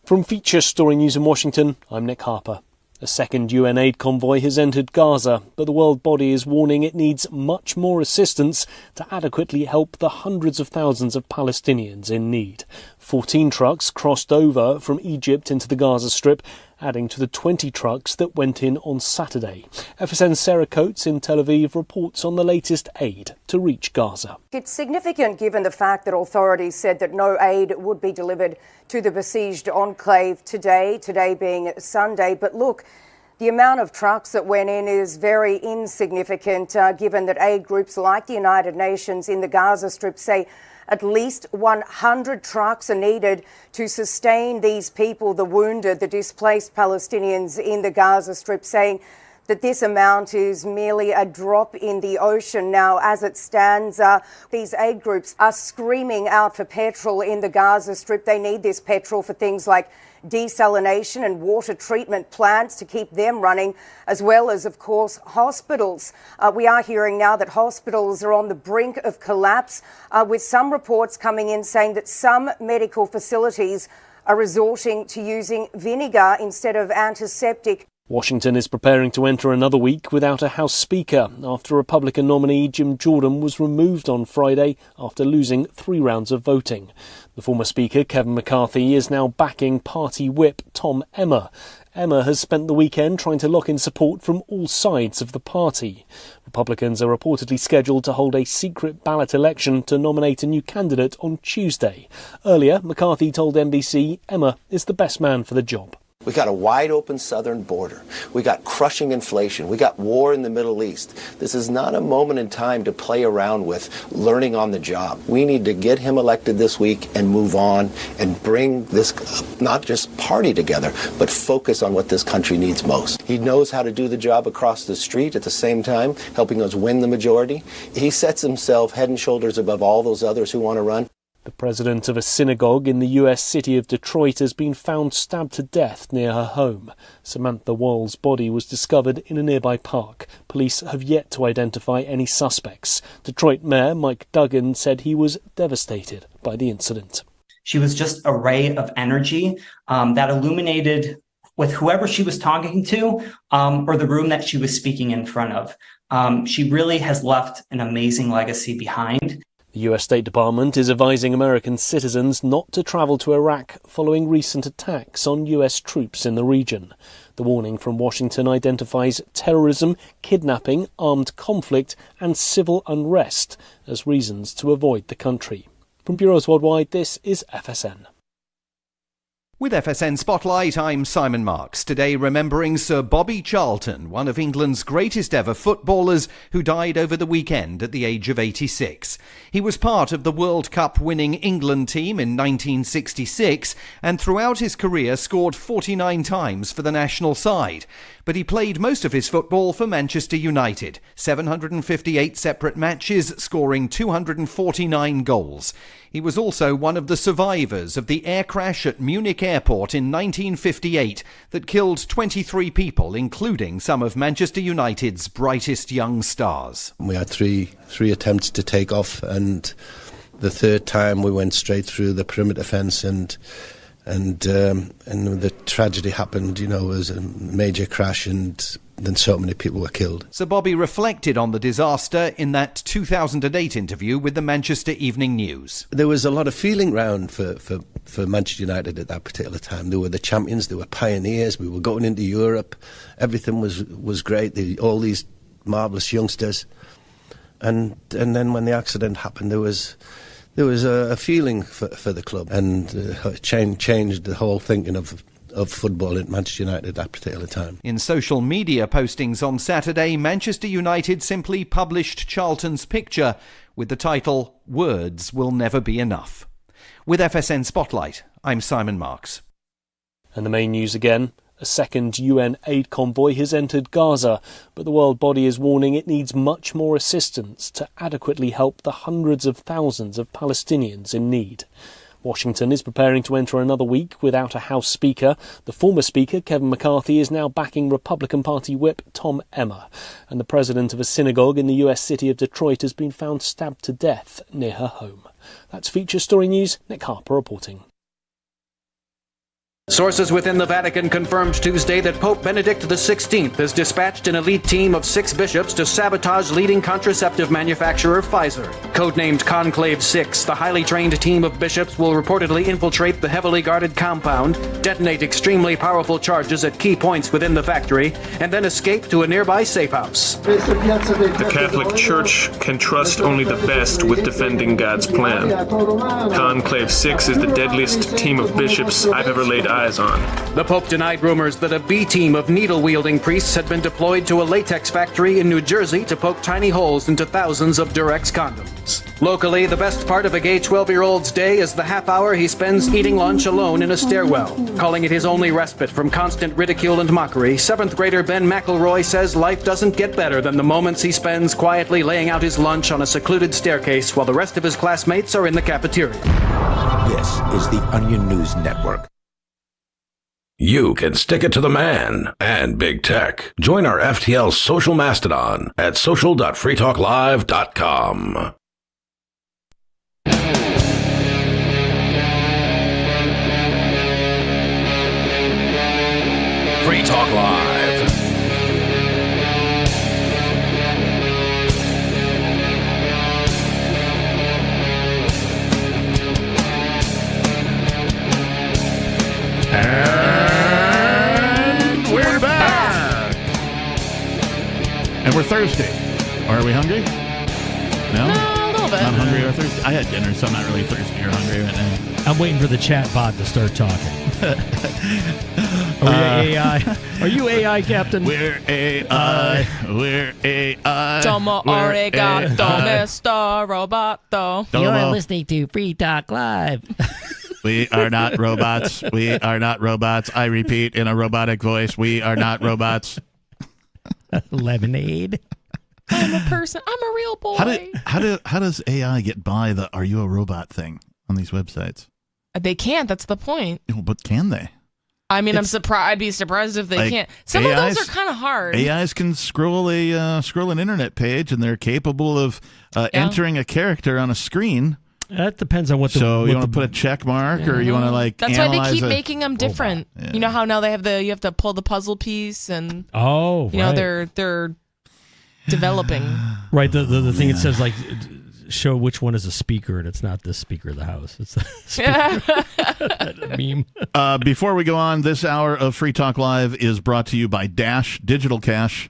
From Feature Story News in Washington, I'm Nick Harper. A second UN aid convoy has entered Gaza, but the world body is warning it needs much more assistance to adequately help the hundreds of thousands of Palestinians in need. 14 trucks crossed over from Egypt into the Gaza Strip, adding to the 20 trucks that went in on Saturday. FSN's Sarah Coates in Tel Aviv reports on the latest aid to reach Gaza. It's significant given the fact that authorities said that no aid would be delivered to the besieged enclave today being Sunday. But look, the amount of trucks that went in is very insignificant, given that aid groups like the United Nations in the Gaza Strip say at least 100 trucks are needed to sustain these people, the wounded, the displaced Palestinians in the Gaza Strip, saying that this amount is merely a drop in the ocean. Now, as it stands, these aid groups are screaming out for petrol in the Gaza Strip. They need this petrol for things like desalination and water treatment plants to keep them running, as well as, of course, hospitals. We are hearing now that hospitals are on the brink of collapse, with some reports coming in saying that some medical facilities are resorting to using vinegar instead of antiseptic. Washington is preparing to enter another week without a House Speaker after Republican nominee Jim Jordan was removed on Friday after losing 3 rounds of voting. The former Speaker, Kevin McCarthy, is now backing party whip Tom Emmer. Emmer has spent the weekend trying to lock in support from all sides of the party. Republicans are reportedly scheduled to hold a secret ballot election to nominate a new candidate on Tuesday. Earlier, McCarthy told NBC Emmer is the best man for the job. We got a wide open southern border. We got crushing inflation. We got war in the Middle East. This is not a moment in time to play around with learning on the job. We need to get him elected this week and move on and bring this not just party together, but focus on what this country needs most. He knows how to do the job across the street at the same time, helping us win the majority. He sets himself head and shoulders above all those others who want to run. The president of a synagogue in the U.S. city of Detroit has been found stabbed to death near her home. Samantha Wall's body was discovered in a nearby park. Police have yet to identify any suspects. Detroit Mayor Mike Duggan said he was devastated by the incident. She was just a ray of energy that illuminated with whoever she was talking to or the room that she was speaking in front of. She really has left an amazing legacy behind. The US State Department is advising American citizens not to travel to Iraq following recent attacks on US troops in the region. The warning from Washington identifies terrorism, kidnapping, armed conflict and civil unrest as reasons to avoid the country. From Bureaus Worldwide, this is FSN. With FSN Spotlight, I'm Simon Marks. Today remembering Sir Bobby Charlton, one of England's greatest ever footballers who died over the weekend at the age of 86. He was part of the World Cup winning England team in 1966 and throughout his career scored 49 times for the national side. But he played most of his football for Manchester United, 758 separate matches, scoring 249 goals. He was also one of the survivors of the air crash at Munich Airport in 1958 that killed 23 people, including some of Manchester United's brightest young stars. We had three attempts to take off, and the third time we went straight through the perimeter fence, and the tragedy happened. You know, it was a major crash, and then so many people were killed. Sir Bobby reflected on the disaster in that 2008 interview with the Manchester Evening News. There was a lot of feeling round for Manchester United at that particular time. They were the champions, they were pioneers, we were going into Europe, everything was great, all these marvellous youngsters. And then when the accident happened, there was a feeling for the club, and it changed the whole thinking of football at Manchester United at that particular time. In social media postings on Saturday, Manchester United simply published Charlton's picture with the title, "Words Will Never Be Enough." With FSN Spotlight, I'm Simon Marks. And the main news again. A second UN aid convoy has entered Gaza, but the world body is warning it needs much more assistance to adequately help the hundreds of thousands of Palestinians in need. Washington is preparing to enter another week without a House Speaker. The former Speaker, Kevin McCarthy, is now backing Republican Party Whip Tom Emmer. And the president of a synagogue in the US city of Detroit has been found stabbed to death near her home. That's Feature Story News. Nick Harper reporting. Sources within the Vatican confirmed Tuesday that Pope Benedict XVI has dispatched an elite team of 6 bishops to sabotage leading contraceptive manufacturer Pfizer. Codenamed Conclave 6, the highly trained team of bishops will reportedly infiltrate the heavily guarded compound, detonate extremely powerful charges at key points within the factory, and then escape to a nearby safe house. The Catholic Church can trust only the best with defending God's plan. Conclave 6 is the deadliest team of bishops I've ever laid eyes on. The Pope denied rumors that a B team of needle-wielding priests had been deployed to a latex factory in New Jersey to poke tiny holes into thousands of Durex condoms. Locally, the best part of a gay 12-year-old's day is the half hour he spends eating lunch alone in a stairwell. Calling it his only respite from constant ridicule and mockery, 7th grader Ben McElroy says life doesn't get better than the moments he spends quietly laying out his lunch on a secluded staircase while the rest of his classmates are in the cafeteria. This is the Onion News Network. You can stick it to the man and big tech. Join our FTL social mastodon at social.freetalklive.com. Free Talk Live. And we're back. And we're thirsty. Are we hungry? No? No, a little bit. Not hungry or thirsty? I had dinner, so I'm not really thirsty or hungry right now. I'm waiting for the chat bot to start talking. Are we AI? Are you AI, Captain? We're AI. We're AI. Domo arigato, Mr. Roboto. You're listening to Free Talk Live. We are not robots. We are not robots. I repeat in a robotic voice, we are not robots. Lemonade. I'm a person. I'm a real boy. How does AI get by the "Are you a robot" thing on these websites? They can't. That's the point. But can they? I mean, I'm surprised. I'd be surprised if they can't. Some of those are kind of hard. AIs can scroll an internet page, and they're capable of entering a character on a screen. That depends on what. You want to put a check mark, or you want to That's why they keep making them different. Yeah. You know how now they have you have to pull the puzzle piece, and you know they're developing. Right. The thing it says show which one is a speaker, and it's not the speaker of the house. It's the speaker. Meme. Before we go on, this hour of Free Talk Live is brought to you by Dash Digital Cash.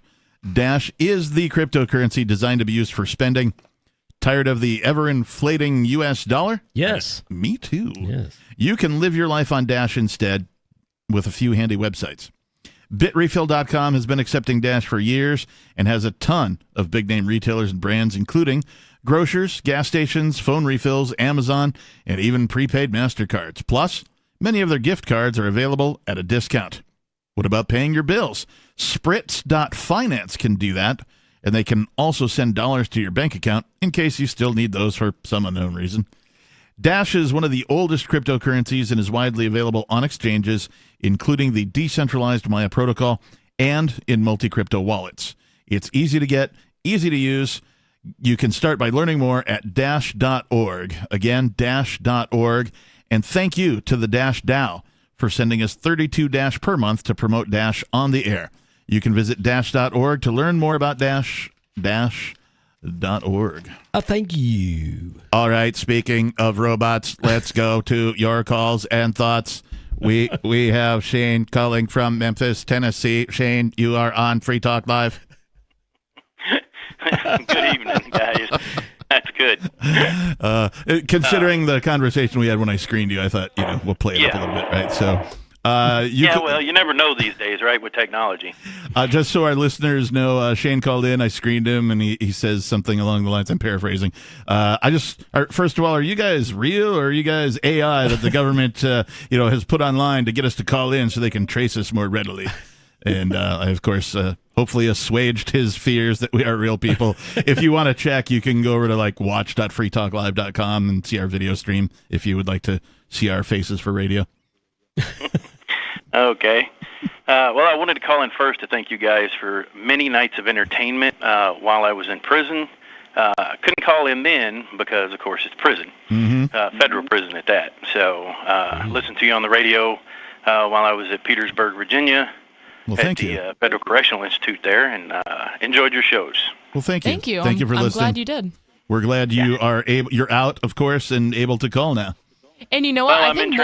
Dash is the cryptocurrency designed to be used for spending. Tired of the ever-inflating U.S. dollar? Yes. Me too. Yes. You can live your life on Dash instead with a few handy websites. BitRefill.com has been accepting Dash for years and has a ton of big-name retailers and brands, including grocers, gas stations, phone refills, Amazon, and even prepaid MasterCards. Plus, many of their gift cards are available at a discount. What about paying your bills? Spritz.finance can do that, and they can also send dollars to your bank account in case you still need those for some unknown reason. Dash is one of the oldest cryptocurrencies and is widely available on exchanges, including the decentralized Maya protocol and in multi-crypto wallets. It's easy to get, easy to use. You can start by learning more at dash.org. Again, dash.org. And thank you to the Dash DAO for sending us 32 Dash per month to promote Dash on the air. You can visit dash.org to learn more about Dash, dash.org. Thank you. All right, speaking of robots, let's go to your calls and thoughts. We have Shane calling from Memphis, Tennessee. Shane, you are on Free Talk Live. Good evening, guys. That's good. Considering the conversation we had when I screened you, I thought, we'll play it up a little bit, right? So, well, you never know these days, right, with technology. Just so our listeners know, Shane called in, I screened him, and he says something along the lines, I'm paraphrasing. First of all, are you guys real, or are you guys AI that the government, has put online to get us to call in so they can trace us more readily? And I, of course, hopefully assuaged his fears that we are real people. If you want to check, you can go over to watch.freetalklive.com and see our video stream if you would like to see our faces for radio. Okay. Well, I wanted to call in first to thank you guys for many nights of entertainment while I was in prison. I couldn't call in then because, of course, it's prison, federal prison at that. So listened to you on the radio while I was at Petersburg, Virginia. Well, at thank the you. Federal Correctional Institute there, and enjoyed your shows. Well, thank you. Thank you. Thank you for I'm listening. glad you did. We're glad you are able. You're out, of course, and able to call now. And you know what? Well, I think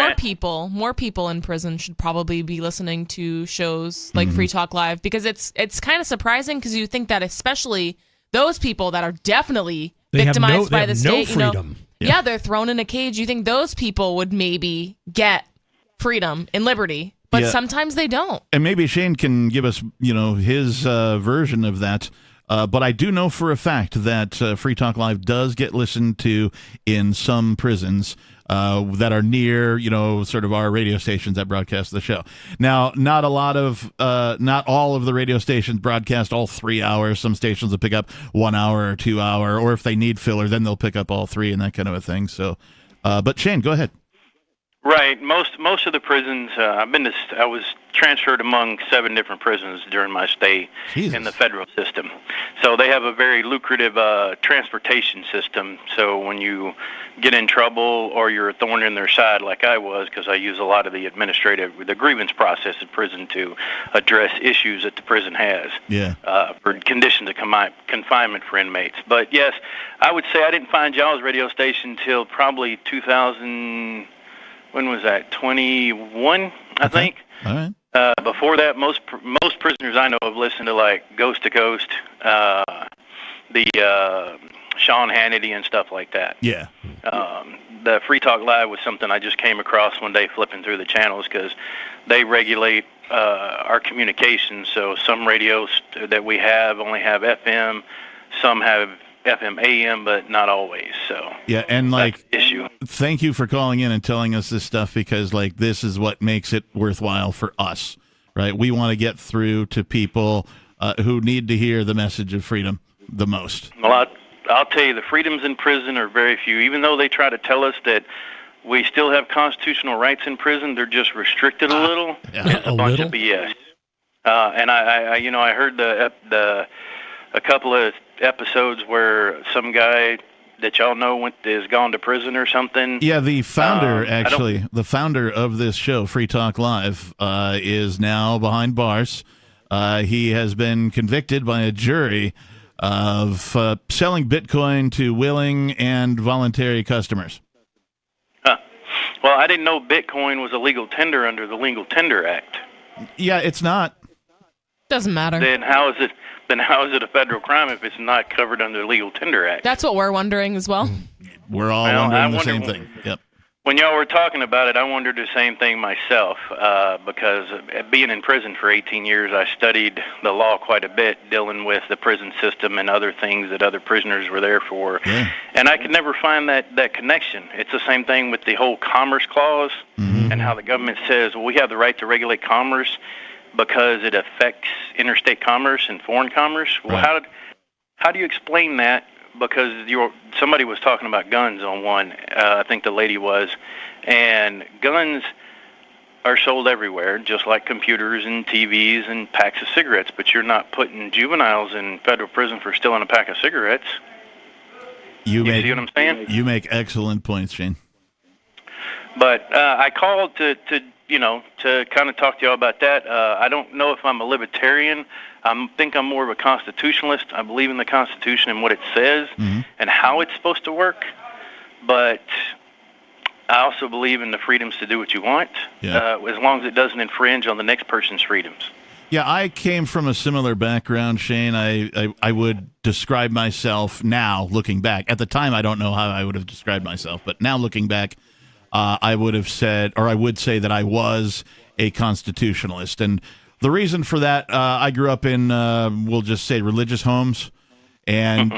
more people in prison should probably be listening to shows like Free Talk Live, because it's kind of surprising, because you think that especially those people that are definitely victimized by the state, freedom. Yeah, they're thrown in a cage. You think those people would maybe get freedom and liberty, but sometimes they don't. And maybe Shane can give us, his version of that. But I do know for a fact that Free Talk Live does get listened to in some prisons that are near, sort of our radio stations that broadcast the show. Now, not all of the radio stations broadcast all 3 hours. Some stations will pick up 1 hour or 2 hour, or if they need filler, then they'll pick up all three and that kind of a thing. So, but Shane, go ahead. Right. Most of the prisons, I was transferred among 7 different prisons during my stay in the federal system. So they have a very lucrative transportation system. So when you get in trouble or you're a thorn in their side, like I was, because I use a lot of the grievance process at prison to address issues that the prison has for conditions of confinement for inmates. But yes, I would say I didn't find y'all's radio station until probably 2000. When was that? 21, I think. All right. Before that, most prisoners I know have listened to like Ghost to Ghost, the Sean Hannity and stuff like that. Yeah. The Free Talk Live was something I just came across one day flipping through the channels, because they regulate our communications. So some radios that we have only have FM, some have FM AM, but not always. So yeah, and that's the issue. Thank you for calling in and telling us this stuff, because this is what makes it worthwhile for us, right? We want to get through to people who need to hear the message of freedom the most. Well, I'll tell you, the freedoms in prison are very few. Even though they try to tell us that we still have constitutional rights in prison, they're just restricted a little. It's a bunch of BS. And I heard a couple of episodes where some guy that y'all know is gone to prison or something. Yeah, the founder, the founder of this show, Free Talk Live, is now behind bars. He has been convicted by a jury of selling Bitcoin to willing and voluntary customers. Well, I didn't know Bitcoin was a legal tender under the Legal Tender Act. Yeah, it's not. Doesn't matter. Then how is it? then how is it a federal crime if it's not covered under the Legal Tender Act? That's what we're wondering as well. We're all wondering the same thing. Yep. When y'all were talking about it, I wondered the same thing myself, because being in prison for 18 years, I studied the law quite a bit, dealing with the prison system and other things that other prisoners were there for. Yeah. And I could never find that connection. It's the same thing with the whole Commerce Clause and how the government says, well, we have the right to regulate commerce because it affects interstate commerce and foreign commerce. Well, how do you explain that? Because somebody was talking about guns on one, I think the lady was, and guns are sold everywhere, just like computers and TVs and packs of cigarettes, but you're not putting juveniles in federal prison for stealing a pack of cigarettes. You see what I'm saying? You make excellent points, Shane. But I called to kind of talk to y'all about that. I don't know if I'm a libertarian. I think I'm more of a constitutionalist. I believe in the Constitution and what it says and how it's supposed to work. But I also believe in the freedoms to do what you want, as long as it doesn't infringe on the next person's freedoms. Yeah, I came from a similar background, Shane. I would describe myself now, looking back. At the time, I don't know how I would have described myself, but now looking back, I would say that I was a constitutionalist. And the reason for that, I grew up in, we'll just say, religious homes. And,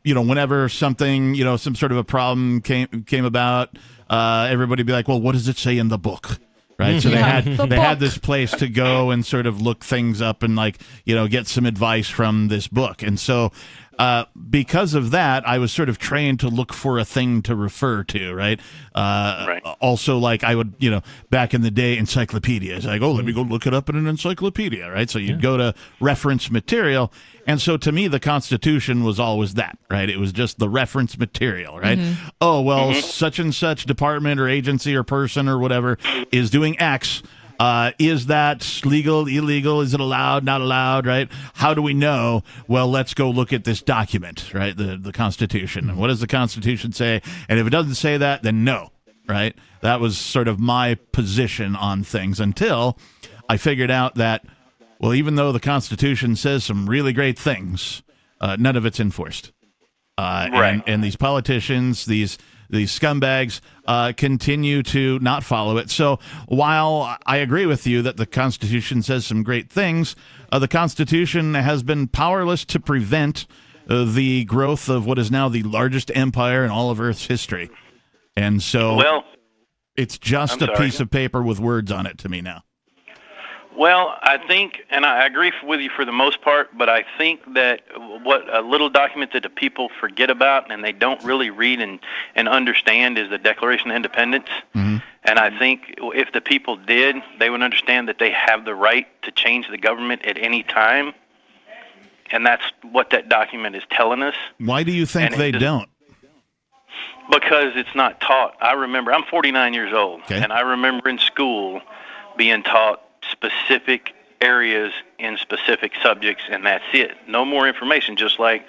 whenever something, some sort of a problem came about, everybody would be like, well, what does it say in the book? Right. So they had this place to go and sort of look things up and get some advice from this book. And so because of that, I was sort of trained to look for a thing to refer to. Right. Also, I would, back in the day, encyclopedias, let me go look it up in an encyclopedia. Right. So you'd go to reference material. And so to me, the Constitution was always that, right? It was just the reference material, right? Oh, well, such and such department or agency or person or whatever is doing X. Is that legal, illegal? Is it allowed, not allowed, right? How do we know? Well, let's go look at this document, right? The Constitution. And what does the Constitution say? And if it doesn't say that, then no, right? That was sort of my position on things until I figured out that, well, even though the Constitution says some really great things, none of it's enforced. And these politicians, these scumbags, continue to not follow it. So while I agree with you that the Constitution says some great things, the Constitution has been powerless to prevent the growth of what is now the largest empire in all of Earth's history. And so it's just a piece of paper with words on it to me now. Well, I think, and I agree with you for the most part, but I think that what a little document that the people forget about and they don't really read and understand is the Declaration of Independence. And I think if the people did, they would understand that they have the right to change the government at any time. And that's what that document is telling us. Why do you think they don't? Because it's not taught. I remember, I'm 49 years old, and I remember in school being taught specific areas in specific subjects, and that's it. No more information. Just like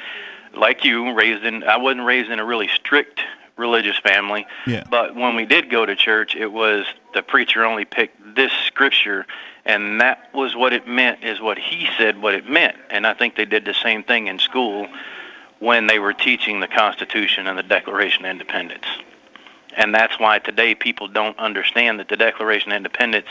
you, I wasn't raised in a really strict religious family, but when we did go to church, it was the preacher only picked this scripture, and that was what it meant, is what he said what it meant. And I think they did the same thing in school when they were teaching the Constitution and the Declaration of Independence. And that's why today people don't understand that the Declaration of Independence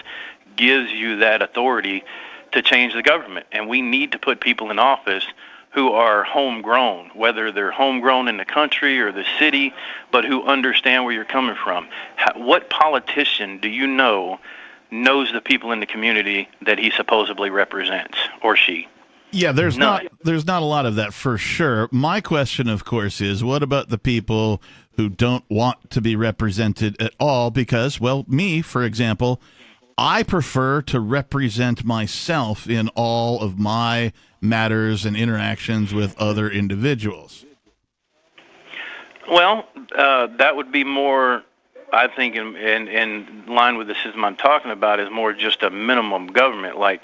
gives you that authority to change the government. And we need to put people in office who are homegrown, whether they're homegrown in the country or the city, but who understand where you're coming from. What politician do you know knows the people in the community that he supposedly represents, or she? Yeah, there's not a lot of that for sure. My question, of course, is what about the people who don't want to be represented at all? Because, well, me, for example, I prefer to represent myself in all of my matters and interactions with other individuals. Well, that would be more, I think, in line with the system I'm talking about, is more just a minimum government, like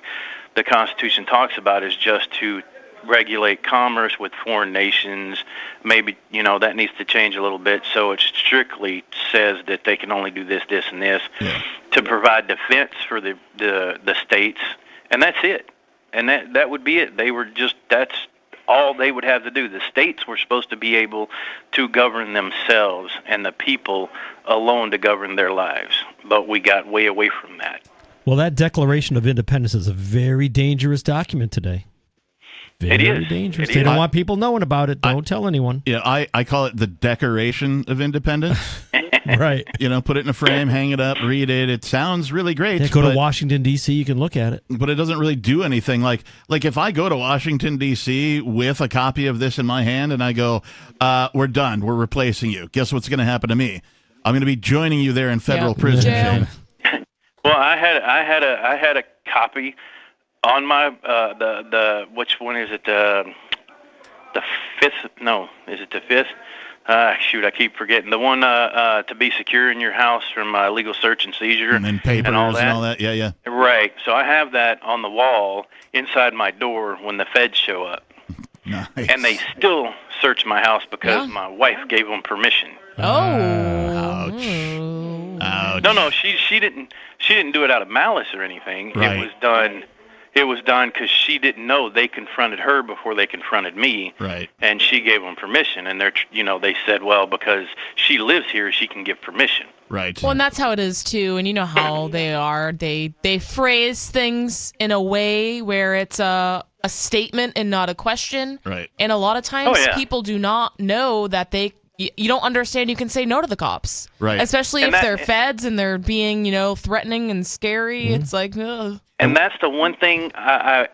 the Constitution talks about, is just to regulate commerce with foreign nations. Maybe, that needs to change a little bit, so it strictly says that they can only do this, this, and this, to provide defense for the states, and that's it. and that would be it. That's all they would have to do. The states were supposed to be able to govern themselves and the people alone to govern their lives, but we got way away from that. Well, that Declaration of Independence is a very dangerous document today. Very dangerous. They don't want people knowing about it. Don't tell anyone. Yeah, I call it the Decoration of Independence. Right. Put it in a frame, hang it up, read it. It sounds really great. Yeah, go to Washington, D.C., you can look at it. But it doesn't really do anything. Like if I go to Washington, D.C. with a copy of this in my hand and I go, we're done, we're replacing you. Guess what's going to happen to me? I'm going to be joining you there in federal prison. Jail. Well, I had a copy on my the which one is it, the fifth? No, is it the fifth? Shoot, I keep forgetting the one to be secure in your house from legal search and seizure, and then papers and all that. Yeah. Right. So I have that on the wall inside my door when the feds show up. Nice. And they still search my house because my wife gave them permission. Ouch. No, she didn't do it out of malice or anything. Right. It was done because she didn't know they confronted her before they confronted me. Right. And she gave them permission, and they said, well, because she lives here, she can give permission. Right. Well, and that's how it is too. And you know how they are. They phrase things in a way where it's a statement and not a question. Right. And a lot of times people do not know that you don't understand you can say no to the cops. Right. Especially if they're feds and they're being, threatening and scary. Mm-hmm. It's like, ugh. And that's the one thing I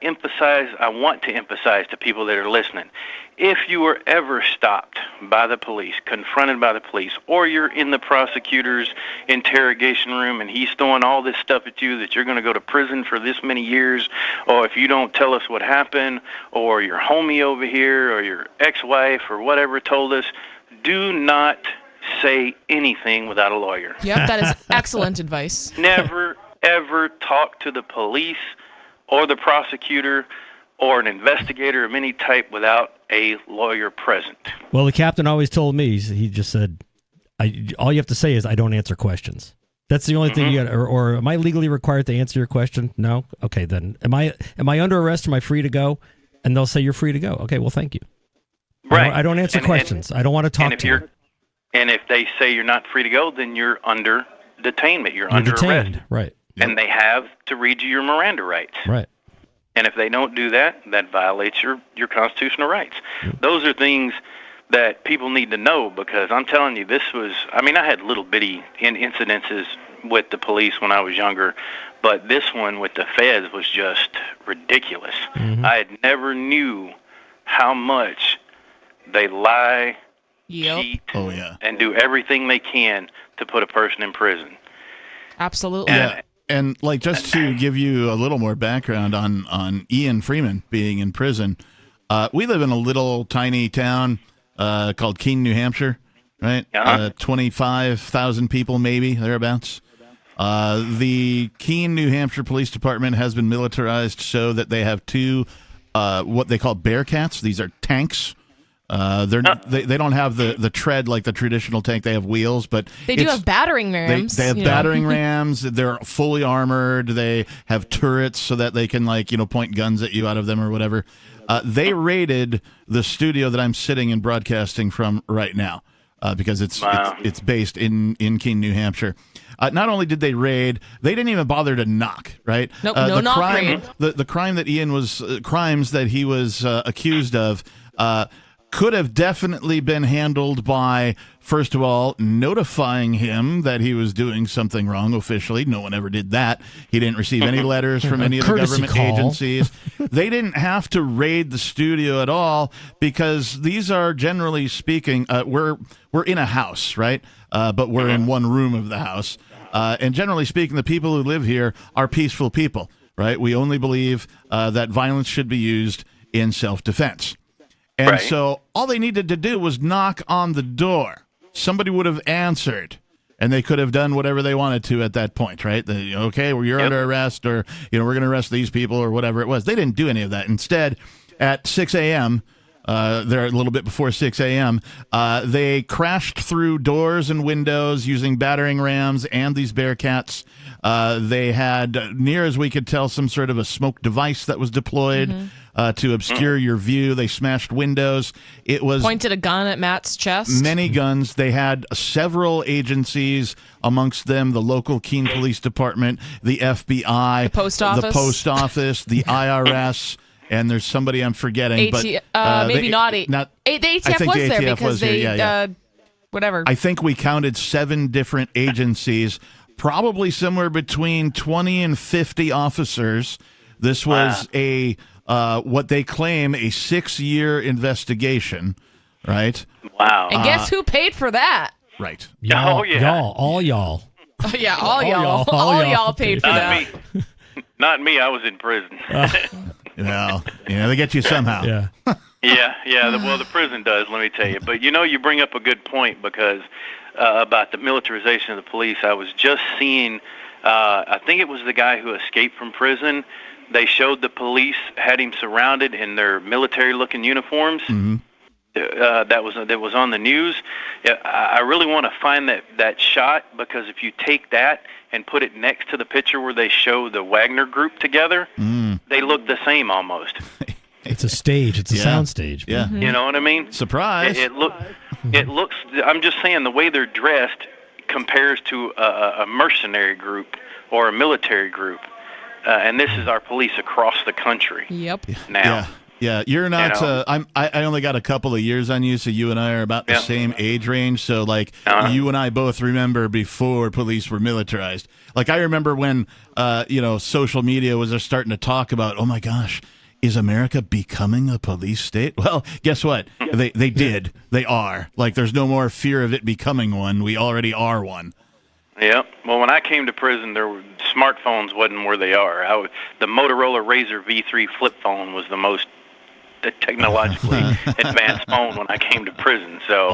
want to emphasize to people that are listening. If you were ever stopped by the police, confronted by the police, or you're in the prosecutor's interrogation room and he's throwing all this stuff at you that you're going to go to prison for this many years, or if you don't tell us what happened, or your homie over here, or your ex-wife, or whatever told us, do not say anything without a lawyer. Yep, that is excellent advice. Never, ever talk to the police or the prosecutor or an investigator of any type without a lawyer present. Well, the captain always told me, he just said, all you have to say is, I don't answer questions. That's the only thing you got. Or am I legally required to answer your question? No? Okay, then. Am I under arrest? Am I free to go? And they'll say, you're free to go. Okay, well, thank you. Right. I don't answer questions. I don't want to talk to you. And if they say you're not free to go, then you're under detainment. You're under detained. arrest. Right. And they have to read you your Miranda rights. Right. And if they don't do that, that violates your constitutional rights. Those are things that people need to know, because I'm telling you, I had little bitty incidences with the police when I was younger, but this one with the feds was just ridiculous. Mm-hmm. I had never knew how much they lie, cheat, and do everything they can to put a person in prison. Absolutely. And just to give you a little more background on Ian Freeman being in prison, we live in a little tiny town called Keene, New Hampshire, right? 25,000 people, maybe, thereabouts. The Keene, New Hampshire Police Department has been militarized so that they have two what they call Bearcats. These are tanks. They don't have the tread like the traditional tank. They have wheels, but they do have battering rams. They have battering rams. They're fully armored. They have turrets so that they can point guns at you out of them or whatever. They raided the studio that I'm sitting and broadcasting from right now because it's based in Keene, New Hampshire. Not only did they raid, they didn't even bother to knock. Right? Nope, no knock raid. The crime that Ian was crimes that he was accused of. Could have definitely been handled by, first of all, notifying him that he was doing something wrong officially. No one ever did that. He didn't receive any letters from any of the government agencies. They didn't have to raid the studio at all because these are, generally speaking, we're in a house, right? But we're in one room of the house. And generally speaking, the people who live here are peaceful people, right? We only believe that violence should be used in self-defense. And so all they needed to do was knock on the door. Somebody would have answered, and they could have done whatever they wanted to at that point, right? You're under arrest, or we're going to arrest these people, or whatever it was. They didn't do any of that. Instead, at 6 a.m., They're a little bit before 6 a.m. They crashed through doors and windows using battering rams and these Bearcats. They had, near as we could tell, some sort of a smoke device that was deployed to obscure your view. They smashed windows. It was pointed a gun at Matt's chest. Many guns. They had several agencies, amongst them the local Keene Police Department, the FBI, the post office, the IRS. And there's somebody I'm forgetting, but the ATF was there because they whatever. I think we counted 7 different agencies, probably somewhere between 20 and 50 officers. This was a what they claim a 6-year investigation, right? Wow. And guess who paid for that? Right. Y'all, Oh, yeah. all y'all. Oh, yeah, all y'all paid for that. Not me. I was in prison. They get you somehow. Yeah. Well, the prison does, let me tell you. But, you bring up a good point because about the militarization of the police. I was just seeing, I think it was the guy who escaped from prison. They showed the police had him surrounded in their military-looking uniforms. Mm-hmm. That was on the news. I really want to find that shot because if you take that and put it next to the picture where they show the Wagner group together, they look the same almost. It's a stage. It's a sound stage. Yeah. Mm-hmm. You know what I mean? Surprise. It looks. I'm just saying the way they're dressed compares to a mercenary group or a military group, and this is our police across the country. Yep. Now. Yeah, you're not. I only got a couple of years on you, so you and I are about the same age range. So, you and I both remember before police were militarized. Like, I remember when, social media was just starting to talk about, oh my gosh, is America becoming a police state? Well, guess what? They did. They are. Like, there's no more fear of it becoming one. We already are one. Yeah. Well, when I came to prison, smartphones wasn't where they are. The Motorola Razr V3 flip phone was the most technologically advanced phone when I came to prison. So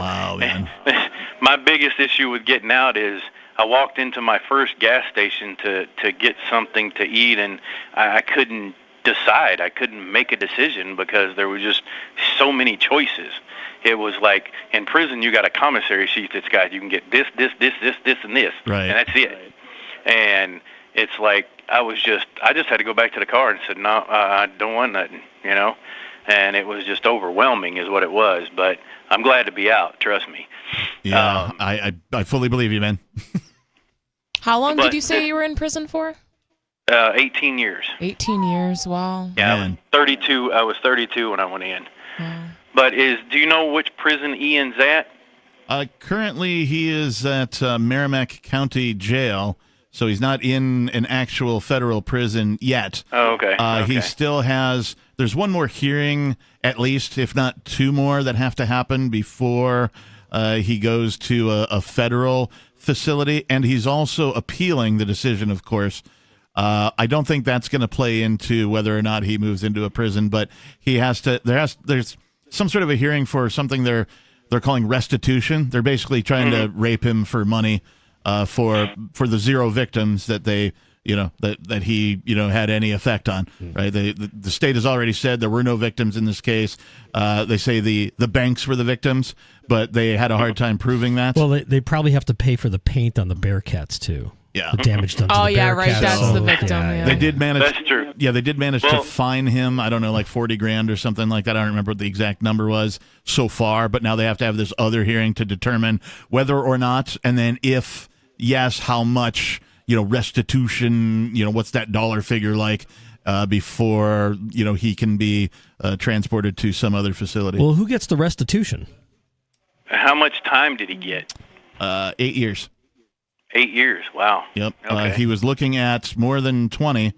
my biggest issue with getting out is I walked into my first gas station to get something to eat, and I couldn't decide. I couldn't make a decision because there were just so many choices. It was like in prison you got a commissary sheet that's got you can get this, and this, right. And that's it. And it's like I just had to go back to the car and said, no, I don't want nothing, And it was just overwhelming is what it was. But I'm glad to be out, trust me. Yeah, I fully believe you, man. How long did you say you were in prison for? 18 years. 18 years, wow. Yeah, I was 32 when I went in. But do you know which prison Ian's at? Currently, he is at Merrimack County Jail. So he's not in an actual federal prison yet. Oh, okay. He still has, there's one more hearing, at least, if not 2 more, that have to happen before he goes to a federal facility. And he's also appealing the decision, of course. I don't think that's going to play into whether or not he moves into a prison, but he has to, there's some sort of a hearing for something they're calling restitution. They're basically trying to rape him for money. For the 0 victims that they, that he, had any effect on, right? The state has already said there were no victims in this case. They say the banks were the victims, but they had a hard time proving that. Well, they probably have to pay for the paint on the Bearcats too. Yeah, the damage done to the Bearcats. Right, that's the victim. Yeah. They did manage. That's true. Yeah, they did manage to fine him. I don't know, like $40,000 or something like that. I don't remember what the exact number was so far, but now they have to have this other hearing to determine whether or not, and then if. Yes, how much, restitution, what's that dollar figure like before, he can be transported to some other facility. Well, who gets the restitution? How much time did he get? 8 years. 8 years, wow. Yep. Okay. He was looking at more than 20.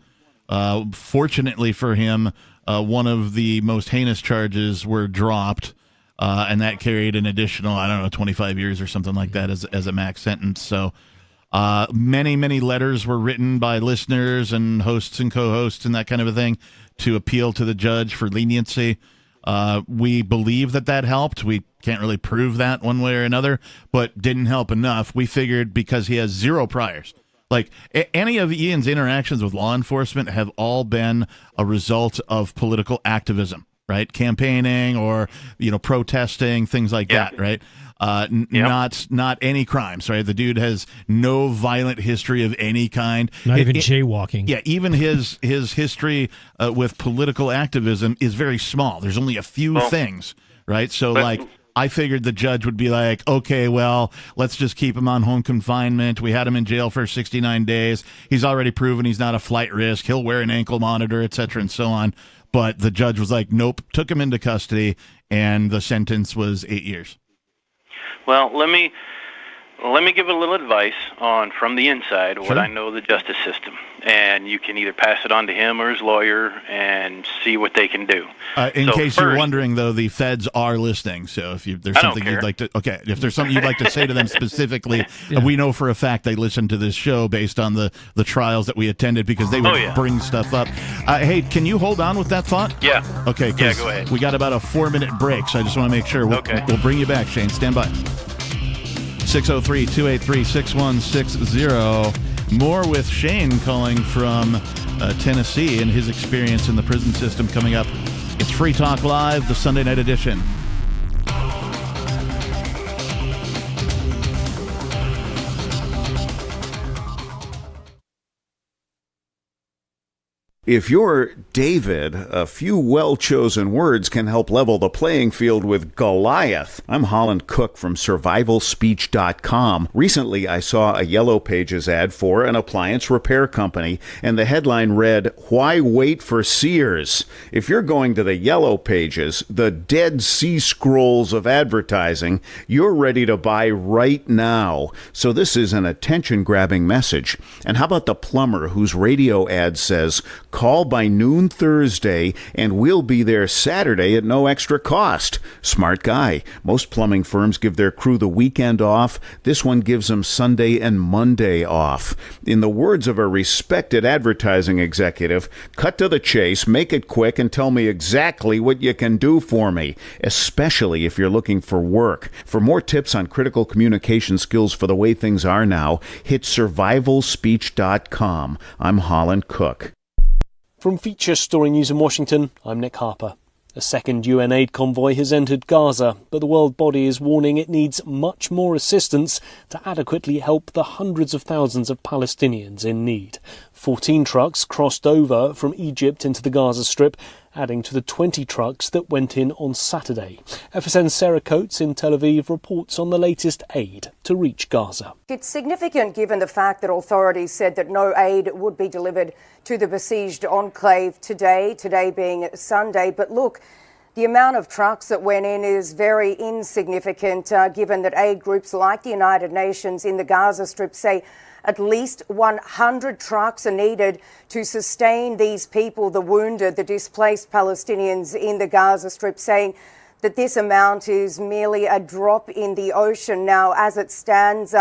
Fortunately for him, one of the most heinous charges were dropped. And that carried an additional, 25 years or something like that as a max sentence. So many, many letters were written by listeners and hosts and co-hosts and that kind of a thing to appeal to the judge for leniency. We believe that helped. We can't really prove that one way or another, but didn't help enough. We figured because he has 0 priors. Like, any of Ian's interactions with law enforcement have all been a result of political activism. right? Campaigning or, protesting, things like that, right? Not any crimes, right? The dude has no violent history of any kind. Not even jaywalking. Yeah, even his history with political activism is very small. There's only a few things, right? So, I figured the judge would be like, okay, well, let's just keep him on home confinement. We had him in jail for 69 days. He's already proven he's not a flight risk. He'll wear an ankle monitor, et cetera, and so on. But the judge was like, nope, took him into custody, and the sentence was 8 years. Well, let me give a little advice from the inside what I know of the justice system, and you can either pass it on to him or his lawyer and see what they can do. In case you're wondering, though, the feds are listening. So if there's something you'd like to, if there's something you'd like to say to them specifically, we know for a fact they listen to this show based on the trials that we attended because they would bring stuff up. Hey, can you hold on with that thought? Yeah. Okay. Yeah, go ahead. We got about a 4-minute break, so I just want to make sure. We'll bring you back, Shane. Stand by. 603-283-6160. More with Shane calling from Tennessee and his experience in the prison system coming up. It's Free Talk Live, the Sunday night edition. If you're David, a few well-chosen words can help level the playing field with Goliath. I'm Holland Cook from SurvivalSpeech.com. Recently, I saw a Yellow Pages ad for an appliance repair company, and the headline read, "Why wait for Sears?" If you're going to the Yellow Pages, the Dead Sea Scrolls of advertising, you're ready to buy right now. So this is an attention-grabbing message. And how about the plumber whose radio ad says, "Call by noon Thursday, and we'll be there Saturday at no extra cost"? Smart guy. Most plumbing firms give their crew the weekend off. This one gives them Sunday and Monday off. In the words of a respected advertising executive, cut to the chase, make it quick, and tell me exactly what you can do for me, especially if you're looking for work. For more tips on critical communication skills for the way things are now, hit SurvivalSpeech.com. I'm Holland Cook. From Feature Story News in Washington, I'm Nick Harper. A second UN aid convoy has entered Gaza, but the world body is warning it needs much more assistance to adequately help the hundreds of thousands of Palestinians in need. 14 trucks crossed over from Egypt into the Gaza Strip, adding to the 20 trucks that went in on Saturday. FSN's Sarah Coates in Tel Aviv reports on the latest aid to reach Gaza. It's significant given the fact that authorities said that no aid would be delivered to the besieged enclave today being Sunday. But look, the amount of trucks that went in is very insignificant, given that aid groups like the United Nations in the Gaza Strip say at least 100 trucks are needed to sustain these people, the wounded, the displaced Palestinians in the Gaza Strip, saying that this amount is merely a drop in the ocean. Now, as it stands,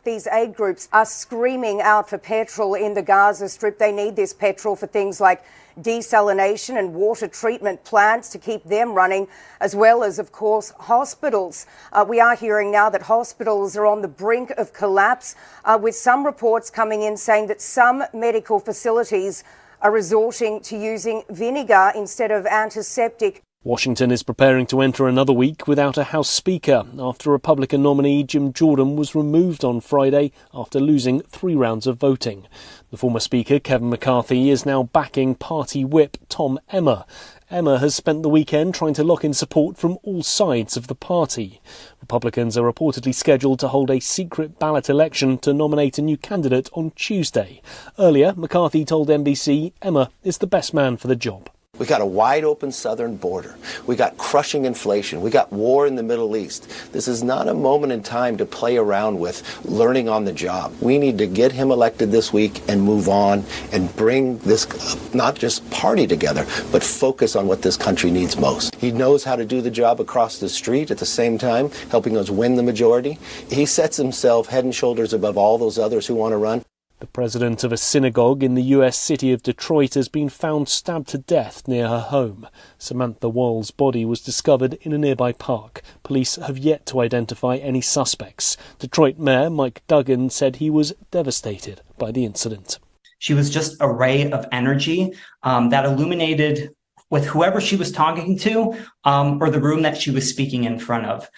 these aid groups are screaming out for petrol in the Gaza Strip. They need this petrol for things like desalination and water treatment plants to keep them running, as well as, of course, hospitals. We are hearing now that hospitals are on the brink of collapse, with some reports coming in saying that some medical facilities are resorting to using vinegar instead of antiseptic. Washington is preparing to enter another week without a House Speaker after Republican nominee Jim Jordan was removed on Friday after losing 3 rounds of voting. The former Speaker, Kevin McCarthy, is now backing party whip Tom Emmer. Emmer has spent the weekend trying to lock in support from all sides of the party. Republicans are reportedly scheduled to hold a secret ballot election to nominate a new candidate on Tuesday. Earlier, McCarthy told NBC Emmer is the best man for the job. We got a wide open southern border. We got crushing inflation. We got war in the Middle East. This is not a moment in time to play around with learning on the job. We need to get him elected this week and move on and bring this not just party together, but focus on what this country needs most. He knows how to do the job across the street at the same time, helping us win the majority. He sets himself head and shoulders above all those others who want to run. The president of a synagogue in the U.S. city of Detroit has been found stabbed to death near her home. Samantha Wall's body was discovered in a nearby park. Police have yet to identify any suspects. Detroit Mayor Mike Duggan said he was devastated by the incident. She was just a ray of energy that illuminated with whoever she was talking to, or the room that she was speaking in front of.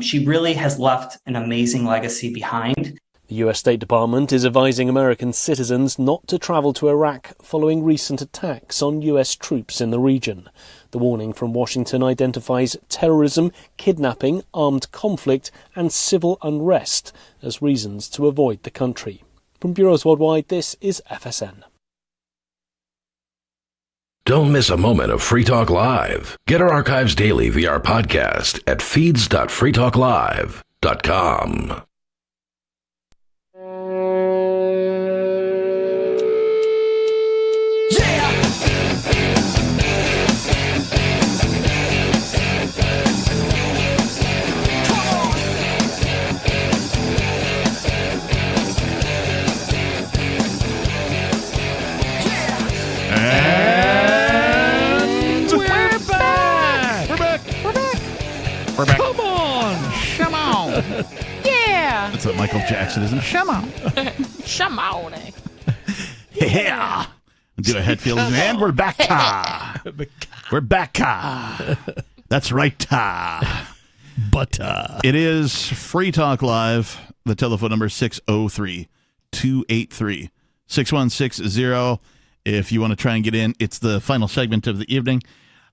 She really has left an amazing legacy behind. The US State Department is advising American citizens not to travel to Iraq following recent attacks on US troops in the region. The warning from Washington identifies terrorism, kidnapping, armed conflict and civil unrest as reasons to avoid the country. From Bureaus Worldwide, this is FSN. Don't miss a moment of Free Talk Live. Get our archives daily via our podcast at feeds.freetalklive.com. We're back. Come on. Come on. Yeah. That's what Michael Jackson is. Come on. Come on. Yeah. Do a head feels, and we're back. We're back. That's right. But it is Free Talk Live. The telephone number is 603-283-6160. If you want to try and get in, it's the final segment of the evening.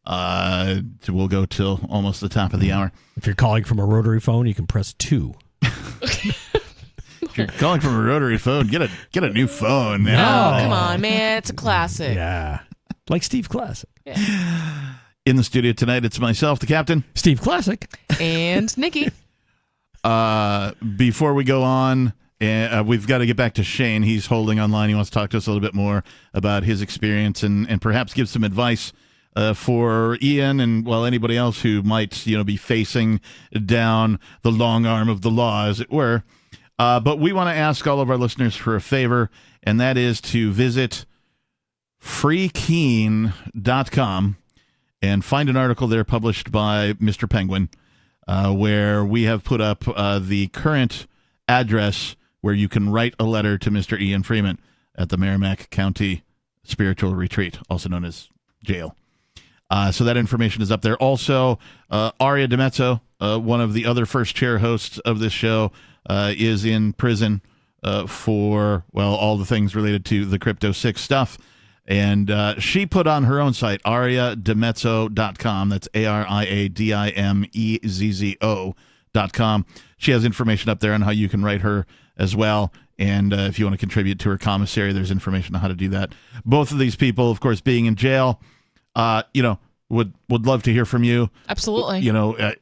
We'll go till almost the top of the hour. If you're calling from a rotary phone, you can press 2. If you're calling from a rotary phone, get a new phone. No, come on, man. It's a classic. Yeah. Like Steve Classic. Yeah. In the studio tonight, it's myself, the captain. Steve Classic. And Nikki. Before we go on, we've got to get back to Shane. He's holding online. He wants to talk to us a little bit more about his experience and perhaps give some advice for Ian and, well, anybody else who might, be facing down the long arm of the law, as it were. But we want to ask all of our listeners for a favor, and that is to visit freekeen.com and find an article there published by Mr. Penguin, where we have put up the current address where you can write a letter to Mr. Ian Freeman at the Merrimack County Spiritual Retreat, also known as jail. So that information is up there. Also, Aria DiMezzo, one of the other first chair hosts of this show, is in prison for, all the things related to the Crypto 6 stuff. And she put on her own site, ariadimezzo.com. That's ARIADIMEZZO.com. She has information up there on how you can write her as well. And if you want to contribute to her commissary, there's information on how to do that. Both of these people, of course, being in jail, would love to hear from you. Absolutely.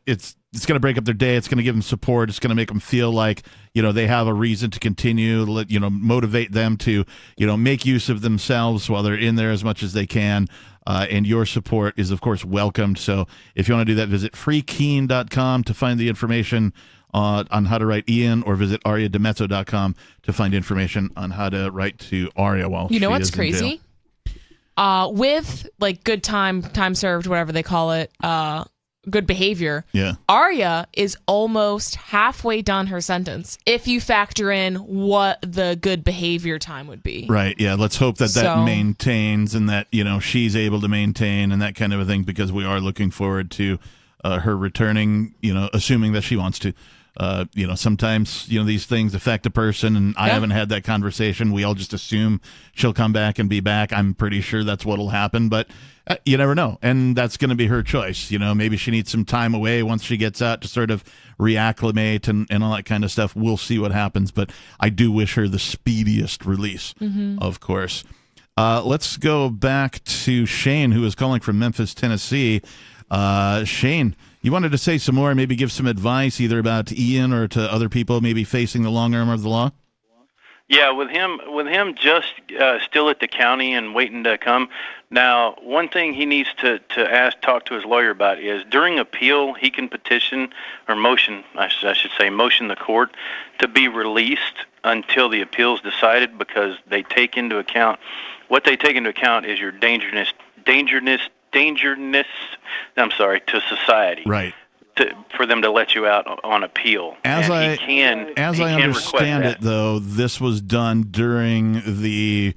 It's going to break up their day. It's going to give them support. It's going to make them feel like, they have a reason to continue, motivate them to, make use of themselves while they're in there as much as they can. And your support is, of course, welcomed. So if you want to do that, visit freekeen.com to find the information on how to write Ian, or visit ariadimezzo.com to find information on how to write to Aria while she is in jail. What's crazy? With good time served, whatever they call it, good behavior. Yeah. Aria is almost halfway done her sentence if you factor in what the good behavior time would be. Right. Yeah. Let's hope that maintains and that, she's able to maintain and that kind of a thing, because we are looking forward to her returning, assuming that she wants to. Sometimes, these things affect a person, and I haven't had that conversation. We all just assume she'll come back and be back. I'm pretty sure that's what'll happen, but you never know. And that's going to be her choice. Maybe she needs some time away once she gets out to sort of reacclimate and all that kind of stuff. We'll see what happens, but I do wish her the speediest release, of course. Let's go back to Shane, who is calling from Memphis, Tennessee. Shane, you wanted to say some more and maybe give some advice either about Ian or to other people maybe facing the long arm of the law? Yeah, with him just still at the county and waiting to come. Now, one thing he needs to talk to his lawyer about is during appeal, he can petition or motion the court to be released until the appeal is decided, because they take into account is your dangerousness to society. Right. For them to let you out on appeal. As I understand it, though, this was done during the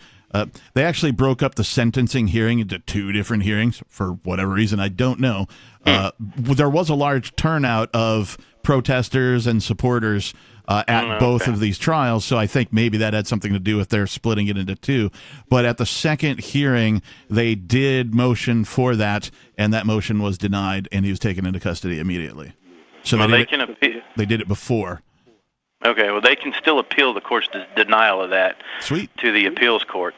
They actually broke up the sentencing hearing into 2 different hearings for whatever reason. I don't know. There was a large turnout of protesters and supporters at both of these trials, so I think maybe that had something to do with their splitting it into 2. But at the second hearing, they did motion for that, and that motion was denied, and he was taken into custody immediately. So they can appeal. They did it before. Okay, well, they can still appeal the court's denial of that to the appeals court.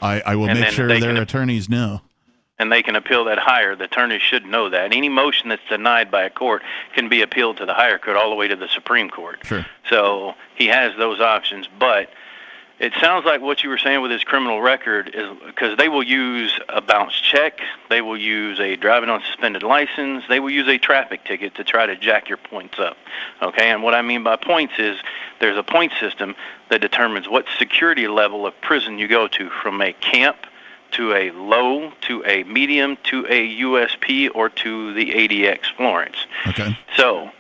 I will make sure their attorneys know. And they can appeal that higher. The attorneys should know that. Any motion that's denied by a court can be appealed to the higher court all the way to the Supreme Court. Sure. So he has those options. But it sounds like what you were saying with his criminal record is because they will use a bounce check, they will use a driving on suspended license, they will use a traffic ticket to try to jack your points up. Okay, and what I mean by points is there's a point system that determines what security level of prison you go to, from a camp to a low, to a medium, to a USP, or to the ADX Florence. Okay. So,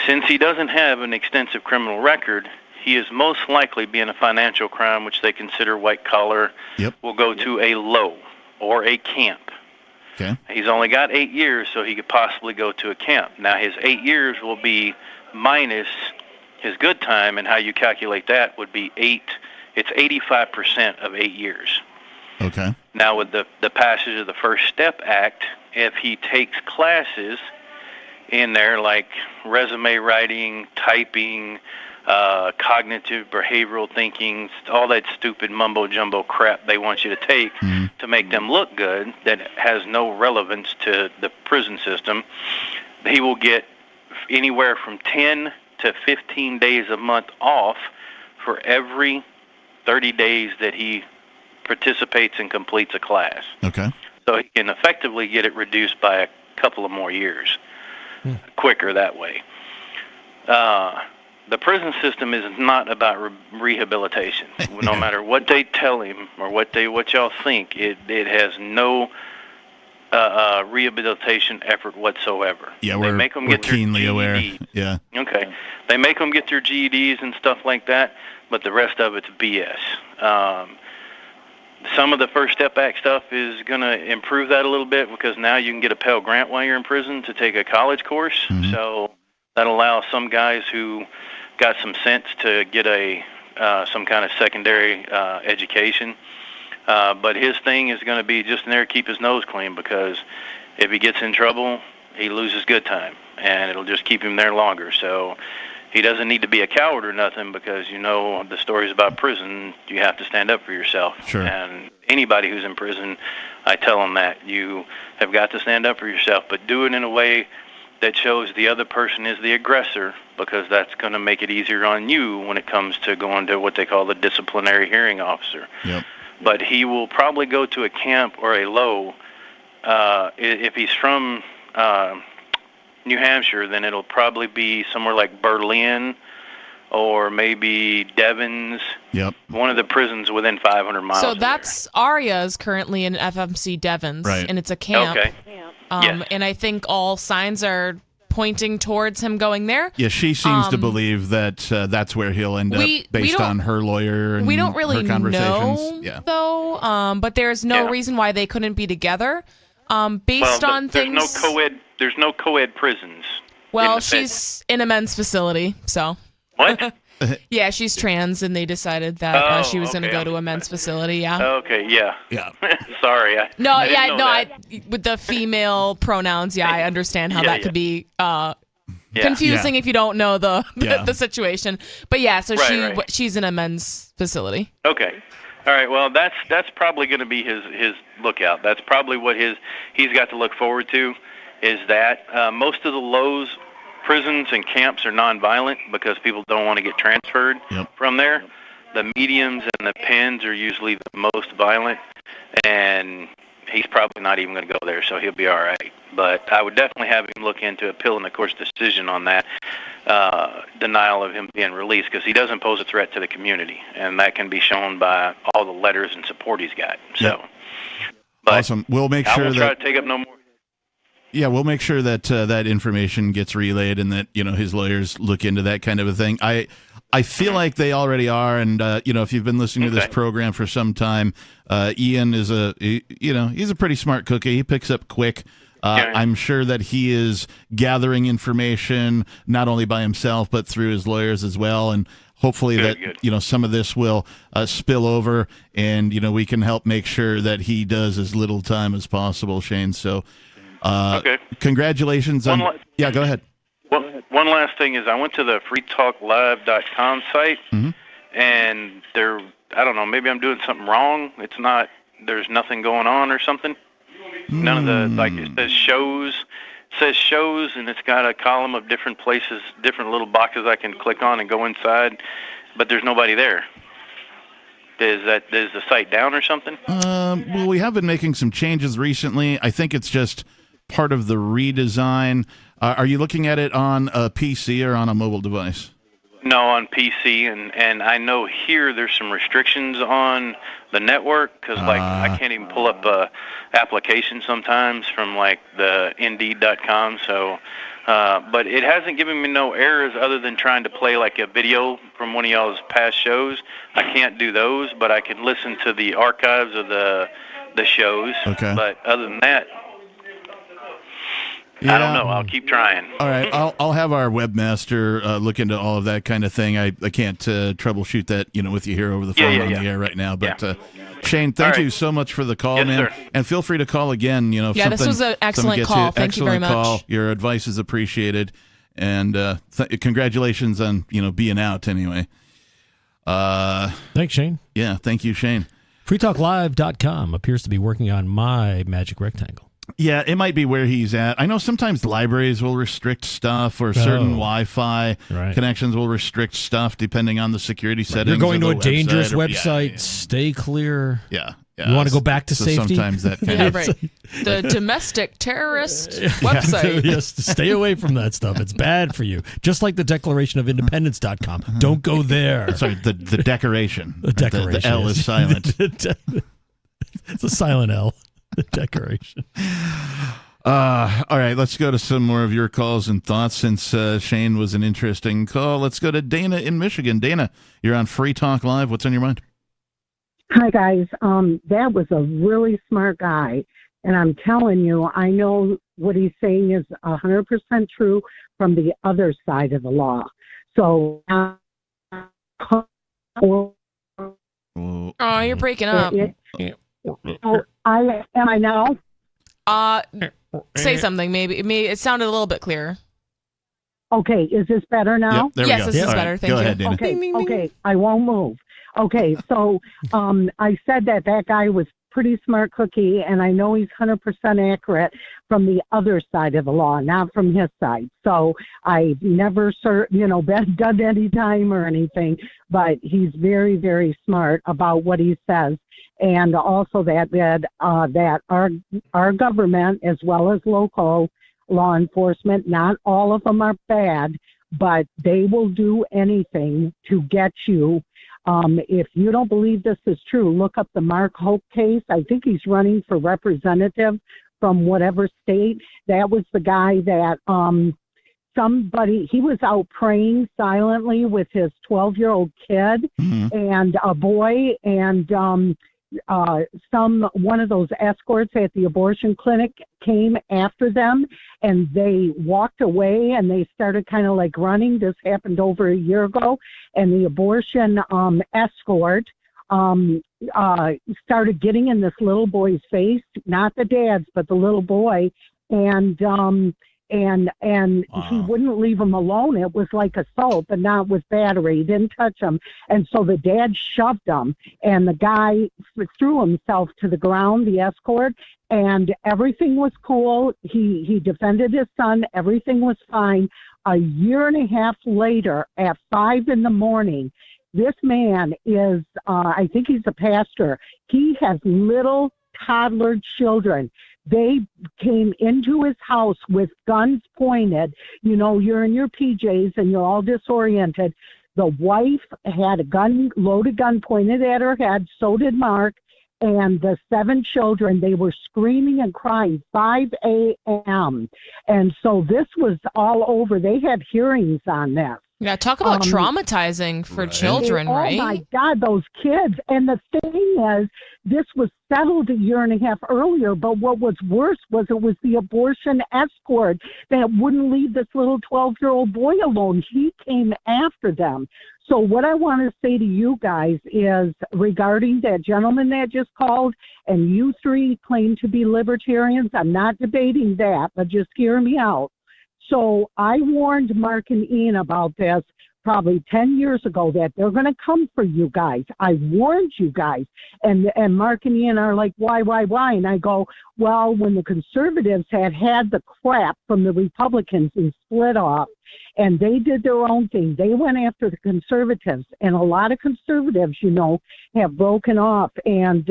since he doesn't have an extensive criminal record, he is most likely, being a financial crime, which they consider white collar, will go to a low or a camp. Okay. He's only got 8 years, so he could possibly go to a camp. Now, his 8 years will be minus his good time, and how you calculate that would be it's 85% of 8 years. Okay. Now, with the passage of the First Step Act, if he takes classes in there like resume writing, typing, cognitive behavioral thinking, all that stupid mumbo-jumbo crap they want you to take to make them look good that has no relevance to the prison system, he will get anywhere from 10 to 15 days a month off for every 30 days that he participates and completes a class. Okay. So he can effectively get it reduced by a couple of more years, quicker that way. The prison system is not about rehabilitation. No matter what they tell him or what y'all think, it has no rehabilitation effort whatsoever. Yeah, they make them we're get keenly their aware. GEDs. Yeah. Okay. They make them get their GEDs and stuff like that, but the rest of it's BS. Some of the First Step Act stuff is going to improve that a little bit, because now you can get a Pell Grant while you're in prison to take a college course. So that allows some guys who got some sense to get some kind of secondary education. But his thing is going to be just in there to keep his nose clean, because if he gets in trouble, he loses good time, and it'll just keep him there longer. So he doesn't need to be a coward or nothing, because the stories about prison, you have to stand up for yourself. Sure. And anybody who's in prison, I tell them that you have got to stand up for yourself, but do it in a way that shows the other person is the aggressor, because that's going to make it easier on you when it comes to going to what they call the disciplinary hearing officer. Yep. But he will probably go to a camp or a low. If he's from New Hampshire, then it'll probably be somewhere like Berlin or maybe Devens. Yep. One of the prisons within 500 miles. So that's Aria is currently in FMC Devens, right, and it's a camp. Okay. Yes. And I think all signs are pointing towards him going there. Yeah, she seems to believe that that's where he'll end up, based on her lawyer and we don't really her conversations. know, though. But there's no reason why they couldn't be together. Based on things. There's no co-ed prisons. Well, she's in a men's facility, so. What? Yeah, she's trans, and they decided that she was going to go to a men's facility. Yeah. Okay. Yeah. Yeah. Sorry. With the female pronouns, I understand how that could be confusing if you don't know the situation. But so she's in a men's facility. Okay. All right. Well, that's probably going to be his lookout. That's probably what he's got to look forward to. Is that most of the lows, prisons and camps are nonviolent because people don't want to get transferred from there. The mediums and the pens are usually the most violent, and he's probably not even going to go there, so he'll be all right. But I would definitely have him look into appealing the court's decision on that denial of him being released, because he doesn't pose a threat to the community, and that can be shown by all the letters and support he's got. So, awesome. We'll make sure I won't try to take up no more. Yeah, we'll make sure that that information gets relayed, and that his lawyers look into that kind of a thing. I I feel like they already are, and if you've been listening to this program for some time, Ian is he's a pretty smart cookie. He picks up quick. I'm sure that he is gathering information not only by himself but through his lawyers as well, and hopefully some of this will spill over, and we can help make sure that he does as little time as possible, Shane. So, congratulations on. Go ahead. One last thing is I went to the freetalklive.com site, and I don't know, maybe I'm doing something wrong. It's not. There's nothing going on or something. None of the it says shows, and it's got a column of different places, different little boxes I can click on and go inside, but there's nobody there. Is the site down or something? Well, we have been making some changes recently. I think it's just part of the redesign. Are you looking at it on a PC or on a mobile device? No, on PC, and I know here there's some restrictions on the network because I can't even pull up a application sometimes from the Indeed.com. So, but it hasn't given me no errors other than trying to play a video from one of y'all's past shows. I can't do those, but I can listen to the archives of the shows. Okay. But other than that. I don't know. I'll keep trying. All right. I'll have our webmaster look into all of that kind of thing. I can't troubleshoot that, with you here over the phone on the air right now. But Shane, thank you so much for the call, man. Sir. And feel free to call again. This was an excellent call. Thank you very much. Call. Your advice is appreciated, and congratulations on being out anyway. Thanks, Shane. Yeah, thank you, Shane. FreeTalkLive.com appears to be working on my magic rectangle. Yeah, it might be where he's at. I know sometimes libraries will restrict stuff, or certain Wi-Fi connections will restrict stuff depending on the security settings. You're going to a dangerous website. website. Stay clear. Yeah. You want to go back to safety? Sometimes that kind of... right. The domestic terrorist website. Yes, stay away from that stuff. It's bad for you. Just like the Declaration of Independence.com. Don't go there. Sorry, the decoration. The decoration. The L is silent. It's a silent L. The decoration. All right, let's go to some more of your calls and thoughts since Shane was an interesting call. Let's go to Dana in Michigan. Dana, you're on Free Talk Live. What's on your mind? Hi, guys. That was a really smart guy. And I'm telling you, I know what he's saying is 100% true from the other side of the law. So, you're breaking up. Am I now? Say something. Maybe it sounded a little bit clearer. Okay, is this better now? Yep, yes, this is better. Thank you. Go you. Ahead, Dana. Okay, I won't move. Okay, so I said that guy was pretty smart cookie, and I know he's 100% accurate from the other side of the law, not from his side. So I've never, done any time or anything, but he's very, very smart about what he says. And also that our government, as well as local law enforcement, not all of them are bad, but they will do anything to get you. If you don't believe this is true, look up the Mark Hope case. I think he's running for representative from whatever state. That was the guy that he was out praying silently with his 12-year-old kid and a boy, and one of those escorts at the abortion clinic came after them, and they walked away and they started kind of running. This happened over a year ago, and the abortion escort started getting in this little boy's face, not the dad's, but the little boy, and he wouldn't leave him alone. It was like assault, but not with battery. He didn't touch him. And so the dad shoved him, and the guy threw himself to the ground, the escort, and everything was cool. He defended his son. Everything was fine. A year and a half later, at 5 a.m, this man is, I think he's a pastor. He has little toddler children. They came into his house with guns pointed. You're in your PJs and you're all disoriented. The wife had a loaded gun pointed at her head. So did Mark. And the 7 children, they were screaming and crying, 5 a.m. And so this was all over. They had hearings on this. Yeah, talk about traumatizing for children, right? Oh my God, those kids. And the thing is, this was settled a year and a half earlier, but what was worse was it was the abortion escort that wouldn't leave this little 12-year-old boy alone. He came after them. So what I want to say to you guys is regarding that gentleman that just called, and you three claim to be libertarians, I'm not debating that, but just hear me out. So I warned Mark and Ian about this probably 10 years ago, that they're going to come for you guys. I warned you guys. And Mark and Ian are like, why? And I go, well, when the conservatives had the crap from the Republicans and split off, and they did their own thing, they went after the conservatives. And a lot of conservatives, have broken off and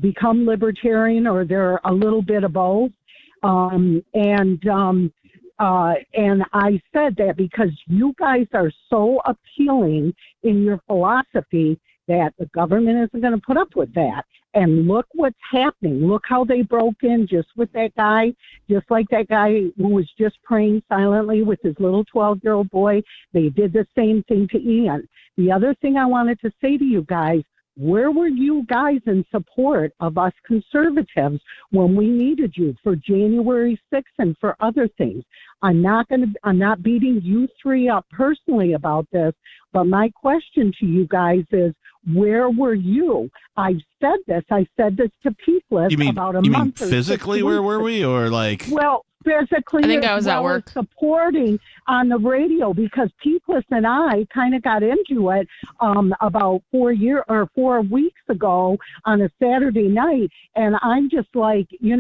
become libertarian, or they're a little bit of both. And I said that because you guys are so appealing in your philosophy that the government isn't going to put up with that. And look what's happening. Look how they broke in just with that guy, just like that guy who was just praying silently with his little 12-year-old boy. They did the same thing to Ian. The other thing I wanted to say to you guys, where were you guys in support of us conservatives when we needed you for January 6th and for other things? I'm not beating you three up personally about this, but my question to you guys is, where were you? I said this to Peakless about a month. You mean physically? Where were we, or like? Well, physically, I think I was at work supporting on the radio, because Peakless and I kind of got into it about 4 weeks ago on a Saturday night, and I'm just like, you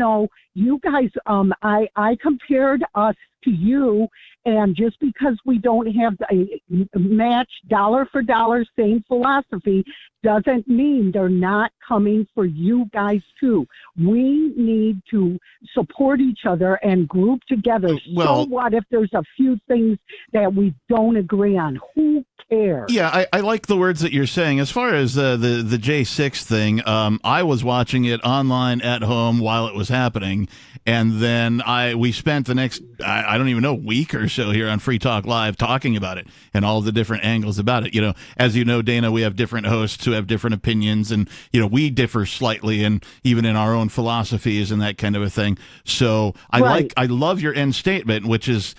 guys, I compared us to you, and just because we don't have a match dollar for dollar same philosophy doesn't mean they're not coming for you guys too. We need to support each other and group together. So what if there's a few things that we don't agree on? Who cares? Yeah, I like the words that you're saying. As far as the J6 thing, I was watching it online at home while it was happening, and then we spent the next, I don't even know, week or so here on Free Talk Live talking about it and all the different angles about it. As you know, Dana, we have different hosts who have different opinions, and we differ slightly, and even in our own philosophies and that kind of a thing. So I love your end statement, which is,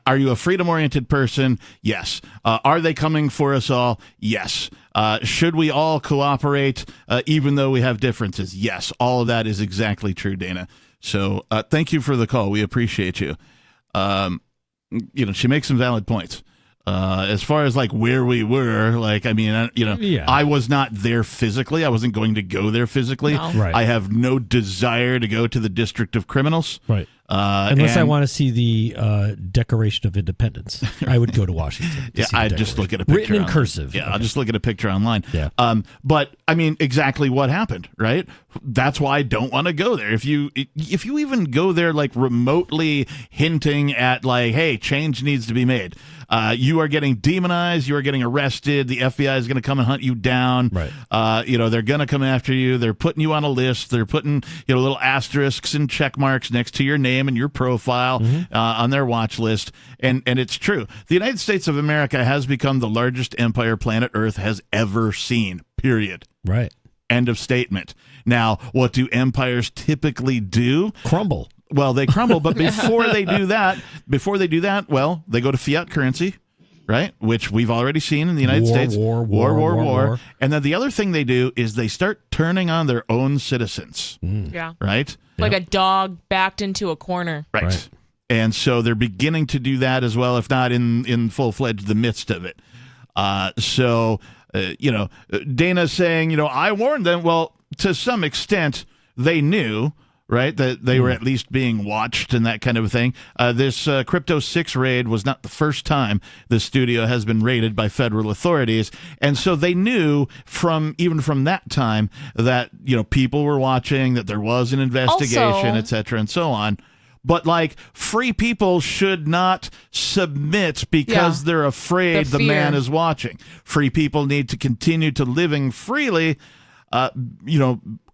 are you a freedom-oriented person? Yes. Are they coming for us all? Yes. Should we all cooperate, even though we have differences? Yes. All of that is exactly true, Dana. So thank you for the call. We appreciate you. She makes some valid points. As far as like where we were, I was not there physically. I wasn't going to go there physically. No. Right. I have no desire to go to the District of Criminals. Right. Unless I want to see the Declaration of Independence, I would go to Washington. I'd just look at a picture written in cursive. Yeah, I'll just look at a picture online. Yeah. But I mean, exactly what happened, right? That's why I don't want to go there. If you even go there like remotely hinting at like, hey, change needs to be made, you are getting demonized. You are getting arrested. The FBI is going to come and hunt you down. Right. They're going to come after you. They're putting you on a list. They're putting little asterisks and check marks next to your name and your profile on their watch list. And it's true. The United States of America has become the largest empire planet Earth has ever seen, period. Right. End of statement. Now, what do empires typically do? Crumble. Well, they crumble, but before they do that, well, they go to fiat currency, right? Which we've already seen in the United States. War. And then the other thing they do is they start turning on their own citizens. Yeah. Right? Like a dog backed into a corner. Right. And so they're beginning to do that as well, if not in full-fledged the midst of it. Dana's saying, I warned them. Well, to some extent, they knew, right, that they were at least being watched and that kind of a thing. This Crypto 6 raid was not the first time the studio has been raided by federal authorities. And so they knew even from that time that, people were watching, that there was an investigation, et cetera, and so on. But, free people should not submit because they're afraid the man is watching. Free people need to continue to living freely,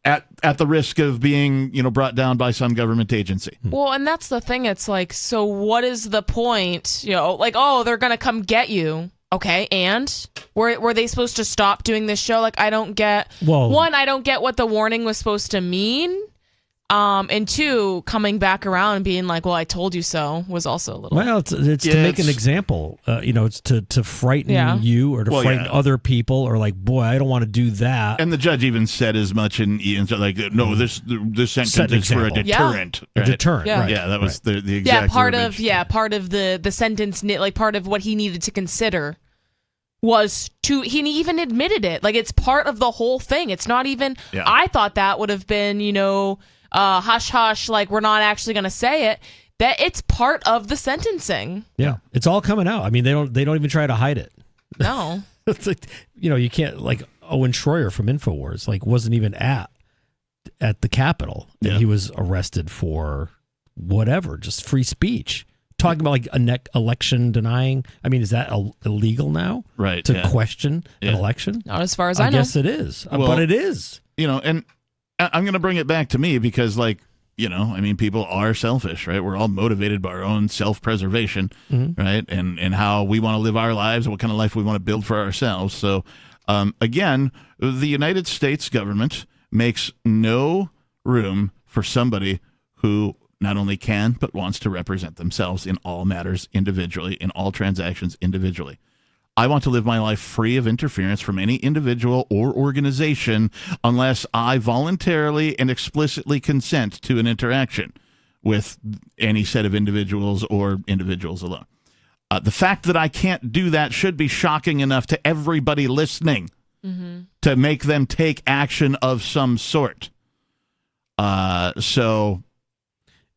at the risk of being, brought down by some government agency. Well, and that's the thing. It's like, so what is the point? Like, oh, they're going to come get you. Okay, and were they supposed to stop doing this show? Like, I don't get. Well, one, I don't get what the warning was supposed to mean. And two, coming back around and being like, well, I told you so, was also a little. Well, it's to make an example. It's to frighten you or to frighten other people, or like, boy, I don't want to do that. And the judge even said as much in Ian's, like, no, this sentence is for a deterrent. A deterrent, right. Yeah, that was the exact part verbiage. of the sentence, like part of what he needed to consider was he even admitted it. Like, it's part of the whole thing. It's not even, I thought that would have been, hush hush, like we're not actually going to say it. That it's part of the sentencing. Yeah, it's all coming out. I mean, they don't even try to hide it. No. It's like, you can't, like, Owen Schroyer from InfoWars, like, wasn't even at the Capitol. And he was arrested for whatever, just free speech. Talking about like a election denying. I mean, is that illegal now? Right. To question an election? Not as far as I know. I guess it is. But it is. And I'm going to bring it back to me because, like, people are selfish, right? We're all motivated by our own self-preservation, right? And how we want to live our lives, what kind of life we want to build for ourselves. So, again, the United States government makes no room for somebody who not only can, but wants to represent themselves in all matters individually, in all transactions individually. I want to live my life free of interference from any individual or organization unless I voluntarily and explicitly consent to an interaction with any set of individuals or individuals alone. The fact that I can't do that should be shocking enough to everybody listening to make them take action of some sort. So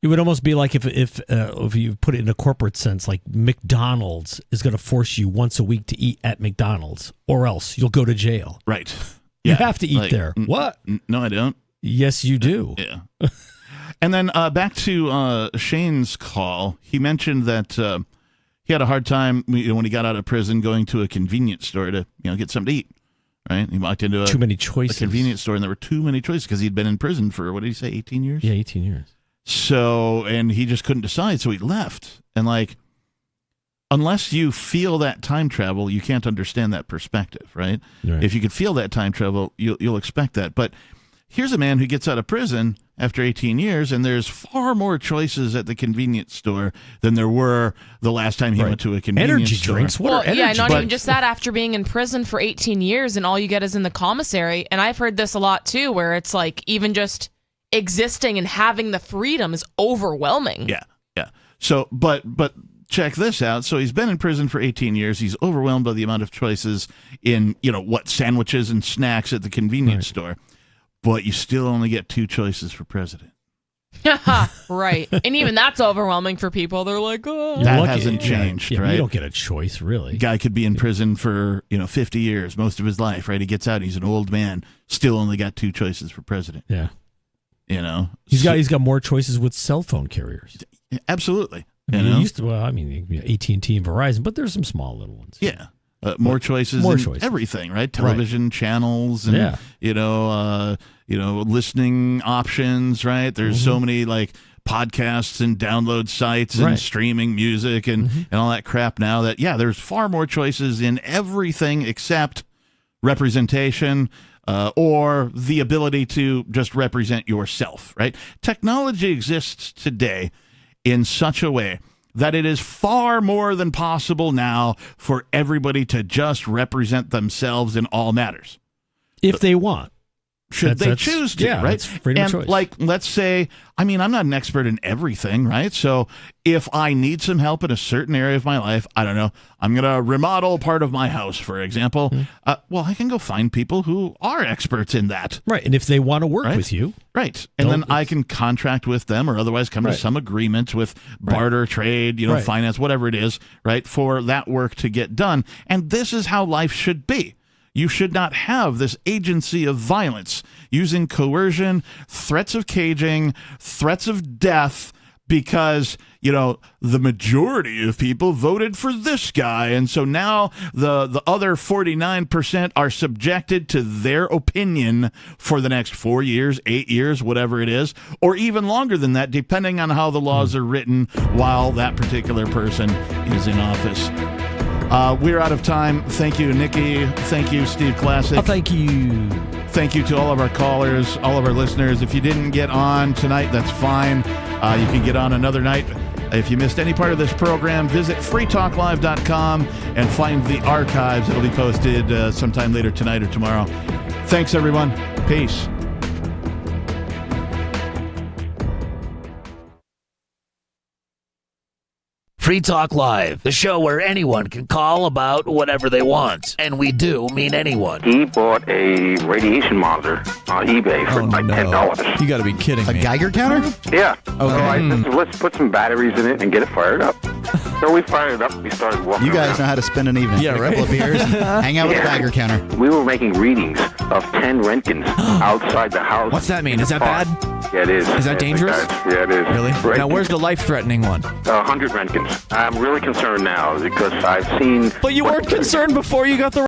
it would almost be like if you put it in a corporate sense, like McDonald's is going to force you once a week to eat at McDonald's, or else you'll go to jail. Right. You have to eat there. What? No, I don't. Yes, you do. Yeah. And then back to Shane's call, he mentioned that he had a hard time when he got out of prison going to a convenience store to get something to eat. Right? He walked into too many choices. A convenience store, and there were too many choices because he'd been in prison for, what did he say, 18 years? Yeah, 18 years. So, and he just couldn't decide, so he left. And, like, unless you feel that time travel, you can't understand that perspective, right? If you could feel that time travel, you'll expect that. But here's a man who gets out of prison after 18 years, and there's far more choices at the convenience store than there were the last time he went to a convenience store. Drinks. What are energy drinks? Not even just that. After being in prison for 18 years, and all you get is in the commissary, and I've heard this a lot, too, where it's like even just existing and having the freedom is overwhelming. Yeah. So, but check this out. So he's been in prison for 18 years. He's overwhelmed by the amount of choices in, sandwiches and snacks at the convenience store. But you still only get 2 choices for president. Right. And even that's overwhelming for people. They're like, oh. That hasn't changed, right? You don't get a choice, really. Guy could be in prison for, 50 years, most of his life, right? He gets out, he's an old man, still only got 2 choices for president. Yeah. He's got more choices with cell phone carriers. Absolutely. Used to, AT&T and Verizon, but there's some small little ones. Yeah. More choices in everything, right? Television channels and, listening options, right? There's so many, like, podcasts and download sites and streaming music and all that crap now that, there's far more choices in everything except representation, or the ability to just represent yourself, right? Technology exists today in such a way that it is far more than possible now for everybody to just represent themselves in all matters. If they want. Should they choose to, right? That's freedom of choice. Like, let's say, I'm not an expert in everything, right? So if I need some help in a certain area of my life, I don't know, I'm going to remodel part of my house, for example. Well, I can go find people who are experts in that. Right. And if they want to work with you. Right. And then I can contract with them or otherwise come to some agreement with barter, trade, finance, whatever it is, right, for that work to get done. And this is how life should be. You should not have this agency of violence using coercion, threats of caging, threats of death, because, the majority of people voted for this guy. And so now the other 49% are subjected to their opinion for the next 4 years, 8 years, whatever it is, or even longer than that, depending on how the laws are written while that particular person is in office. We're out of time. Thank you, Nikki. Thank you, Steve Classic. Thank you. Thank you to all of our callers, all of our listeners. If you didn't get on tonight, that's fine. You can get on another night. If you missed any part of this program, visit freetalklive.com and find the archives. It'll be posted sometime later tonight or tomorrow. Thanks, everyone. Peace. Free Talk Live, the show where anyone can call about whatever they want. And we do mean anyone. He bought a radiation monitor on eBay for $10. You got to be kidding me. A Geiger counter? Yeah. Okay. So I said, let's put some batteries in it and get it fired up. So we fired it up. We started walking You guys around. know how to spend an evening. Yeah, Get a right. couple of beers, hang out with a Geiger counter. We were making readings of 10 Roentgens outside the house. What's that mean? Is that bad? Yeah, it is. Is that dangerous? Yeah, it is. Really? Roentgens. Now, where's the life-threatening one? 100 Roentgens. I'm really concerned now because I've seen... But you weren't concerned before you got the